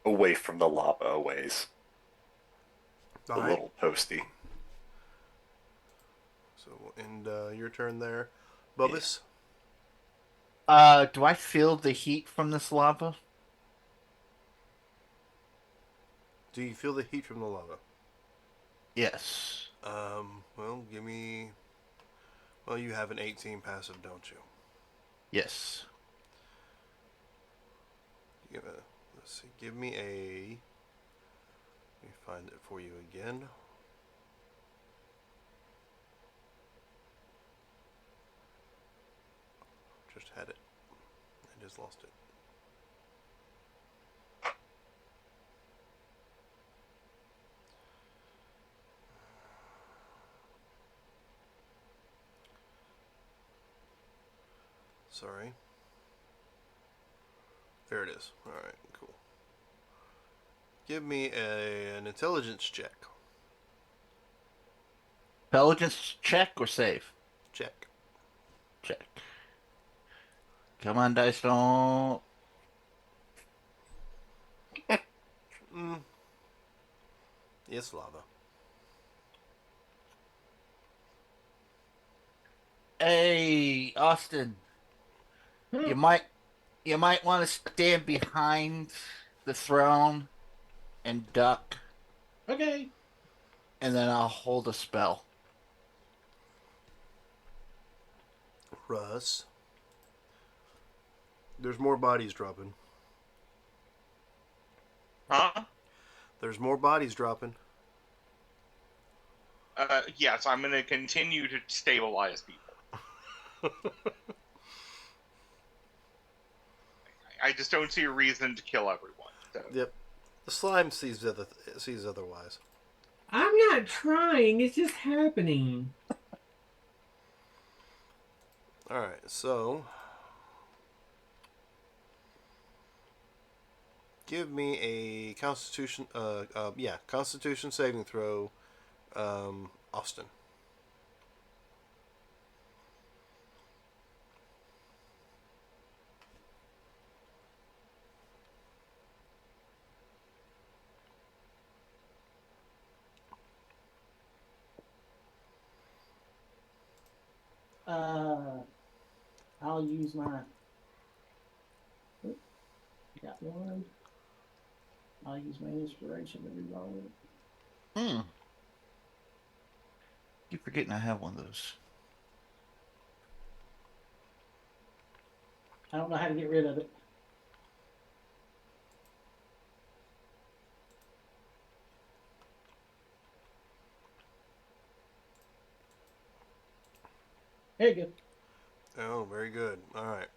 Away from the lava a ways. A All right. little toasty. So we'll end your turn there, Bubbles. Do I feel the heat from this lava? Do you feel the heat from the lava? Yes. Well, give me. Well, you have an 18 passive, don't you? Yes. Let's see. Give me a. Let me find it for you again. Just had it. I just lost it. Sorry. There it is. Alright, cool. Give me an intelligence check. Intelligence check or save? Check. Check. Come on, dice, don't. It's lava. Hey, Austin. You might want to stand behind the throne and duck, Okay. and then I'll hold a spell. Russ. There's more bodies dropping. Huh? There's more bodies dropping. Yes, I'm going to continue to stabilize people. I just don't see a reason to kill everyone. So. Yep. The slime sees otherwise. I'm not trying. It's just happening. All right. So, give me a Constitution. Constitution saving throw. Austin. I'll use my. Oop, got one. I'll use my inspiration to reroll it. Keep forgetting I have one of those. I don't know how to get rid of it. There you go. Oh, very good. All right.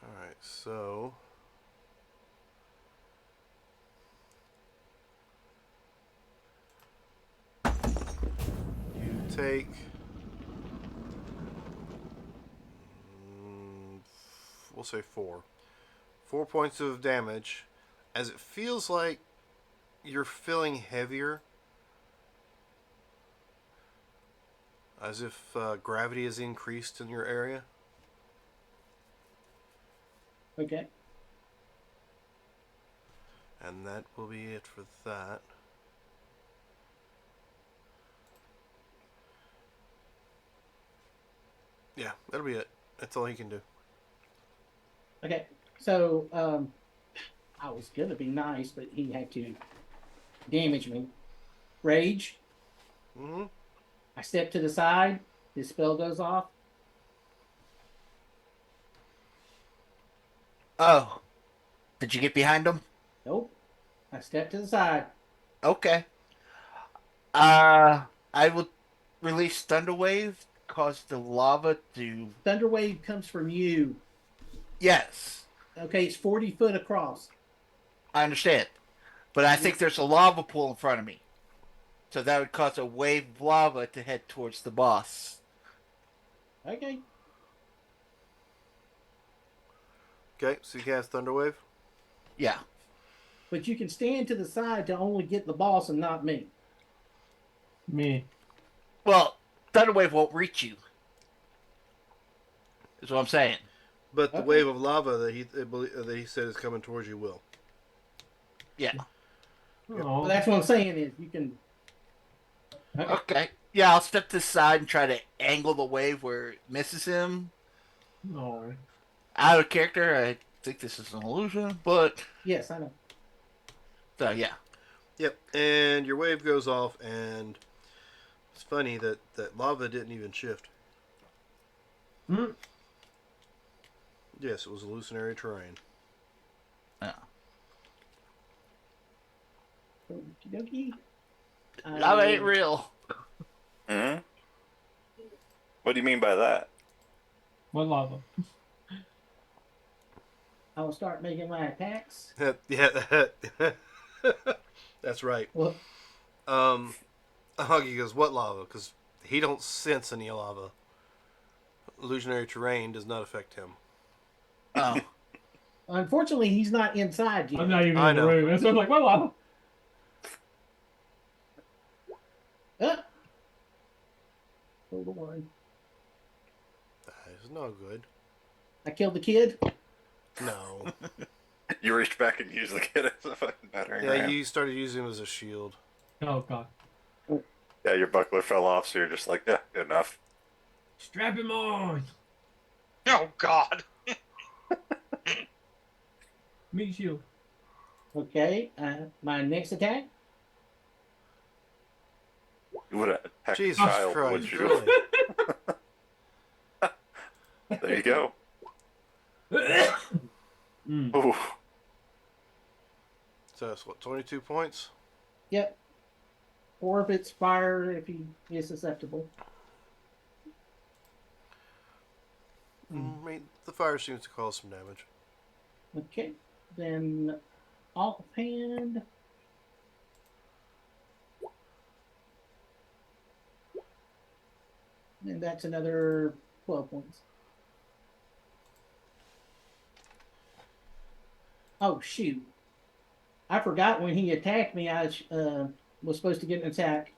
All right. So. You take. We'll say 4. 4 points of damage, as it feels like you're feeling heavier, as if gravity has increased in your area. Okay. And that will be it for that. Yeah, that'll be it. That's all he can do. Okay. So, I was gonna be nice, but he had to damage me. Rage. Mm-hmm. I step to the side. His spell goes off. Oh, did you get behind him? Nope. I step to the side. Okay. I will release Thunder Wave, cause the lava to. Thunder wave comes from you. Yes, Okay, it's 40 foot across. I understand. But I think there's a lava pool in front of me. So that would cause a wave of lava to head towards the boss. Okay. Okay, so you cast Thunderwave. Yeah. But you can stand to the side to only get the boss and not me. Me. Well, Thunder Wave won't reach you. Is what I'm saying. But the Okay. wave of lava that he said is coming towards you will. Yeah. Oh, Well, that's what I'm saying is you can. Okay. Okay. Yeah, I'll step to the side and try to angle the wave where it misses him. no. Out of character, I think this is an illusion, but Yes, I know. so yeah. Yep, and your wave goes off, and it's funny that lava didn't even shift. Hmm? Yes, it was illusionary terrain. Yeah. Okie dokie. Lava ain't real. Hmm. What do you mean by that? What lava? I will start making my attacks. Yeah, that's right. Well, Huggy goes, "What lava?" Because he don't sense any lava. Illusionary terrain does not affect him. Oh. unfortunately, he's not inside yet. I'm not even I in the know. room. That's why I'm like, what lava? Hold on. That is no good. I killed the kid. No. You reached back and used the kid as a fucking battering Yeah, ram. you started using him as a shield. Oh god. Yeah, your buckler fell off, so you're just like, yeah, good enough. Strap him on. Oh God. Meat shield. Okay. My next attack. You would have attacked Jesus a child, Christ, would you? really? There you go. Mm. Ooh. So that's what, 22 points? Yep. Or if it's fire, if he is susceptible. I mean, the fire seems to cause some damage. Okay. Then offhand. And that's another 12 points. Oh, shoot. I forgot when he attacked me, I was supposed to get an attack.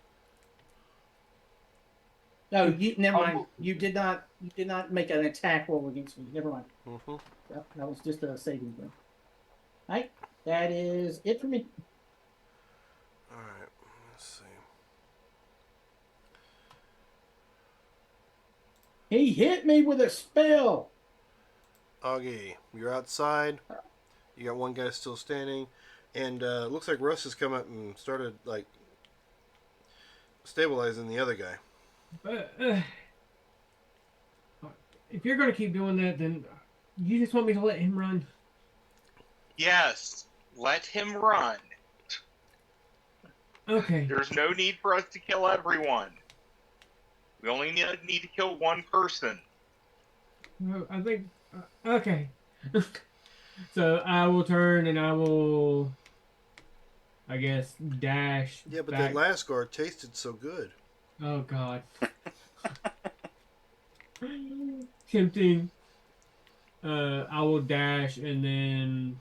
No, you never mind. You did not make an attack roll against me. Never mind. Mm-hmm. That was just a saving thing. Alright. That is it for me. Alright, let's see. He hit me with a spell. Augie, you're outside. You got one guy still standing. And it looks like Russ has come up and started, like, stabilizing the other guy. If you're gonna keep doing that, then you just want me to let him run. Yes. Let him run. Okay. There's no need for us to kill everyone. We only need to kill one person. I think. Okay. So I will turn and I will, I guess, dash. Yeah, but back. that last guard tasted so good. Oh God. Tempting. I will dash and then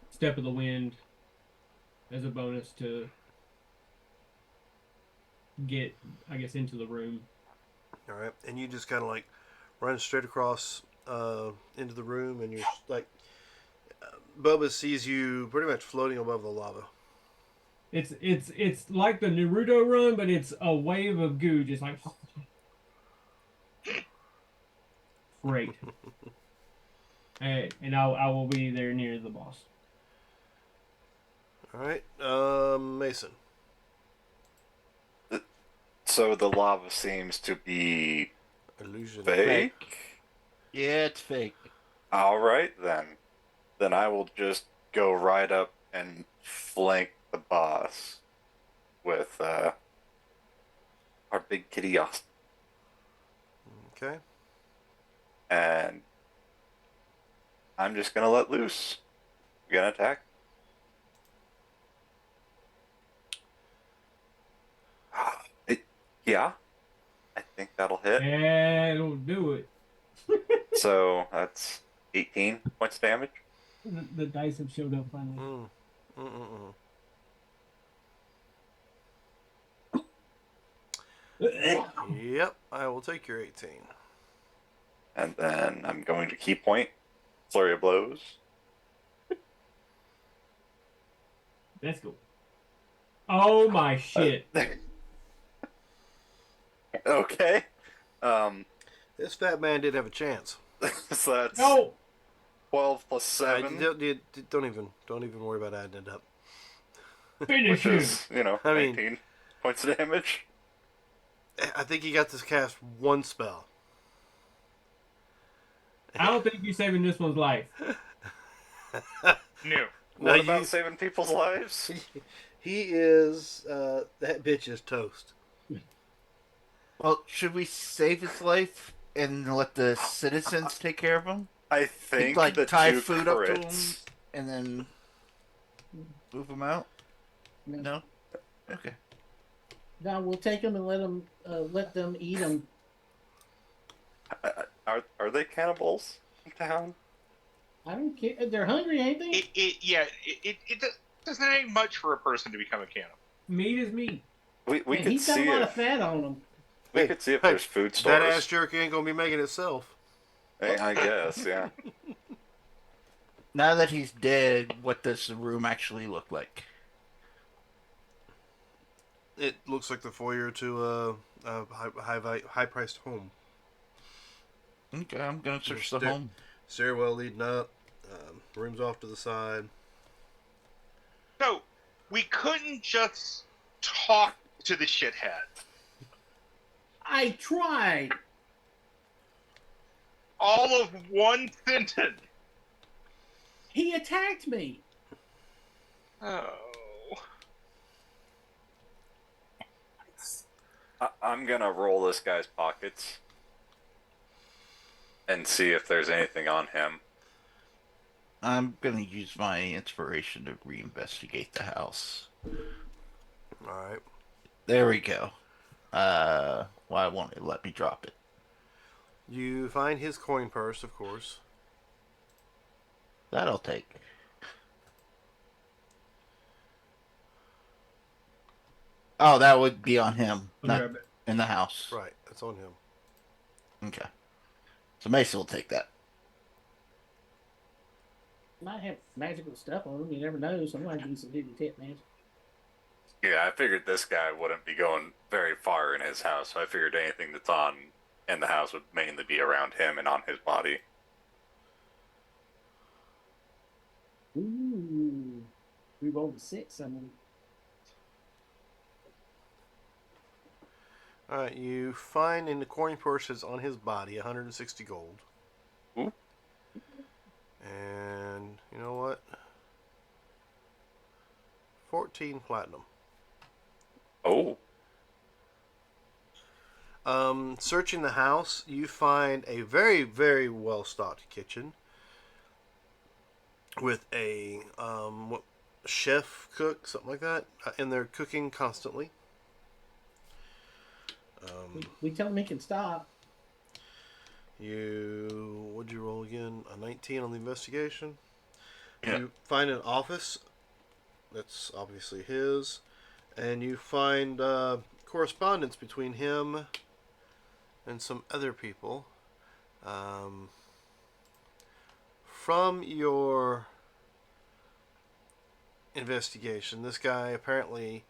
step of the wind as a bonus to get, I guess, into the room. All right, and you just kind of like run straight across into the room, and you're like, Bubba sees you pretty much floating above the lava. It's like the Naruto run, but it's a wave of goo, just like great. And I will be there near the boss. All right, Mason. So the lava seems to be Illusion. fake. Yeah, it's fake. All right then. Then I will just go right up and flank the boss with our big kitty Austin. Okay. And I'm just gonna let loose. You gonna attack? Yeah, I think that'll hit. That'll do it. So that's 18 points of damage. The dice have showed up finally. Mm. Mm-mm-mm. Yep, I will take your 18. And then I'm going to key point. Flurry of blows. Let's go. Oh my shit. Okay. This fat man did have a chance. So that's No. 12 plus 7. Don't even worry about adding it up. Finish Which him. is, I mean- 18 points of damage. I think he got to cast one spell. I don't think you're saving this one's life. No. No, What about saving people's lives? He is that bitch is toast. Well, should we save his life and let the citizens take care of him? I think Like the tie 2 food up to him crits. and then move him out? No. No? Okay. No, we'll take them and let them eat them. Are they cannibals in town? I don't care. They're hungry, ain't they? It doesn't take much for a person to become a cannibal. Meat is meat. We And could he's got see a lot of if fat on him. we could see if Hey, there's food That ass stores. jerk ain't gonna be making itself. I guess, yeah. Now that he's dead, what does the room actually look like? It looks like the foyer to a high priced home. Okay, I'm gonna search the There- home. Stairwell leading up, rooms off to the side. So we couldn't just talk to the shithead. I tried. All of one sentence. He attacked me. Oh. I'm gonna roll this guy's pockets and see if there's anything on him. I'm gonna use my inspiration to reinvestigate the house. All right. There we go. Why won't it let me drop it? You find his coin purse, of course. That I'll take. Oh, that would be on him, I'll not grab it. in the house. Right, that's on him. Okay. So Mason will take that. Might have magical stuff on him. You never know. Somebody needs some hidden tip magic. Yeah, I figured this guy wouldn't be going very far in his house, so I figured anything that's on in the house would mainly be around him and on his body. Ooh. We rolled a 6. All right, you find in the coin purses on his body 160 gold. Ooh. And you know what? 14 platinum. Oh, Searching the house, you find a very, very well stocked kitchen with a chef, cook, something like that, and they're cooking constantly. We tell him he can stop. What'd you roll again? A 19 on the investigation. Yeah. You find an office that's obviously his, and you find correspondence between him and some other people. From your investigation, this guy apparently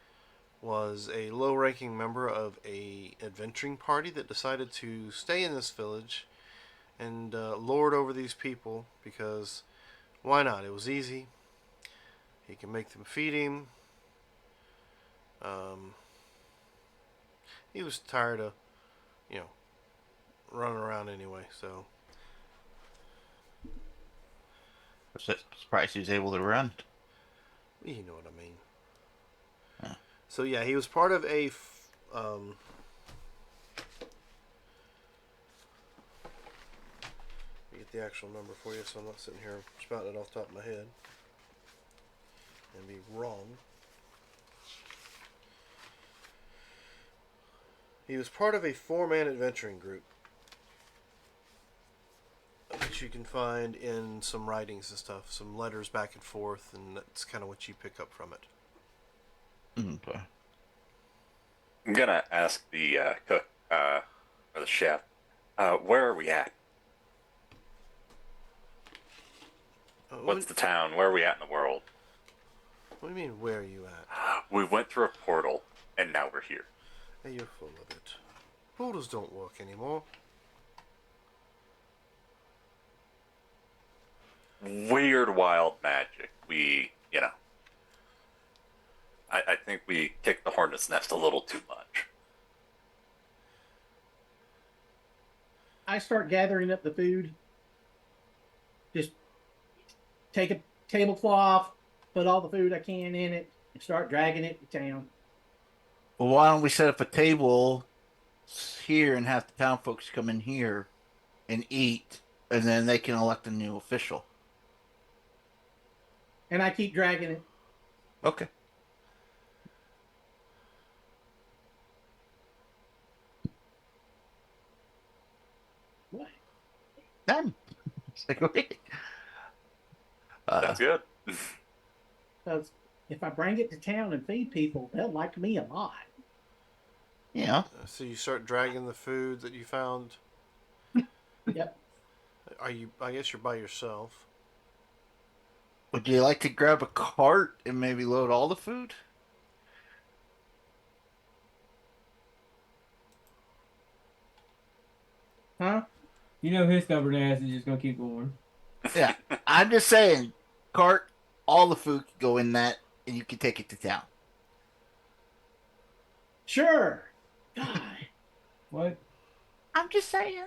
was a low-ranking member of a adventuring party that decided to stay in this village and lord over these people because why not? It was easy. He can make them feed him. He was tired of, running around anyway. So Surprised he was able to run. you know what I mean. Yeah. So yeah, he was part of a. Let me get the actual number for you, so I'm not sitting here spouting it off the top of my head and be wrong. He was part of a 4-man adventuring group, which you can find in some writings and stuff, some letters back and forth, and that's kind of what you pick up from it. Okay. I'm gonna ask the cook or the chef, where are we at? What's the town? Where are we at in the world? What do you mean, where are you at? We went through a portal, and now we're here. Hey, you're full of it. Portals don't work anymore. Weird, wild magic. I think we kicked the hornet's nest a little too much. I start gathering up the food. Just take a tablecloth, put all the food I can in it, and start dragging it to town. Well, why don't we set up a table here and have the town folks come in here and eat, and then they can elect a new official. And I keep dragging it. Okay. What? Done. That's good. Because if I bring it to town and feed people, they'll like me a lot. Yeah. So you start dragging the food that you found. Yep. I guess you're by yourself. Would you like to grab a cart and maybe load all the food? Huh? You know his stubborn ass is just gonna keep going. Yeah. I'm just saying, cart, all the food can go in that, and you can take it to town. Sure. God. What? I'm just saying.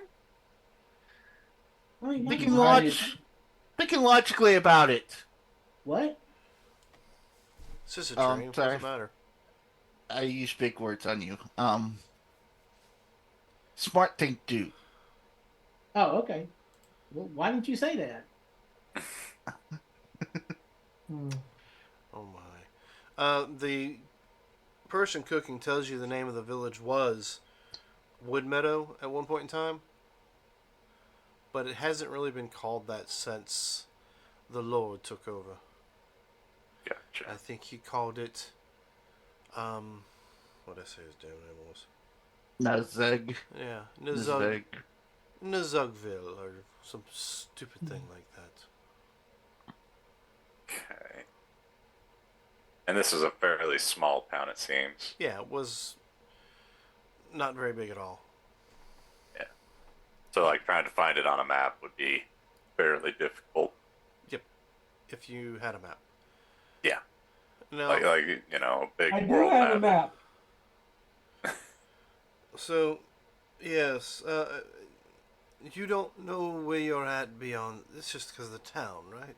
I mean, Thinking, my- thinking logically about it. What? It's just a Oh, dream. sorry. Doesn't matter. I use big words on you. Smart thing to do. Oh, okay. Well, why didn't you say that? Hmm. Oh my. The person cooking tells you the name of the village was Wood Meadow at one point in time, but it hasn't really been called that since the Lord took over. Gotcha. I think he called it. What did I say his damn name was? Nazeg. Yeah, Nazeg. Nazugville or some stupid thing like that. Okay. And this is a fairly small town, it seems. Yeah, it was not very big at all. Yeah. So, like, trying to find it on a map would be fairly difficult. Yep, if you had a map. Yeah. No. Like a big I do world have a map. So, yes, you don't know where you're at beyond. It's just because of the town, right?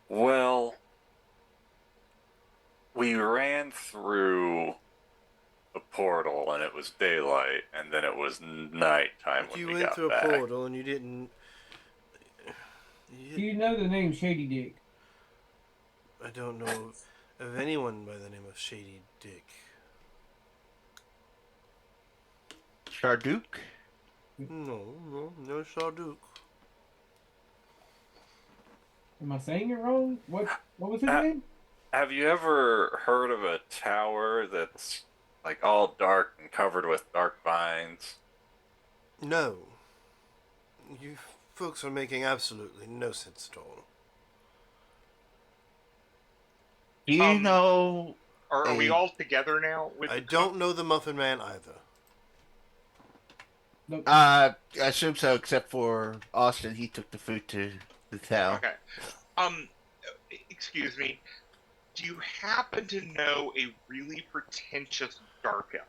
Well, we ran through a portal and it was daylight, and then it was nighttime when You we went got through back. a portal and you didn't. Do you know the name Shady Dick? I don't know of anyone by the name of Shady Dick. Sharduke? No Sharduke. Am I saying it wrong? What was his Uh, name? Have you ever heard of a tower that's like all dark and covered with dark vines? No. You folks are making absolutely no sense at all. Do you know Are we a- all together now? With I don't know the Muffin Man either. Nope. I assume so, except for Austin. He took the food to the town. Okay. Um, excuse me. Do you happen to know a really pretentious dark elf?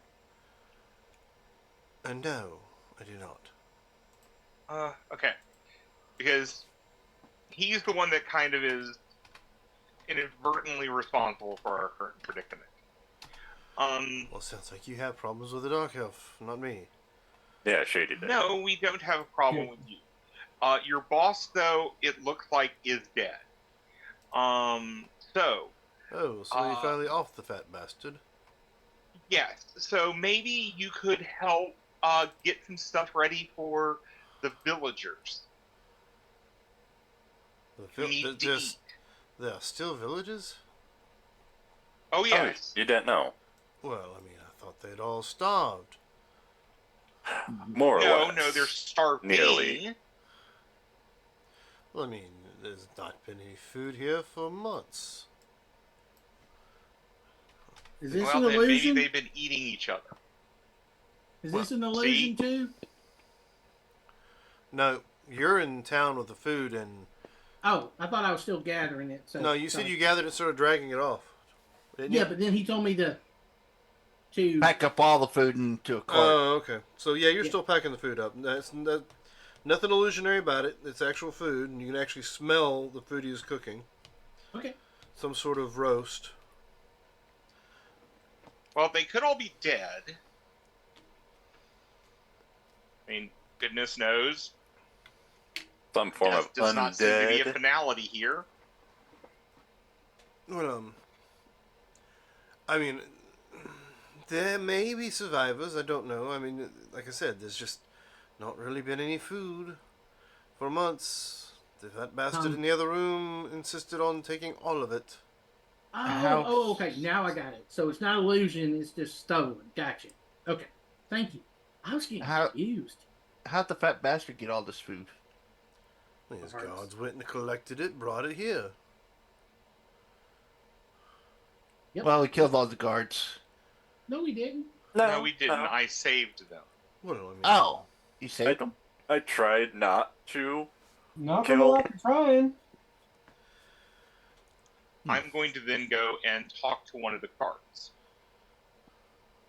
No, I do not. Okay. Because he's the one that kind of is inadvertently responsible for our current predicament. Well, sounds like you have problems with the Dark Elf, not me. Yeah, Shady Dick. No, we don't have a problem with you. Your boss, though, it looks like is dead. So Oh, so you finally off the fat bastard. yes. So maybe you could help get some stuff ready for the villagers. The Need to eat. there are still villages? Oh yes. Oh, you didn't know. Well, I mean, I thought they'd all starved. More or No, less. no, they're starving. Nearly. Well, I mean, there's not been any food here for months. Is this Well, an then maybe illusion? they've been eating each other. Is this an see? illusion too? No, you're in town with the food, and Oh, I thought I was still gathering it. So no, you said sorry. you gathered and started dragging it off. Didn't Yeah, you? but then he told me to. Pack up all the food into a cart. Oh, okay. So yeah, you're Yeah. still packing the food up. Nothing illusionary about it. It's actual food, and you can actually smell the food he's cooking. Okay. Some sort of roast. Well, they could all be dead. I mean, goodness knows. Some form Death of does not seem to be a undead. finality here. Well, I mean, there may be survivors. I don't know. I mean, like I said, there's just not really been any food for months. That bastard in the other room insisted on taking all of it. Oh, okay. Now I got it. So it's not illusion. It's just stolen. Gotcha. Okay. Thank you. I was getting confused. How'd the fat bastard get all this food? His guards went and collected it, brought it here. Yep. Well, he killed all the guards. No, we didn't. No, we didn't. I saved them. Well, I mean, Oh, you saved them? I tried not to. Not from the lack of trying. I'm going to then go and talk to one of the carts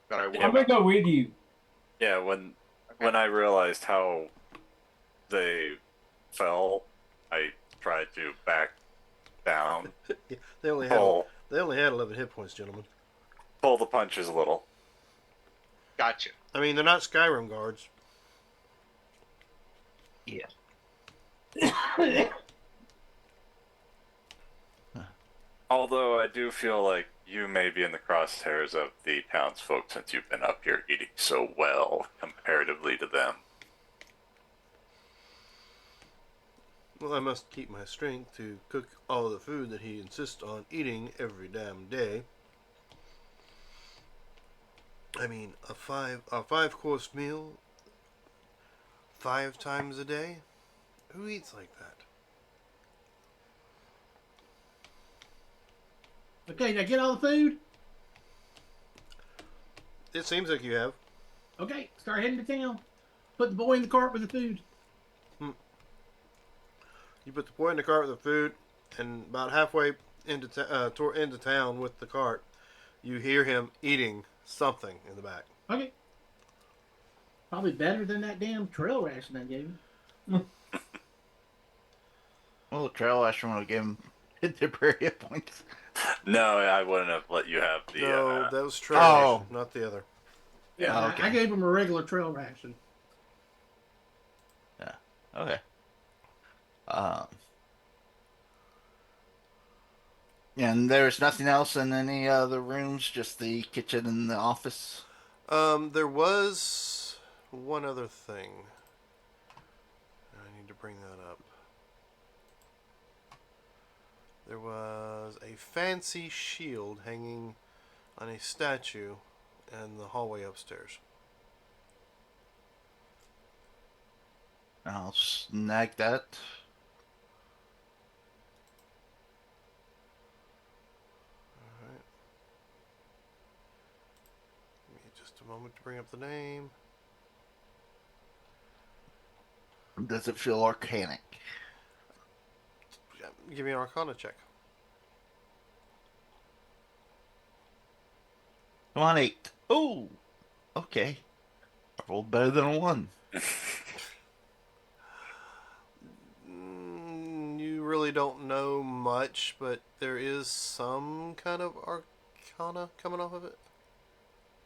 that I I'm want. gonna go with you. Yeah, when I realized how they fell, I tried to back down, yeah, they only had 11 hit points, gentlemen. pull the punches a little. Gotcha. I mean, they're not Skyrim guards. Yeah. Although I do feel like you may be in the crosshairs of the townsfolk since you've been up here eating so well comparatively to them. Well, I must keep my strength to cook all the food that he insists on eating every damn day. I mean, a five course meal 5 times a day? Who eats like that? Okay, now get all the food. It seems like you have. Okay, start heading to town. Put the boy in the cart with the food. You put the boy in the cart with the food, and about halfway into town with the cart, you hear him eating something in the back. Okay. Probably better than that damn trail ration I gave him. Well, the trail usher would have given him temporary hit points. No, I wouldn't have let you have the. No, that was trash, Oh. not the other. Yeah, Oh, okay. I gave him a regular trail ration. Okay. And there's nothing else in any other rooms, just the kitchen and the office. There was one other thing. I need to bring that up. There was a fancy shield hanging on a statue in the hallway upstairs. I'll snag that. Alright. Give me just a moment to bring up the name. Does it feel arcanic? Yeah, give me an Arcana check. Come on, 8. Oh, okay. I rolled better than a 1. You really don't know much, but there is some kind of Arcana coming off of it.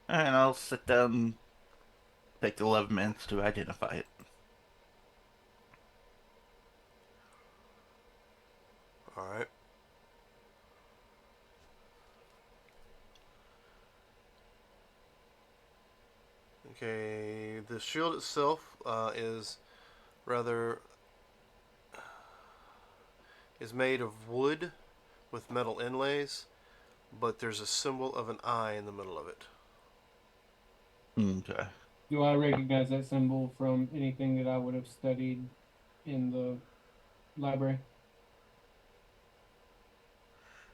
And I'll sit down and take 11 minutes to identify it. Alright. Okay, the shield itself is rather is made of wood with metal inlays, but there's a symbol of an eye in the middle of it. Okay. Do I recognize that symbol from anything that I would have studied in the library?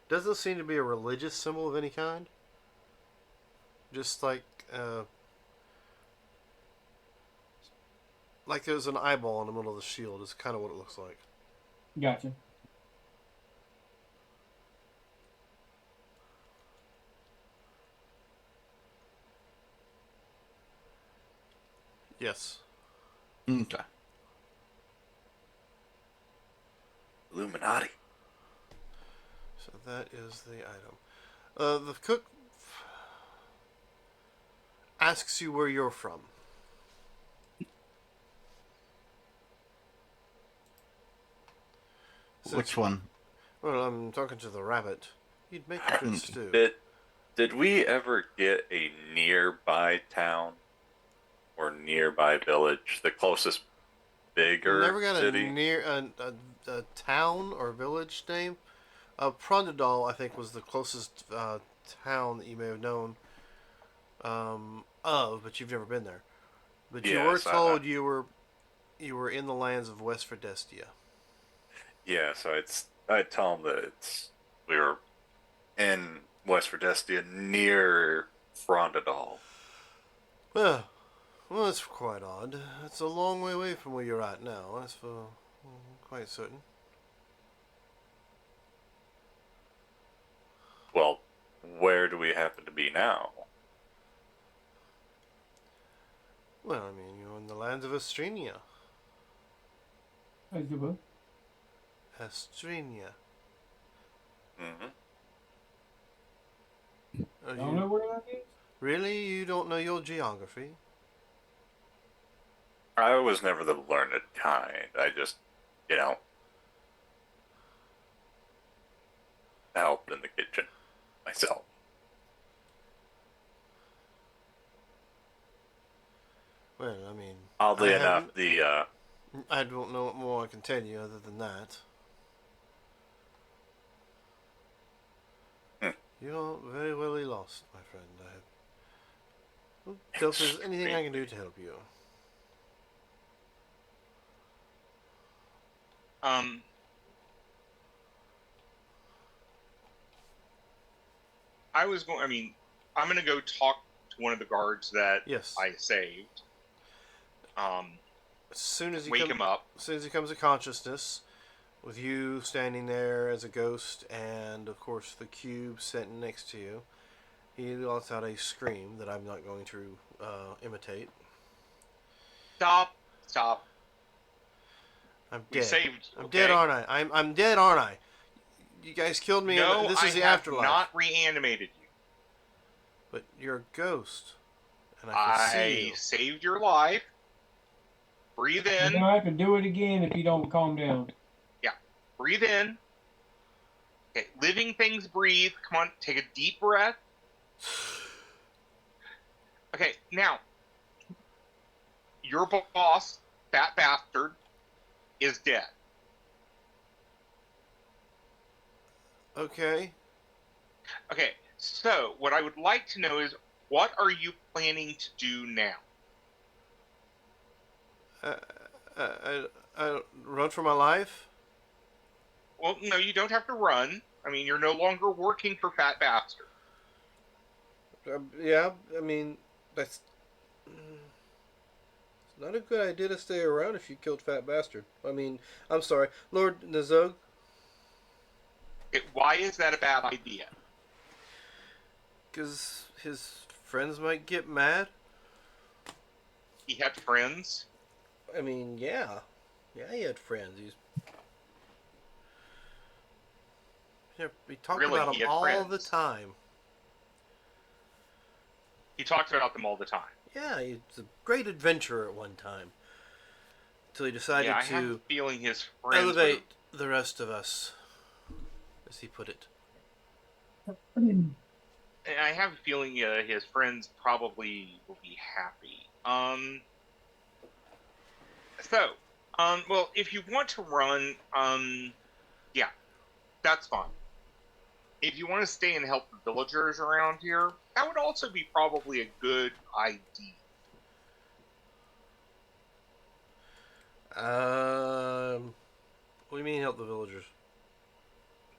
Doesn't seem to be a religious symbol of any kind. Just like there's an eyeball in the middle of the shield is kind of what it looks like. Gotcha. Yes. Okay. Illuminati. So that is the item. The cook asks you where you're from. Which one? Well, I'm talking to the rabbit. He'd make a good stew. Did we ever get a nearby town or nearby village? The closest bigger Never got city? a town or village name. Prondadal, I think, was the closest town that you may have known of, but you've never been there. But you were Yes, told you were in the lands of West Verdestia. Yeah, so I'd tell them that we were in West Verdestia near Frondadal. Well, that's quite odd. It's a long way away from where you're at now. That's for quite certain. Well, where do we happen to be now? Well, I mean, you're in the lands of Estrenia. As you will. Estrenia. Mm-hmm. Are Don't you, know where that is? really? You don't know your geography? I was never the learned kind. I just, helped in the kitchen myself. Well, I mean, Oddly I enough, haven't- I don't know what more I can tell you other than that. You're very well lost, my friend. I doubt there's anything I can do to help you. I'm going to go talk to one of the guards that Yes. I saved. As soon as Wake him up. As soon as he comes to consciousness, with you standing there as a ghost, and of course the cube sitting next to you, he lets out a scream that I'm not going to imitate. Stop. I'm We dead. saved. I'm okay? dead, aren't I? I'm dead, aren't I? You guys killed me. No, And this is I the have afterlife. not reanimated you. But you're a ghost, and I can see you. Saved your life. Breathe You're in. gonna have to do it again if you don't calm down. Breathe in. Okay, living things breathe. Come on, take a deep breath. Okay, now, your boss, Fat Bastard, is dead. Okay. Okay, so what I would like to know is, what are you planning to do now? I, I run for my life. Well, no, you don't have to run. I mean, you're no longer working for Fat Bastard. Yeah, I mean, that's it's not a good idea to stay around if you killed Fat Bastard. I mean, I'm sorry, Lord Nazog, Why is that a bad idea? because his friends might get mad. He had friends. I mean, yeah, he had friends. He talked Really, about he them had all the friends. time. He talked about them all the time. Yeah, he was a great adventurer at one time. Until he decided Yeah, I have a to feeling his friends would elevate the rest of us, as he put it. and I have a feeling his friends probably will be happy. Well, if you want to run, yeah, that's fine. If you want to stay and help the villagers around here, that would also be probably a good idea. What do you mean help the villagers?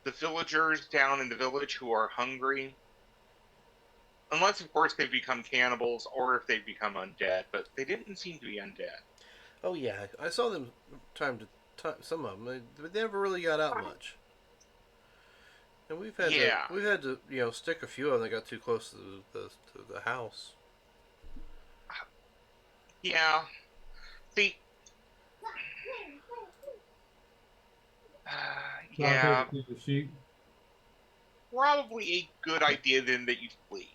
The villagers down in the village who are hungry, unless of course they've become cannibals or if they've become undead, but they didn't seem to be undead. Oh yeah, I saw them time to time. Some of them, they never really got out much. And Yeah. we've had to stick a few of them that got too close to the house. Yeah. See, yeah, Take the sheep. probably a good idea then that you flee.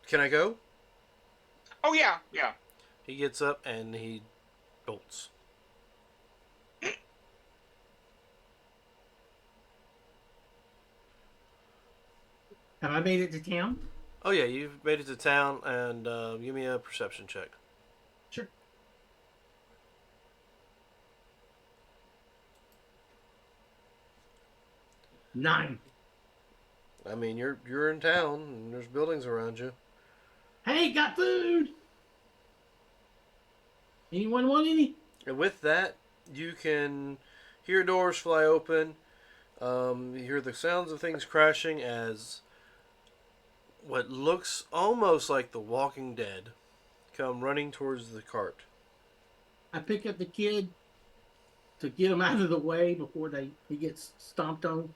Can I go? Oh yeah, yeah. He gets up and he bolts. Have I made it to town? Oh yeah, you've made it to town, and give me a perception check. Sure. 9. I mean, you're in town, and there's buildings around you. Hey, got food! Anyone want any? And with that, you can hear doors fly open. You hear the sounds of things crashing as what looks almost like the Walking Dead come running towards the cart. I pick up the kid to get him out of the way before he gets stomped on.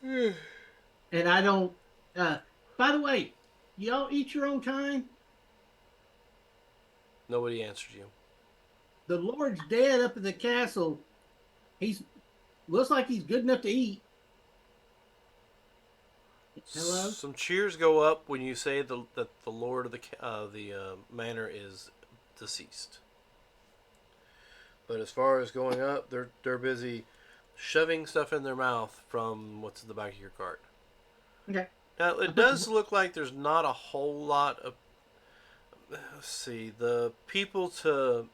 And I don't. By the way, y'all eat your own kind. Nobody answered you. The Lord's dead up at the castle. He's looks like he's good enough to eat. Hello. Some cheers go up when you say that the Lord of the manor is deceased. But as far as going up, they're busy shoving stuff in their mouth from what's in the back of your cart. Okay. Now it does look like there's not a whole lot of. Let's see, the people to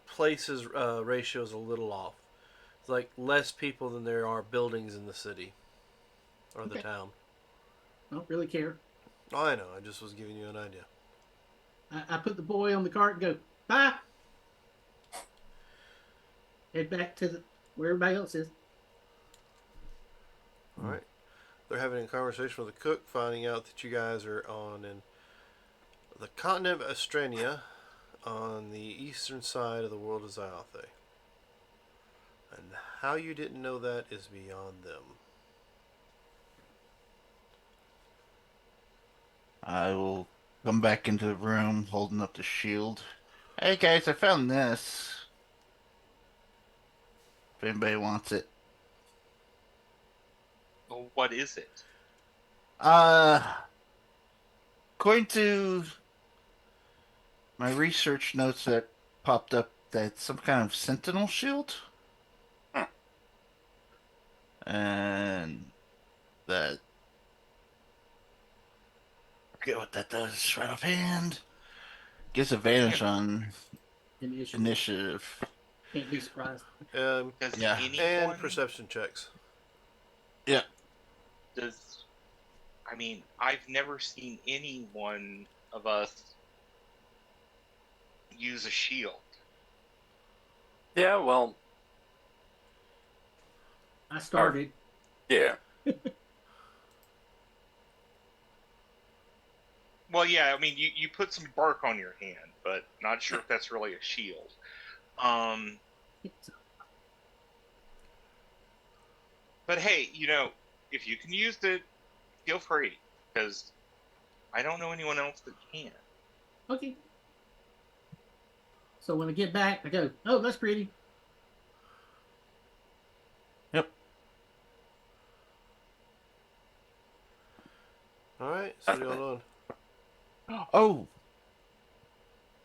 places ratio is a little off. It's like less people than there are buildings in the city or the town. I don't really care. Oh, I know. I just was giving you an idea. I put the boy on the cart and go, bye. Head back to where everybody else is. All right. They're having a conversation with the cook, finding out that you guys are on in the continent of Australia on the eastern side of the world of Zyothe. And how you didn't know that is beyond them. I will come back into the room holding up the shield. Hey guys, I found this. If anybody wants it. Well, what is it? According to my research notes that popped up, that's some kind of sentinel shield, Hmm. and that I forget what that does right offhand. Gives advantage on Initiative. initiative. Can't be surprised. Does Yeah. anyone And perception checks. Yeah. does I mean, I've never seen any one of us use a shield. Yeah, well, I started. yeah. Well, yeah, I mean, you put some bark on your hand, but not sure if that's really a shield. Um, but hey, if you can use it, feel free, because I don't know anyone else that can. Okay. So when I get back, I go, oh, that's pretty. Yep. All right. So what are y'all doing? Oh,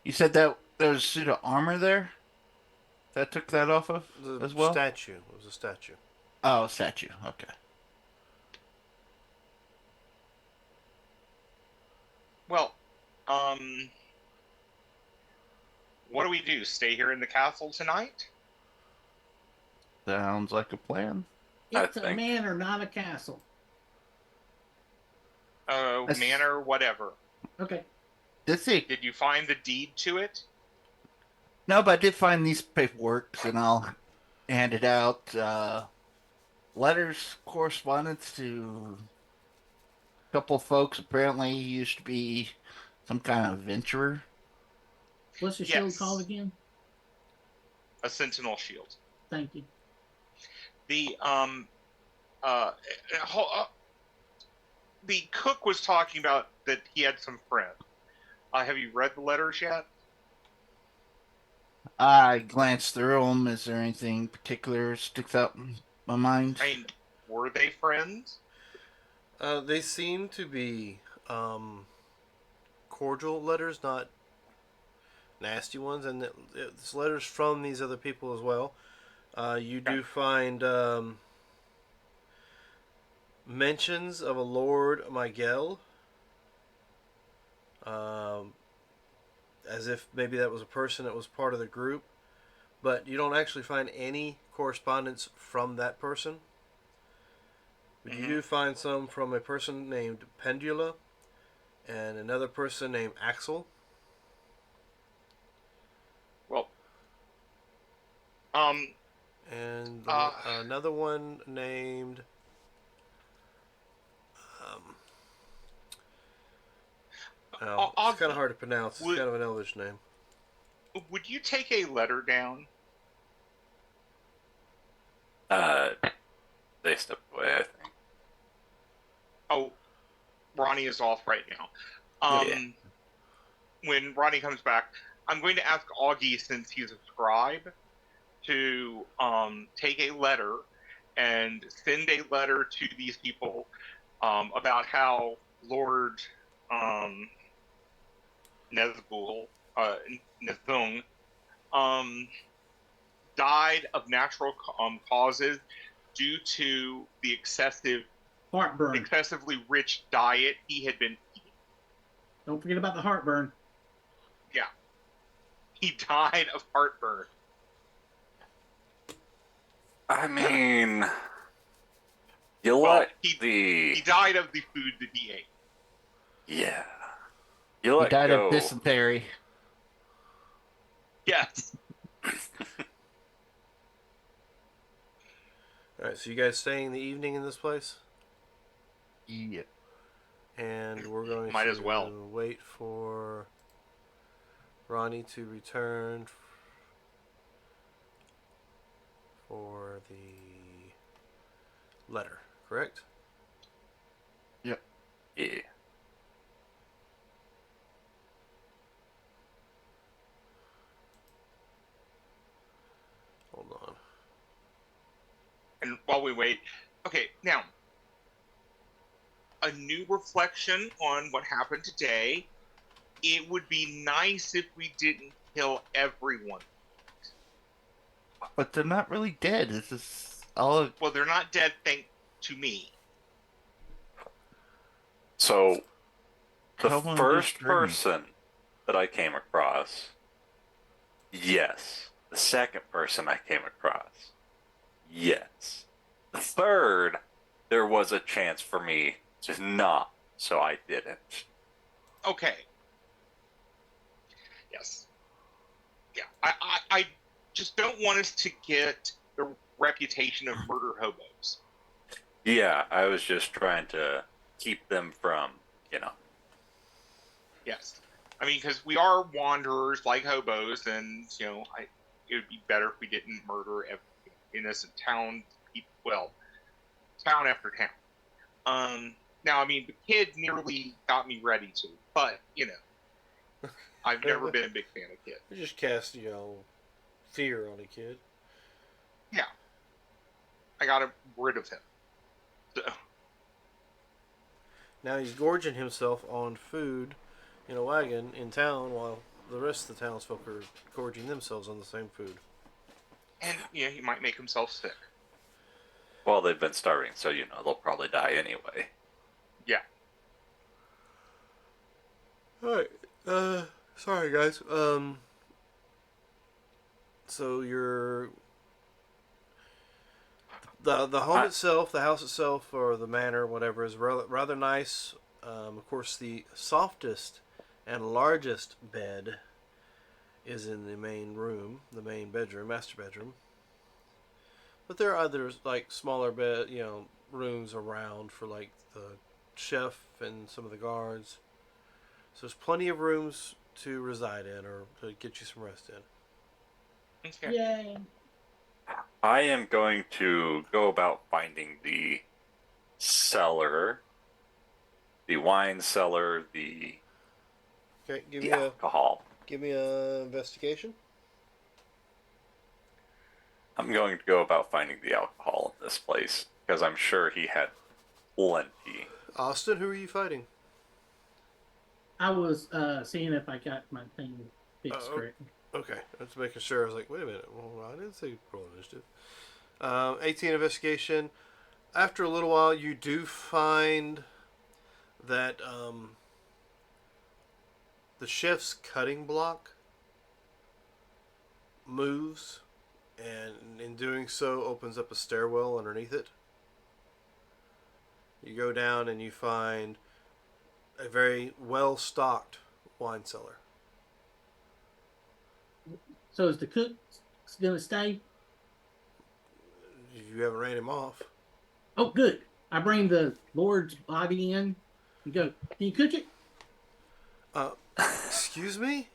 you said that there's a suit of armor there that took that off of The as well? statue. It was a statue. Oh, statue. Okay. Well, um, what do we do? Stay here in the castle tonight? Sounds like a plan. I It's a think. manor, not a castle. That's- Manor, whatever. Okay. Let's see. Did you find the deed to it? No, but I did find these paperwork, and I'll hand it out. Letters, correspondence to a couple of folks. Apparently, he used to be some kind of adventurer. What's the Yes. shield called again? A sentinel shield. Thank you. The uh, the cook was talking about that he had some friends. Have you read the letters yet? I glanced through them. Is there anything particular sticks out in my mind? I mean, were they friends? They seem to be cordial letters, not nasty ones, and it's letters from these other people as well. You do find mentions of a Lord Miguel, as if maybe that was a person that was part of the group, but you don't actually find any correspondence from that person. But you do find some from a person named Pendula and another person named Axel. Well, And Uh, another one named it's kind of hard to pronounce. It's would- kind of an Elvish name. would you take a letter down? They stepped away, I think. Oh, Ronnie is off right now. When Ronnie comes back, I'm going to ask Augie, since he's a scribe, to take a letter and send a letter to these people about how Lord Nezgul, Nezung, died of natural causes due to the Heartburn. excessively rich diet he had been eating. Don't forget about the heartburn. Yeah. He died of heartburn. I mean, you Well, let he died of the food that he ate. yeah, you He let died go. of dysentery. Yes. All right, so you guys staying the evening in this place, Yeah. and we're going Might to as well. wait for Ronnie to return for the letter. Correct? Yep. Yeah. Hold on. And while we wait, okay, now, a new reflection on what happened today. It would be nice if we didn't kill everyone. But they're not really dead. It's just all. Well, they're not dead, thanks to me. So the Come on first this journey. person that I came across, yes. The second person I came across, yes. The third, there was a chance for me to not, so I didn't. Okay. Yes. Yeah. I just don't want us to get the reputation of murder hobos. Yeah, I was just trying to keep them from, you know. Yes. I mean, because we are wanderers like hobos, and, it would be better if we didn't murder innocent town people. Well, town after town. Now, I mean, the kid nearly got me ready to, but, I've never been a big fan of kids. You just cast, fear on a kid. Yeah. I got rid of him. So, Now he's gorging himself on food in a wagon in town while the rest of the townsfolk are gorging themselves on the same food. and, he might make himself sick. Well, they've been starving, so, they'll probably die anyway. Yeah. Alright, sorry guys. So you're... The home itself, the house itself, or the manor, whatever, is rather nice. Of course, the softest and largest bed is in the main room, the main bedroom, master bedroom. But there are others, like smaller rooms around for like the chef and some of the guards. So there's plenty of rooms to reside in or to get you some rest in. Okay. Yay. I am going to go about finding the cellar, the wine cellar, the Okay, alcohol. give me a investigation. I'm going to go about finding the alcohol in this place because I'm sure he had plenty. Austin, who are you fighting? I was seeing if I got my thing fixed Oh, correct. Okay, I was making sure. I was like, wait a minute. Well, I didn't say roll initiative. 18 investigation. After a little while, you do find that the chef's cutting block moves, and in doing so, opens up a stairwell underneath it. You go down and you find a very well-stocked wine cellar. So is the cook gonna stay? You haven't ran him off. Oh, good. I bring the Lord's body in and go, can you cook it? Excuse me?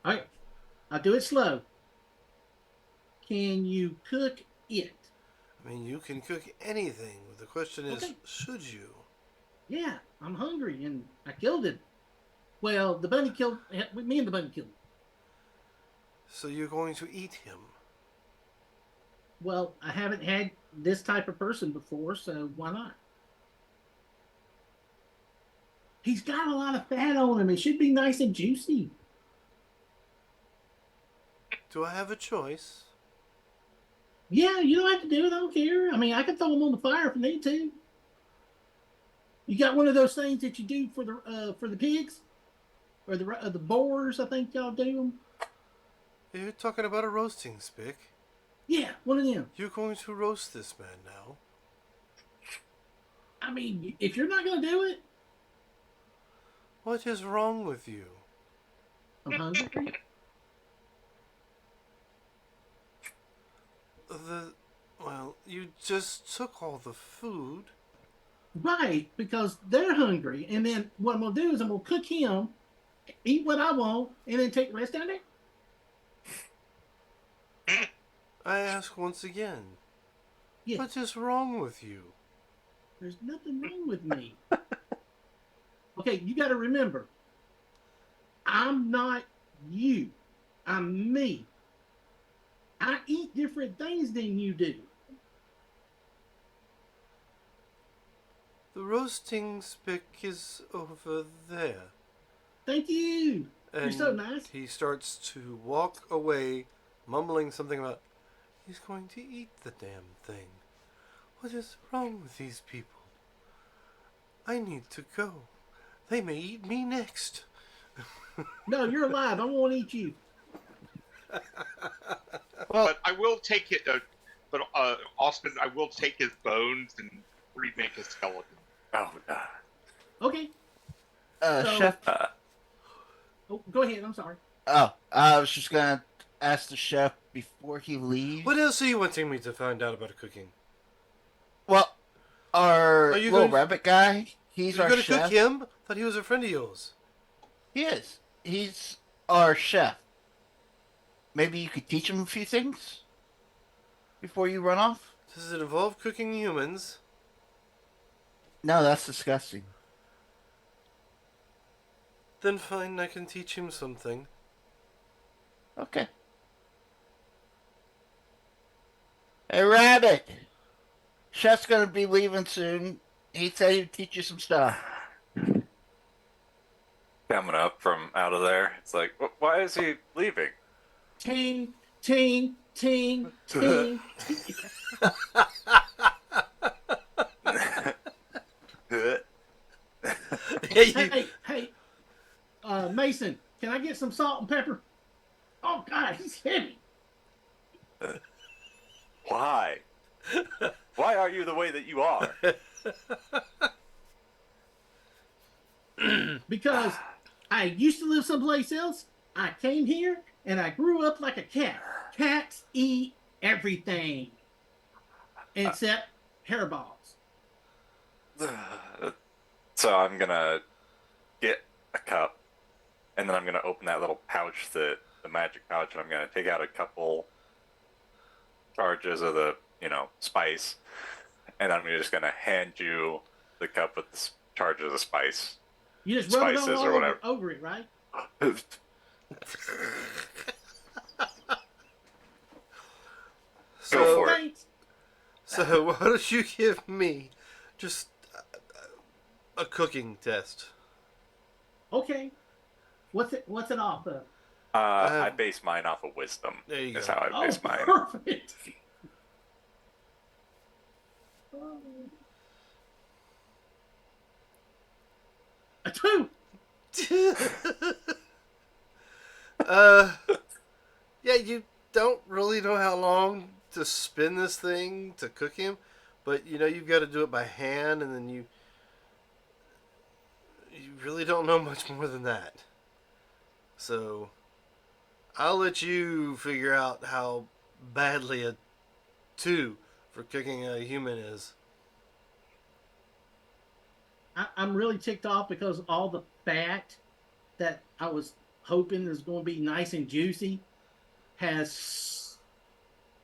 All right. I'll do it slow. Can you cook it? I mean, you can cook anything. The question is, Okay. should you? Yeah, I'm hungry and I killed him. Well, the bunny killed me and the bunny killed him. So you're going to eat him? Well, I haven't had this type of person before, so why not? He's got a lot of fat on him. It should be nice and juicy. Do I have a choice? Yeah, you don't have to do it. I don't care. I mean, I can throw him on the fire if I need to. You got one of those things that you do for the pigs, or the boars. I think y'all do them. You're talking about a roasting spick. Yeah, one of them. You're going to roast this man now. I mean, if you're not gonna do it, What is wrong with you? I'm hungry. Well, you just took all the food. Right, because they're hungry, and then what I'm gonna do is I'm gonna cook him, eat what I want, and then take the rest down there. I ask once again. Yeah, What is wrong with you? there's nothing wrong with me. Okay, you got to remember, I'm not you. I'm me. I eat different things than you do. The roasting spick is over there. Thank you. And You're so nice. he starts to walk away, mumbling something about, he's going to eat the damn thing. What is wrong with these people? I need to go. They may eat me next. No, you're alive. I won't eat you. Well, But I will take it. Austin, I will take his bones and remake his skeleton. Oh, God. Okay. So- Chef. Oh, go ahead. I'm sorry. Oh, I was just gonna ask the chef before he leaves. What else are you wanting me to find out about cooking? Well, our Are you little going to- rabbit guy, he's You're our going to chef. cook him? Thought he was a friend of yours. He is. He's our chef. Maybe you could teach him a few things before you run off? Does it involve cooking humans? No, that's disgusting. Then fine, I can teach him something. Okay. Hey, Rabbit. Chef's gonna be leaving soon. He said he'd teach you some stuff. Coming up from out of there. It's like, why is he leaving? Ting, ting, ting, ting. Hey, Mason, can I get some salt and pepper? Oh, God, he's heavy. Why? Why are you the way that you are? Because I used to live someplace else. I came here and I grew up like a cat. Cats eat everything except hairballs. So I'm gonna get a cup, and then I'm gonna open that little pouch, the magic pouch, and I'm gonna take out a couple charges of the spice, and I'm just gonna hand you the cup with the charges of spice. You just rub it Spices all or whatever. over it, right? So, for it. Thanks. so why don't you give me just a cooking test? Okay. What's it off of? I base mine off of wisdom. There you Is go. how I base Oh, mine. perfect. A 2. Yeah, you don't really know how long to spin this thing to cook him, but you've got to do it by hand, and then you really don't know much more than that. So I'll let you figure out how badly a 2 for cooking a human is. I'm really ticked off because all the fat that I was hoping is going to be nice and juicy has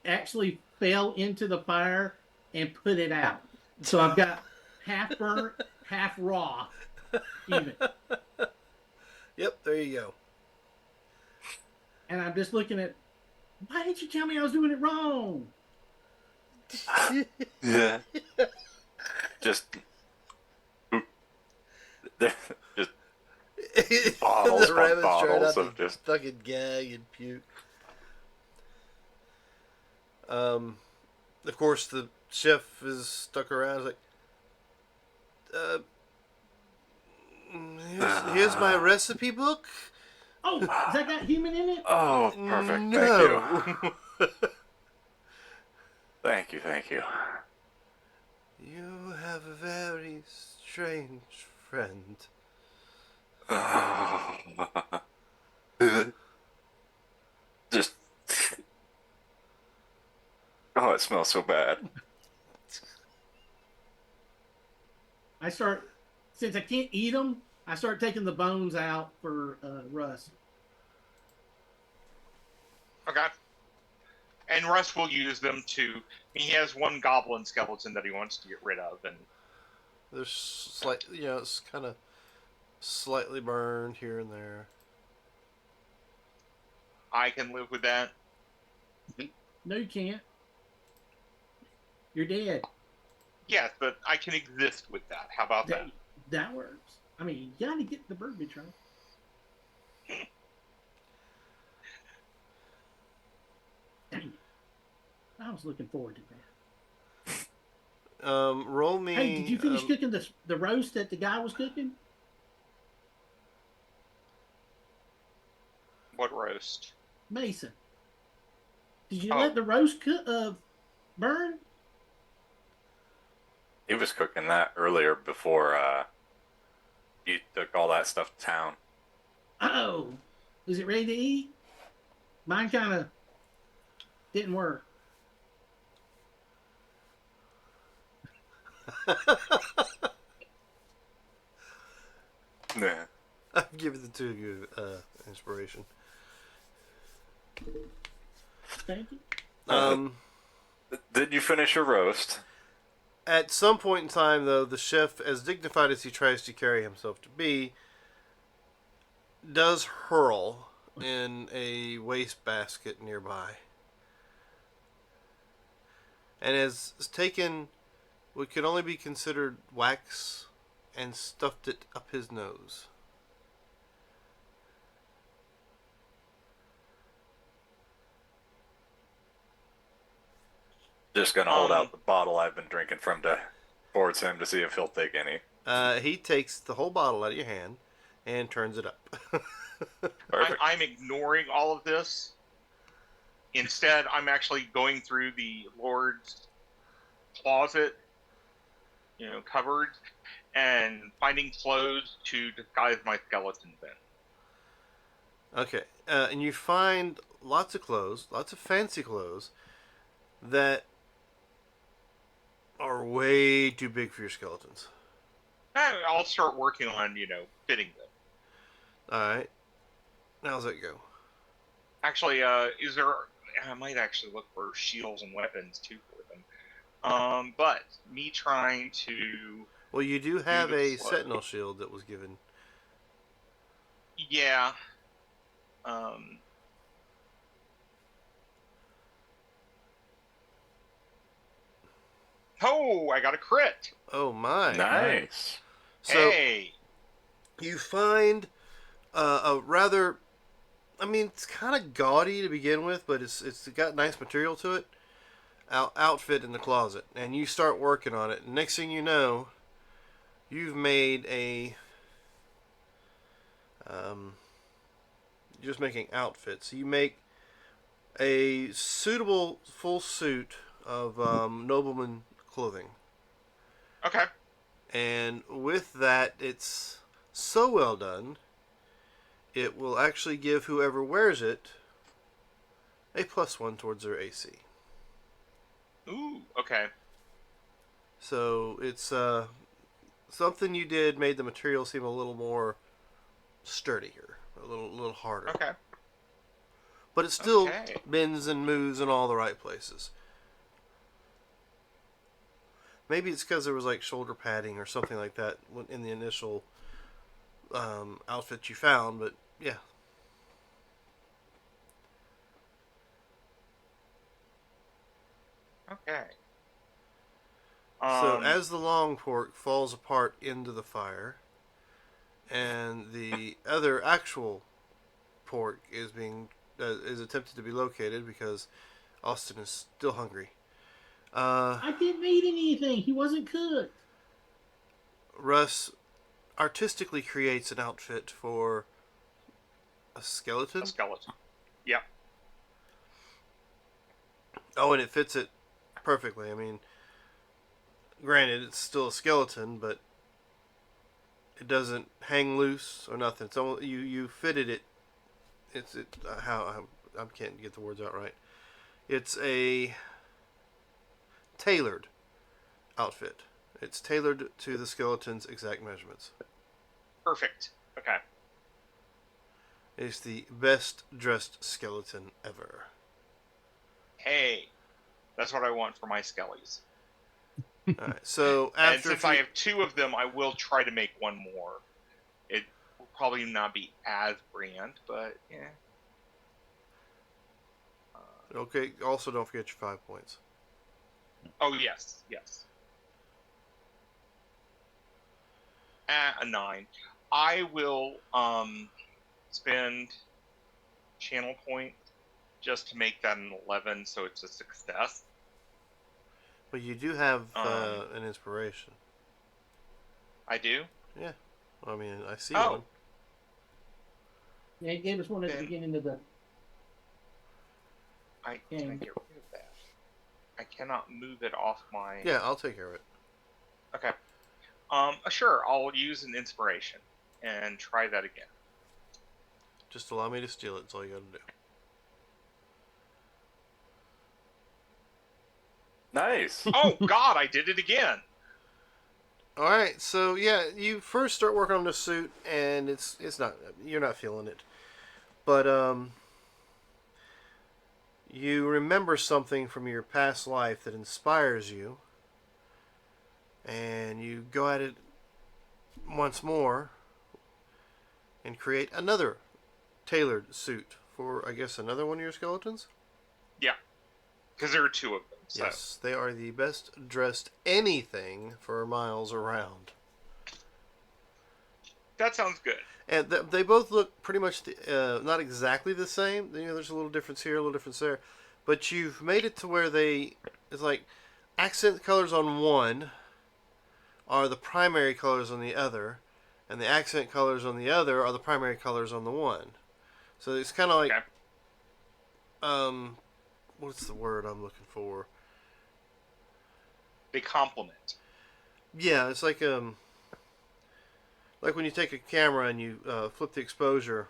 actually fell into the fire and put it out. So I've got half burnt, half raw. Even. Yep, there you go. And I'm just looking at, why didn't you tell me I was doing it wrong? Yeah. Just bottles The on rabbit's trying bottles not of to just. fucking gag and puke. Of course, the chef is stuck around. He's like, here's my recipe book. Oh, has that got human in it? Oh, perfect. No. Thank you. Thank you. You have a very strange friend. Just. Oh, it smells so bad. Since I can't eat them, I start taking the bones out for Russ. Okay. And Russ will use them to. He has one goblin skeleton that he wants to get rid of, and There's it's kind of slightly burned here and there. I can live with that. No, you can't. You're dead. Yes, but I can exist with that. How about that? That works. I mean, you gotta get the verbiage right. Dang it. I was looking forward to that. Roll me. Hey, did you finish cooking the roast that the guy was cooking? What roast? Mason. Did you Oh. let the roast burn? He was cooking that earlier before you took all that stuff to town. Oh, is it ready to eat? Mine kind of didn't work. Yeah. I'll give it the two of you inspiration. Thank you. Did you finish your roast? At some point in time, though, the chef, as dignified as he tries to carry himself to be, does hurl in a wastebasket nearby. And has taken what could only be considered wax and stuffed it up his nose. Just gonna hold out the bottle I've been drinking from towards him to see if he'll take any. He takes the whole bottle out of your hand and turns it up. Perfect. I'm ignoring all of this. Instead, I'm actually going through the Lord's closet, cupboard, and finding clothes to disguise my skeleton in. Okay, and you find lots of clothes, lots of fancy clothes that are way too big for your skeletons. I'll start working on, fitting them. Alright. How's that go? Actually, is there... I might actually look for shields and weapons, too, for them. But me trying to... Well, you do have a slow. sentinel shield that was given. Yeah. Oh, I got a crit. Oh my. Nice. So Hey. you find a rather, I mean, it's kind of gaudy to begin with, but it's got nice material to it. Outfit in the closet, and you start working on it. And next thing you know, you've made a just making outfits. So you make a suitable full suit of nobleman clothing. Okay. And with that, it's so well done, it will actually give whoever wears it a +1 towards their AC. Ooh, okay. So it's something you did made the material seem a little more sturdier, a little harder. Okay. But it still Okay. bends and moves in all the right places. Maybe it's because there was like shoulder padding or something like that in the initial outfit you found, but yeah. Okay. So as the long pork falls apart into the fire, and the other actual pork is attempted to be located because Austin is still hungry. I didn't eat anything. He wasn't cooked. Russ artistically creates an outfit for a skeleton. A skeleton. Yep. Oh, and it fits it perfectly. I mean, granted, it's still a skeleton, but it doesn't hang loose or nothing. It's almost, you fitted it. How I can't get the words out right. It's a tailored outfit. It's tailored to the skeleton's exact measurements. Perfect. Okay. It's the best dressed skeleton ever. Hey, that's what I want for my skellies. All right. So And after since I have 2 of them, I will try to make 1 more. It will probably not be as grand, but yeah. okay. Also, don't forget your 5 points. Oh yes, yes. A 9. I will spend channel point just to make that an 11, so it's a success. But you do have an inspiration. I do. Yeah. I mean, I see Oh. one. Yeah, he gave us one at the Then- beginning of the Can I game. get rid of that? I cannot move it off my. Yeah, I'll take care of it. Okay. Sure. I'll use an inspiration and try that again. Just allow me to steal it. That's all you got to do. Nice. Oh God! I did it again. All right, so yeah, you first start working on the suit, and it's not, you're not feeling it, but you remember something from your past life that inspires you, and you go at it once more and create another tailored suit for, I guess, another one of your skeletons. Yeah, because there are 2 of them. So. Yes, they are the best dressed anything for miles around. That sounds good. And they both look pretty much not exactly the same. You know, there's a little difference here, a little difference there, but you've made it to where it's like accent colors on one are the primary colors on the other, and the accent colors on the other are the primary colors on the one. So it's kind of like, Okay. What's the word I'm looking for? They complement. Yeah, it's like when you take a camera and you flip the exposure,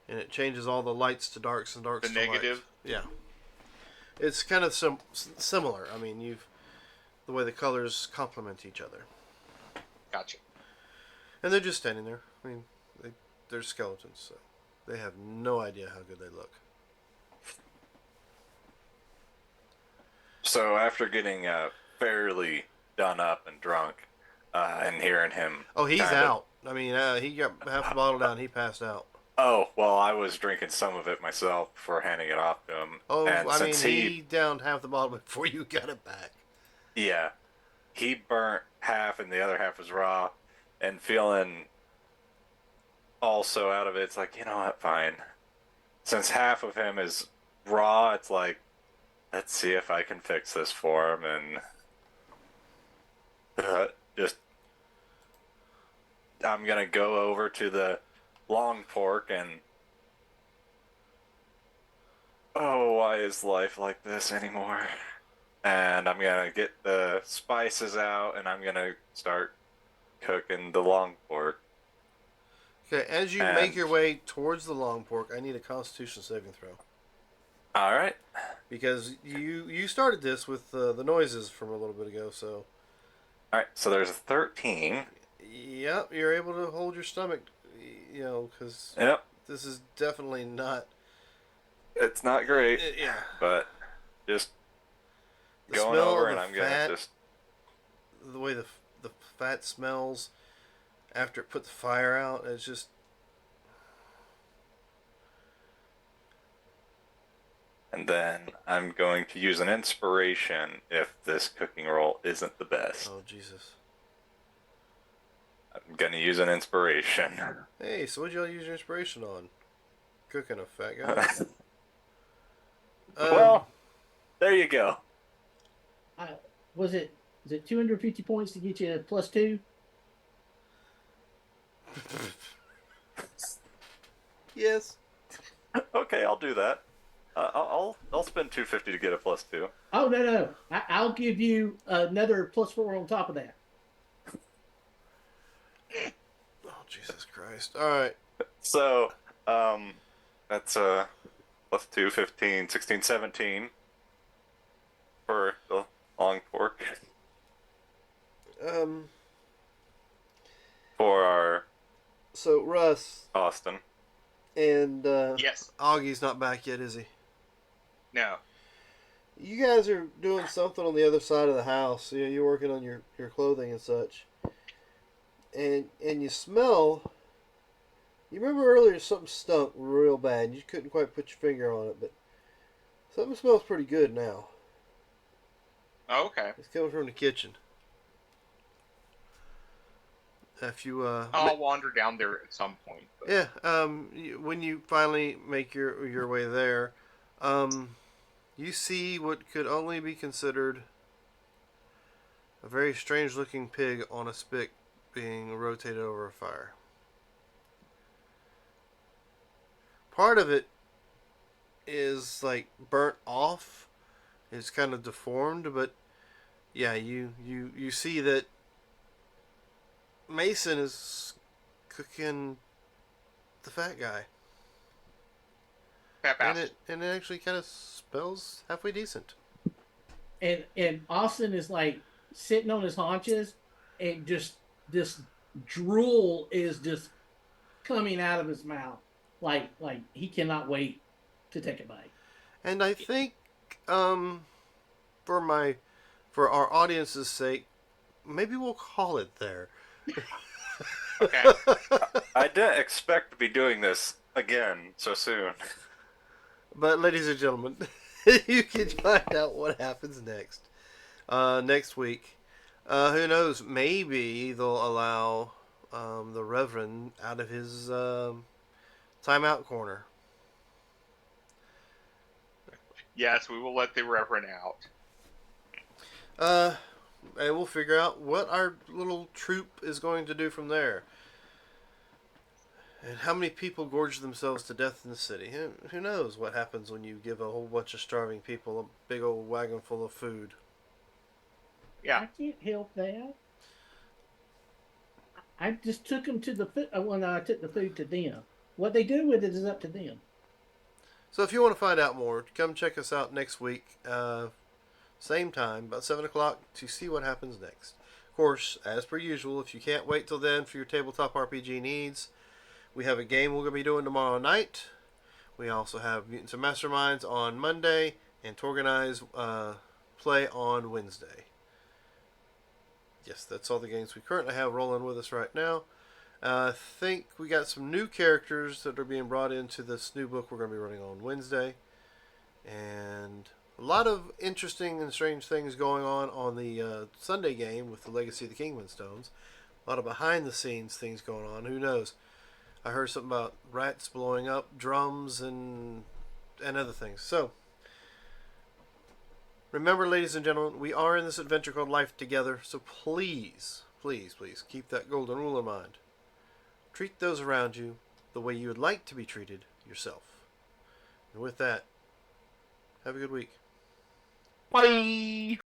and it changes all the lights to darks and darks The to lights. negative. Yeah, it's kind of similar. I mean, the way the colors complement each other, Gotcha. and they're just standing there. I mean, they're skeletons, so they have no idea how good they look. So after getting fairly done up and drunk, and hearing him. Oh, he's kinda- out. I mean, he got half the bottle down. He passed out. Oh, well, I was drinking some of it myself before handing it off to him. Oh, and I mean, since he downed half the bottle before you got it back. Yeah, he burnt half and the other half was raw, and feeling also out of it, it's like, you know what, fine. Since half of him is raw, it's like, let's see if I can fix this for him, and just, I'm gonna go over to the long pork and, oh, why is life like this anymore? And I'm gonna get the spices out, and I'm gonna start cooking the long pork. Okay, as you make your way towards the long pork, I need a Constitution saving throw. All right. Because you started this with the noises from a little bit ago, so... All right, so there's a 13. Yep, you're able to hold your stomach, you know, because Yep, this is definitely not... it's not great, Yeah. but just The going smell over, of and the I'm gonna fat, just the way the fat smells after it put the fire out, it's just... and then I'm going to use an inspiration if this cooking roll isn't the best. Oh, Jesus. I'm gonna use an inspiration. Hey, so what'd y'all use your inspiration on? Cooking a fat guy? Well, there you go. Was it 250 points to get you a +2? Yes. Okay, I'll do that. I'll spend 250 to get a +2. Oh no! I'll give you another +4 on top of that. Oh, Jesus Christ. Alright. So, that's +2, 15, 16, 17 for the long pork. For our So, Russ Austin. and Yes. Augie's not back yet, is he? No. You guys are doing something on the other side of the house. You know, you're working on your clothing and such. And you smell... You remember earlier something stunk real bad. You couldn't quite put your finger on it, but something smells pretty good now. Oh, okay. It's coming from the kitchen. If you I'll wander down there at some point. But yeah, when you finally make your way there, you see what could only be considered a very strange-looking pig on a spit being rotated over a fire. Part of it is like burnt off. It's kind of deformed, but yeah, you see that Mason is cooking the fat guy. Fat bastard. And it actually kind of smells halfway decent. And Austin is like sitting on his haunches, and just this drool is just coming out of his mouth, like he cannot wait to take a bite. And I think, for our audience's sake, maybe we'll call it there. Okay. I didn't expect to be doing this again so soon. But ladies and gentlemen, you can find out what happens next week. Who knows? Maybe they'll allow the Reverend out of his timeout corner. Yes, we will let the Reverend out. And we'll figure out what our little troop is going to do from there. And how many people gorge themselves to death in the city? Who knows what happens when you give a whole bunch of starving people a big old wagon full of food? Yeah. I can't help that. I just took them to the food when I took the food to them. What they do with it is up to them. So if you want to find out more, come check us out next week. Same time, about 7 o'clock, to see what happens next. Of course, as per usual, if you can't wait till then for your tabletop RPG needs, we have a game we're going to be doing tomorrow night. We also have Mutants and Masterminds on Monday, and Torganize play on Wednesday. Yes, that's all the games we currently have rolling with us right now. I think we got some new characters that are being brought into this new book we're going to be running on Wednesday. And a lot of interesting and strange things going on the Sunday game with the Legacy of the Kingman Stones. A lot of behind-the-scenes things going on. Who knows? I heard something about rats blowing up drums and other things. So, remember, ladies and gentlemen, we are in this adventure called Life Together. So please, please, please keep that golden rule in mind. Treat those around you the way you would like to be treated yourself. And with that, have a good week. Bye.